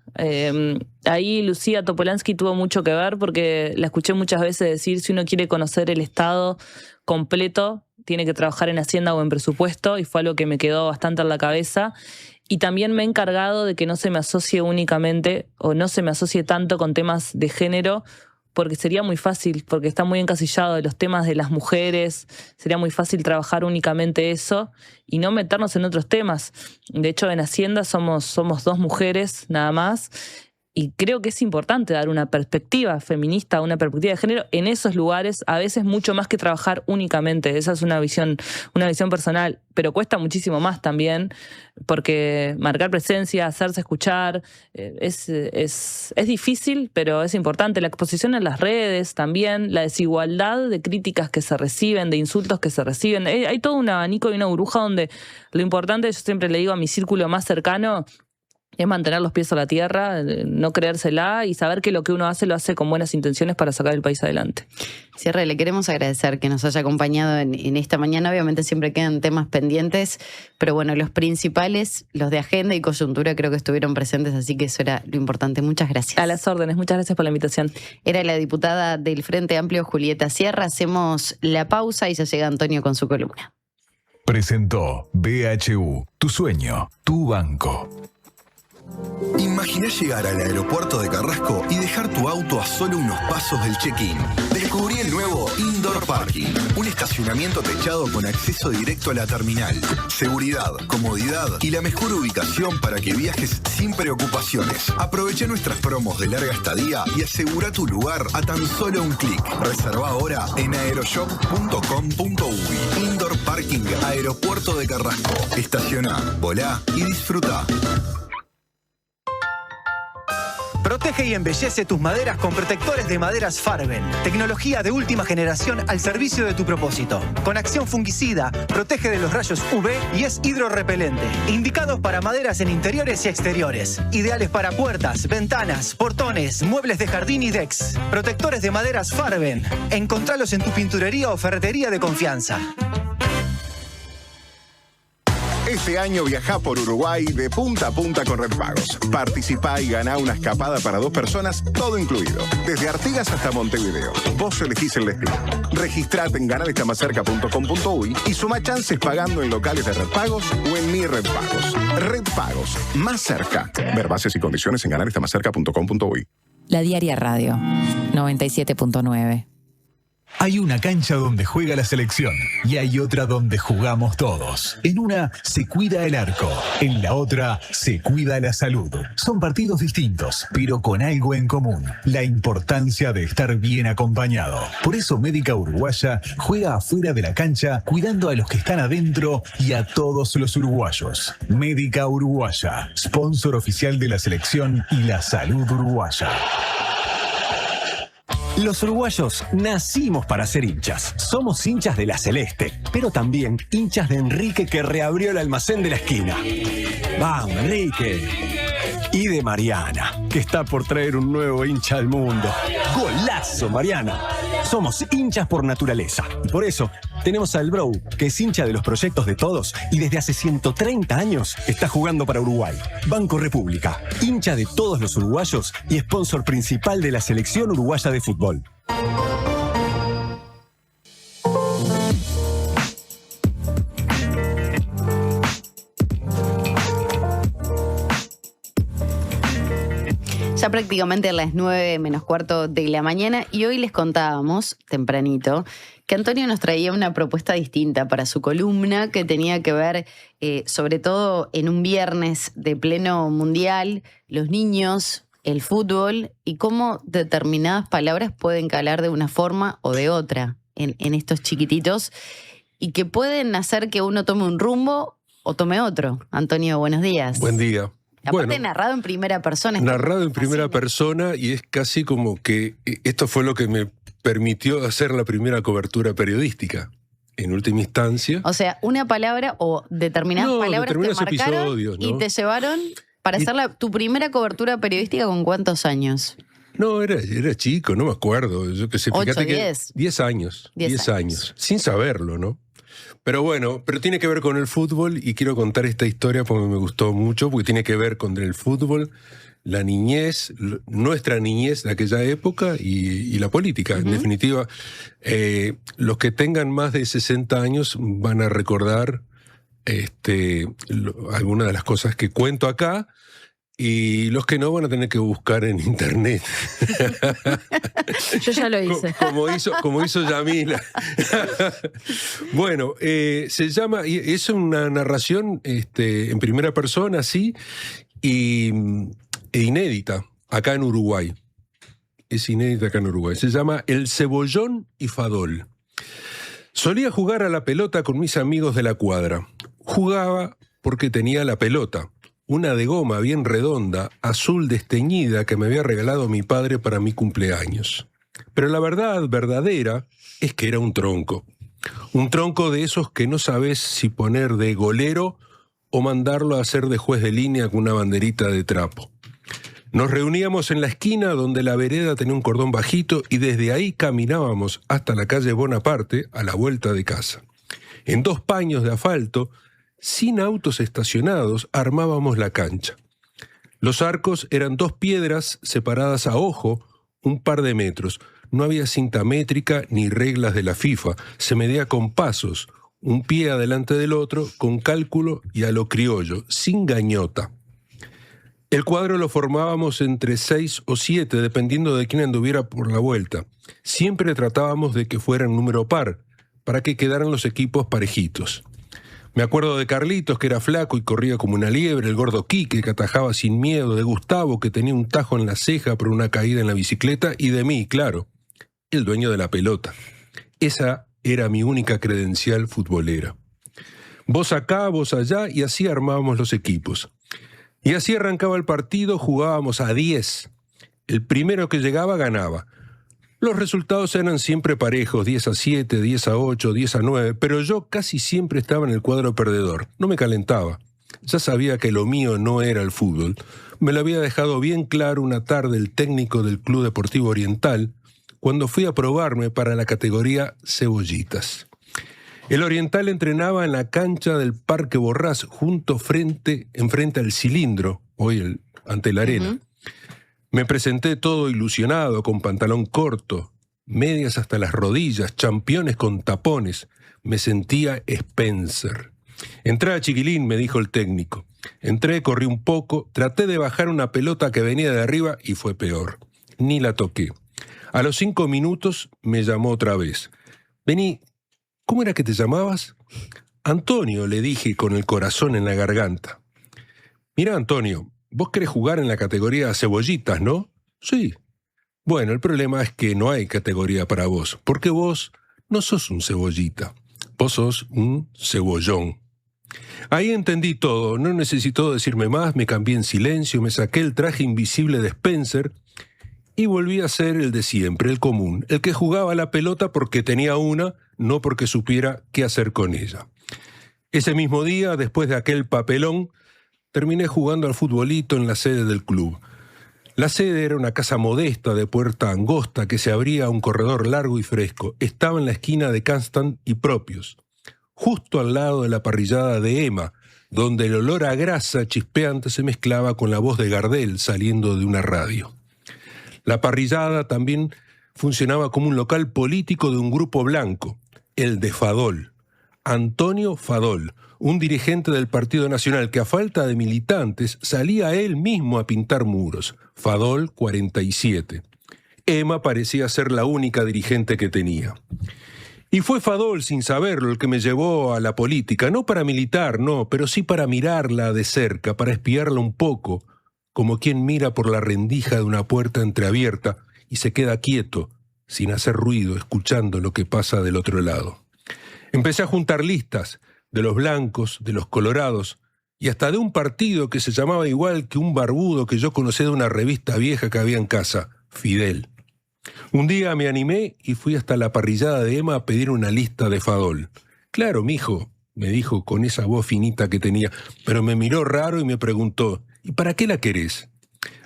Ahí Lucía Topolansky tuvo mucho que ver porque la escuché muchas veces decir: si uno quiere conocer el Estado completo, tiene que trabajar en Hacienda o en presupuesto, y fue algo que me quedó bastante en la cabeza. Y también me he encargado de que no se me asocie únicamente o no se me asocie tanto con temas de género, porque sería muy fácil, porque está muy encasillado de los temas de las mujeres, sería muy fácil trabajar únicamente eso y no meternos en otros temas. De hecho, en Hacienda somos 2 mujeres nada más, y creo que es importante dar una perspectiva feminista, una perspectiva de género en esos lugares, a veces mucho más que trabajar únicamente. Esa es una visión personal, pero cuesta muchísimo más también, porque marcar presencia, hacerse escuchar, es difícil, pero es importante. La exposición en las redes también, la desigualdad de críticas que se reciben, de insultos que se reciben. Hay todo un abanico y una burbuja donde lo importante, yo siempre le digo a mi círculo más cercano, es mantener los pies a la tierra, no creérsela y saber que lo que uno hace lo hace con buenas intenciones para sacar el país adelante. Cierre, le queremos agradecer que nos haya acompañado en esta mañana. Obviamente siempre quedan temas pendientes, pero bueno, los principales, los de agenda y coyuntura, creo que estuvieron presentes, así que eso era lo importante. Muchas gracias. A las órdenes, muchas gracias por la invitación. Era la diputada del Frente Amplio, Julieta Sierra. Hacemos la pausa y ya llega Antonio con su columna. Presentó BHU, tu sueño, tu banco. Imaginá llegar al aeropuerto de Carrasco y dejar tu auto a solo unos pasos del check-in. Descubrí el nuevo Indoor Parking, un estacionamiento techado con acceso directo a la terminal, seguridad, comodidad y la mejor ubicación para que viajes sin preocupaciones. Aprovecha nuestras promos de larga estadía y asegura tu lugar a tan solo un clic. Reserva ahora en aeroshop.com.uy. Indoor Parking, Aeropuerto de Carrasco. Estaciona, volá y disfruta. Protege y embellece tus maderas con protectores de maderas Farben. Tecnología de última generación al servicio de tu propósito. Con acción fungicida, protege de los rayos UV y es hidrorrepelente. Indicados para maderas en interiores y exteriores. Ideales para puertas, ventanas, portones, muebles de jardín y decks. Protectores de maderas Farben. Encontralos en tu pinturería o ferretería de confianza. Este año viajá por Uruguay de punta a punta con Red Pagos. Participá y ganá una escapada para 2 personas, todo incluido. Desde Artigas hasta Montevideo. Vos elegís el destino. Registrate en ganalestamascerca.com.uy y sumá chances pagando en locales de Red Pagos o en Mi Red Pagos. Red Pagos, más cerca. Ver bases y condiciones en ganalestamascerca.com.uy. La Diaria Radio, 97.9. Hay una cancha donde juega la selección y hay otra donde jugamos todos. En una se cuida el arco, en la otra se cuida la salud. Son partidos distintos, pero con algo en común: la importancia de estar bien acompañado. Por eso Médica Uruguaya juega afuera de la cancha, cuidando a los que están adentro y a todos los uruguayos. Médica Uruguaya, sponsor oficial de la selección y la salud uruguaya. Los uruguayos nacimos para ser hinchas. Somos hinchas de la Celeste, pero también hinchas de Enrique, que reabrió el almacén de la esquina. ¡Vamos, Enrique! Y de Mariana, que está por traer un nuevo hincha al mundo. ¡Golazo, Mariana! Somos hinchas por naturaleza. Y por eso tenemos al Bro, que es hincha de los proyectos de todos y desde hace 130 años está jugando para Uruguay. Banco República, hincha de todos los uruguayos y sponsor principal de la selección uruguaya de fútbol. Ya prácticamente a las 9:15 de la mañana, y hoy les contábamos, tempranito, que Antonio nos traía una propuesta distinta para su columna que tenía que ver, sobre todo en un viernes de pleno mundial, los niños, el fútbol y cómo determinadas palabras pueden calar de una forma o de otra en estos chiquititos y que pueden hacer que uno tome un rumbo o tome otro. Antonio, buenos días. Buen día. Aparte, narrado en primera persona. Narrado en primera persona, y es casi como que esto fue lo que me permitió hacer la primera cobertura periodística, en última instancia. O sea, una palabra o determinadas palabras te marcaron episodios, ¿no? Y te llevaron para hacer tu primera cobertura periodística. ¿Con cuántos años? No, era chico, no me acuerdo. Yo qué sé, 8, fíjate 10. que 10 años. 10 años. Sin saberlo, ¿no? Pero bueno, tiene que ver con el fútbol y quiero contar esta historia porque me gustó mucho, porque tiene que ver con el fútbol, la niñez, nuestra niñez de aquella época y la política. En definitiva, los que tengan más de 60 años van a recordar algunas de las cosas que cuento acá. Y los que no van a tener que buscar en internet. Yo ya lo hice. Como hizo Yamila. Bueno, se llama, es una narración en primera persona, sí, e inédita acá en Uruguay. Es inédita acá en Uruguay. Se llama El Cebollón y Fadol. Solía jugar a la pelota con mis amigos de la cuadra. Jugaba porque tenía la pelota. Una de goma bien redonda, azul desteñida, que me había regalado mi padre para mi cumpleaños. Pero la verdad verdadera es que era un tronco. Un tronco de esos que no sabes si poner de golero o mandarlo a hacer de juez de línea con una banderita de trapo. Nos reuníamos en la esquina donde la vereda tenía un cordón bajito y desde ahí caminábamos hasta la calle Bonaparte a la vuelta de casa. En 2 paños de asfalto, sin autos estacionados, armábamos la cancha. Los arcos eran 2 piedras separadas a ojo, un par de metros. No había cinta métrica ni reglas de la FIFA. Se medía con pasos, un pie adelante del otro, con cálculo y a lo criollo, sin gañota. El cuadro lo formábamos entre 6 o 7, dependiendo de quién anduviera por la vuelta. Siempre tratábamos de que fuera en número par, para que quedaran los equipos parejitos. Me acuerdo de Carlitos, que era flaco y corría como una liebre, el gordo Quique, que atajaba sin miedo, de Gustavo, que tenía un tajo en la ceja por una caída en la bicicleta, y de mí, claro, el dueño de la pelota. Esa era mi única credencial futbolera. Vos acá, vos allá, y así armábamos los equipos. Y así arrancaba el partido, jugábamos a 10. El primero que llegaba ganaba. Los resultados eran siempre parejos, 10-7, 10-8, 10-9, pero yo casi siempre estaba en el cuadro perdedor. No me calentaba. Ya sabía que lo mío no era el fútbol. Me lo había dejado bien claro una tarde el técnico del Club Deportivo Oriental, cuando fui a probarme para la categoría cebollitas. El Oriental entrenaba en la cancha del Parque Borrás, enfrente al Cilindro, hoy ante la arena. Me presenté todo ilusionado, con pantalón corto, medias hasta las rodillas, championes con tapones. Me sentía Spencer. Entrá, chiquilín, me dijo el técnico. Entré, corrí un poco, traté de bajar una pelota que venía de arriba y fue peor. Ni la toqué. A los 5 minutos me llamó otra vez. Vení, ¿cómo era que te llamabas? Antonio, le dije con el corazón en la garganta. Mirá, Antonio, vos querés jugar en la categoría cebollitas, ¿no? Sí. Bueno, el problema es que no hay categoría para vos, porque vos no sos un cebollita, vos sos un cebollón. Ahí entendí todo, no necesitó decirme más, me cambié en silencio, me saqué el traje invisible de Spencer y volví a ser el de siempre, el común, el que jugaba la pelota porque tenía una, no porque supiera qué hacer con ella. Ese mismo día, después de aquel papelón, terminé jugando al futbolito en la sede del club. La sede era una casa modesta de puerta angosta que se abría a un corredor largo y fresco. Estaba en la esquina de Constant y Propios, justo al lado de la parrillada de Emma, donde el olor a grasa chispeante se mezclaba con la voz de Gardel saliendo de una radio. La parrillada también funcionaba como un local político de un grupo blanco, el de Fadol. Antonio Fadol, un dirigente del Partido Nacional que a falta de militantes salía él mismo a pintar muros. Fadol 47. Emma parecía ser la única dirigente que tenía. Y fue Fadol, sin saberlo, el que me llevó a la política, no para militar, no, pero sí para mirarla de cerca, para espiarla un poco, como quien mira por la rendija de una puerta entreabierta y se queda quieto, sin hacer ruido, escuchando lo que pasa del otro lado. Empecé a juntar listas de los blancos, de los colorados, y hasta de un partido que se llamaba igual que un barbudo que yo conocía de una revista vieja que había en casa, Fidel. Un día me animé y fui hasta la parrillada de Emma a pedir una lista de Fadol. Claro, mijo, me dijo con esa voz finita que tenía, pero me miró raro y me preguntó, ¿y para qué la querés?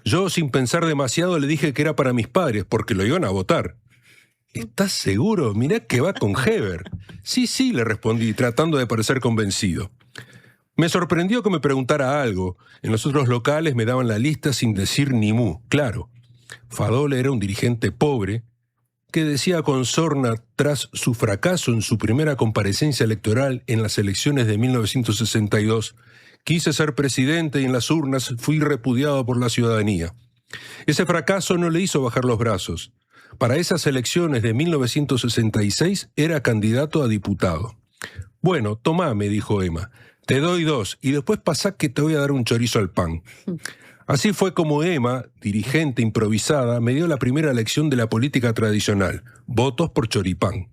Yo, sin pensar demasiado, le dije que era para mis padres, porque lo iban a votar. ¿Estás seguro? Mirá que va con Heber. Sí, le respondí, tratando de parecer convencido. Me sorprendió que me preguntara algo. En los otros locales me daban la lista sin decir ni mu. Claro, Fadol era un dirigente pobre que decía con sorna, tras su fracaso en su primera comparecencia electoral en las elecciones de 1962, quise ser presidente y en las urnas fui repudiado por la ciudadanía. Ese fracaso no le hizo bajar los brazos. Para esas elecciones de 1966 era candidato a diputado. Bueno, tomá, me dijo Emma, te doy 2 y después pasá que te voy a dar un chorizo al pan. Así fue como Emma, dirigente improvisada, me dio la primera lección de la política tradicional, votos por choripán.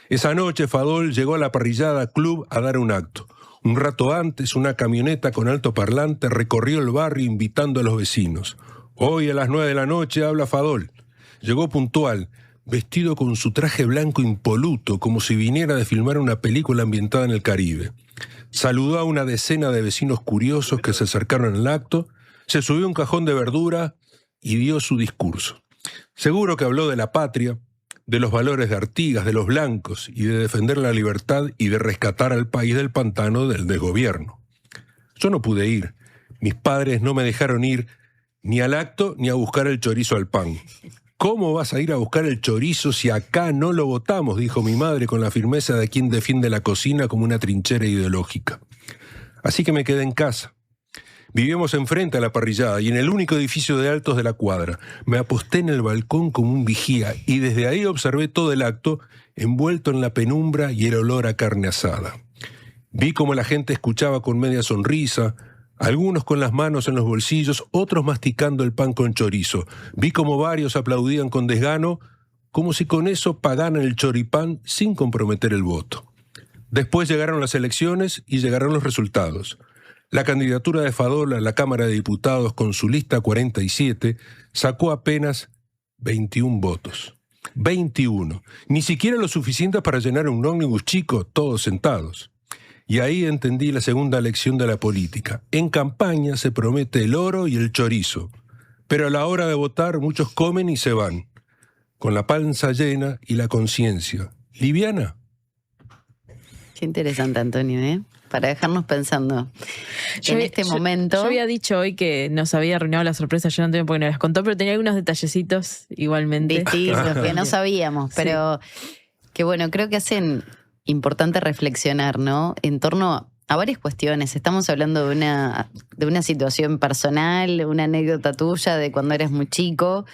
Esa noche Fadol llegó a la parrillada club a dar un acto. Un rato antes, una camioneta con altoparlante recorrió el barrio invitando a los vecinos. Hoy a las 9 de la noche habla Fadol. Llegó puntual, vestido con su traje blanco impoluto, como si viniera de filmar una película ambientada en el Caribe. Saludó a una decena de vecinos curiosos que se acercaron al acto, se subió a un cajón de verdura y dio su discurso. Seguro que habló de la patria, de los valores de Artigas, de los blancos, y de defender la libertad y de rescatar al país del pantano del desgobierno. Yo no pude ir. Mis padres no me dejaron ir ni al acto ni a buscar el chorizo al pan. ¿Cómo vas a ir a buscar el chorizo si acá no lo votamos?, dijo mi madre con la firmeza de quien defiende la cocina como una trinchera ideológica. Así que me quedé en casa. Vivíamos enfrente a la parrillada y en el único edificio de altos de la cuadra. Me aposté en el balcón como un vigía y desde ahí observé todo el acto envuelto en la penumbra y el olor a carne asada. Vi cómo la gente escuchaba con media sonrisa, algunos con las manos en los bolsillos, otros masticando el pan con chorizo. Vi cómo varios aplaudían con desgano, como si con eso pagaran el choripán sin comprometer el voto. Después llegaron las elecciones y llegaron los resultados. La candidatura de Fadol a la Cámara de Diputados con su lista 47 sacó apenas 21 votos. 21. Ni siquiera lo suficiente para llenar un ómnibus chico, todos sentados. Y ahí entendí la segunda lección de la política. En campaña se promete el oro y el chorizo, pero a la hora de votar muchos comen y se van, con la panza llena y la conciencia liviana. Qué interesante, Antonio, ¿eh? Para dejarnos pensando en este momento. Yo había dicho hoy que nos había arruinado la sorpresa, yo no tengo porque no las contó, pero tenía algunos detallecitos igualmente. Distintos que no sabíamos, pero que bueno, creo que hacen importante reflexionar, ¿no? En torno a varias cuestiones. Estamos hablando de una situación personal, una anécdota tuya de cuando eras muy chico,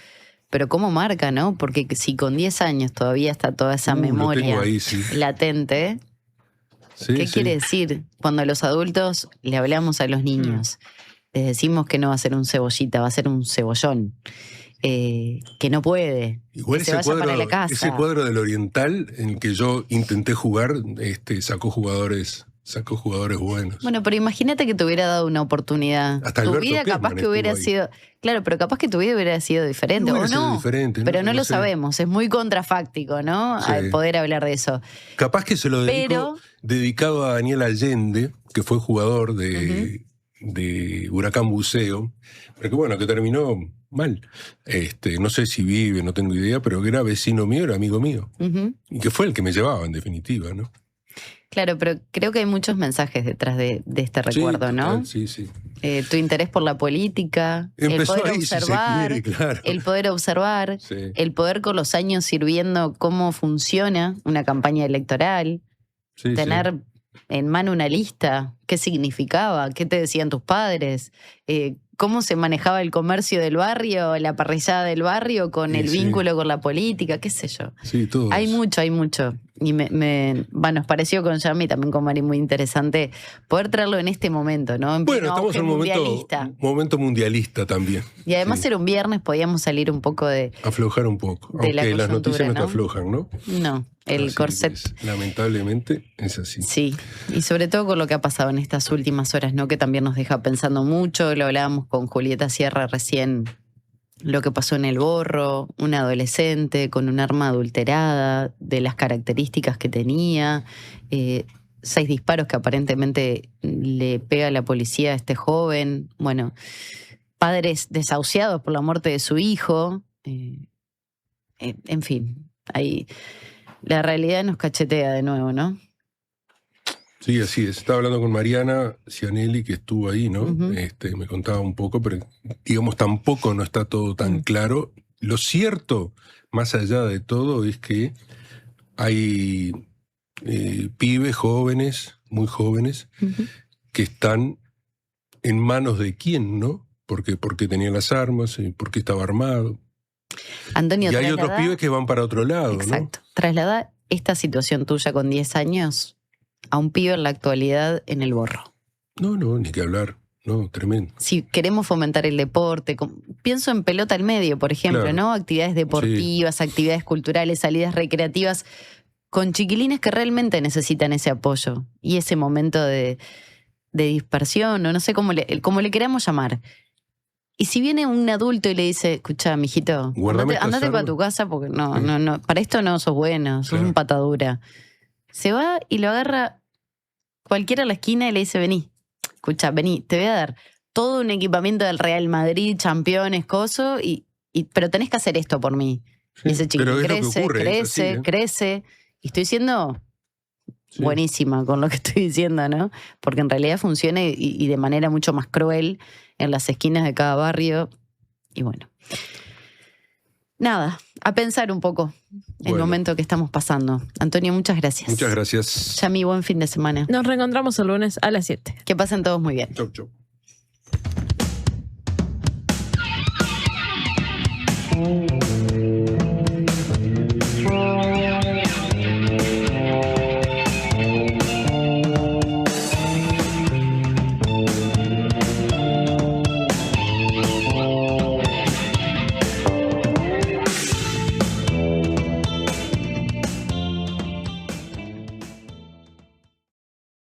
pero cómo marca, ¿no? Porque si con 10 años todavía está toda esa memoria ahí, latente, sí, ¿qué quiere decir? Cuando los adultos le hablamos a los niños, les decimos que no va a ser un cebollita, va a ser un cebollón. Que no puede. Igual que se vaya para la casa. Ese cuadro del Oriental en el que yo intenté jugar, sacó jugadores Sacó jugadores buenos. Bueno, pero imagínate que te hubiera dado una oportunidad. Hasta tu Alberto vida capaz Kessman que hubiera estuvo ahí. sido... Claro, pero capaz que tu vida hubiera sido diferente, Hubiera ¿o sido no? diferente, pero no no lo sé. sabemos, es muy contrafáctico, ¿no? Sí. Al poder hablar de eso. Capaz que se lo dedicado a Daniel Allende, que fue jugador de Huracán Buceo, pero que bueno, que terminó mal. No sé si vive, no tengo idea, pero que era vecino mío, era amigo mío. Y que fue el que me llevaba, en definitiva, ¿no? Claro, pero creo que hay muchos mensajes detrás de este recuerdo, sí, ¿no? total, sí, sí. Tu interés por la política, Empezó el poder ahí, si se observar, quiere, claro. el poder observar, Sí. el poder con los años ir viendo cómo funciona una campaña electoral, Sí, tener en mano una lista, qué significaba, qué te decían tus padres, cómo se manejaba el comercio del barrio, la parrillada del barrio con el vínculo con la política, qué sé yo. Sí, todo Hay eso. mucho. Y nos pareció con Yami y también con Mari muy interesante poder traerlo en este momento, ¿no? En Bueno, pleno estamos auge en un mundialista. momento mundialista también. Y además era un viernes, podíamos salir un poco de... Aflojar un poco. De la Aunque las coyuntura, noticias no te ¿no? aflojan, ¿no? No, el Así corset. es. Lamentablemente es así. Sí, y sobre todo con lo que ha pasado en estas últimas horas, ¿no? Que también nos deja pensando mucho. Lo hablábamos con Julieta Sierra recién, lo que pasó en El Borro, un adolescente con un arma adulterada, de las características que tenía, 6 disparos que aparentemente le pega a la policía a este joven, bueno, padres desahuciados por la muerte de su hijo, en fin, ahí la realidad nos cachetea de nuevo, ¿no? Sí, así es. Estaba hablando con Mariana Cianelli, que estuvo ahí, ¿no? Me contaba un poco, pero digamos tampoco no está todo tan claro. Lo cierto, más allá de todo, es que hay pibes jóvenes, muy jóvenes, que están en manos de quién, ¿no? Porque tenían las armas, porque estaba armado. Antonio, y hay otros pibes que van para otro lado, exacto. Traslada esta situación tuya con 10 años a un pibe en la actualidad en El Borro. No, ni que hablar. No, tremendo. Si queremos fomentar el deporte, pienso en pelota al medio, por ejemplo, Claro. ¿no? Actividades deportivas, actividades culturales, salidas recreativas, con chiquilines que realmente necesitan ese apoyo y ese momento de dispersión, o no sé cómo le queramos llamar. Y si viene un adulto y le dice, escuchá, mijito, Guardame estas andate para armas. tu casa porque no, para esto no sos bueno, sos Claro. un patadura. Se va y lo agarra cualquiera a la esquina y le dice, vení, escucha, vení, te voy a dar todo un equipamiento del Real Madrid, campeones, coso, pero tenés que hacer esto por mí. Y ese chico pero es lo que crece, ocurre, es así, crece. Y estoy siendo buenísima con lo que estoy diciendo, ¿no? Porque en realidad funciona y de manera mucho más cruel en las esquinas de cada barrio. Y bueno. Nada, a pensar un poco el momento que estamos pasando. Antonio, muchas gracias. Muchas gracias. Yami, buen fin de semana. Nos reencontramos el lunes a las 7. Que pasen todos muy bien. Chau, chau.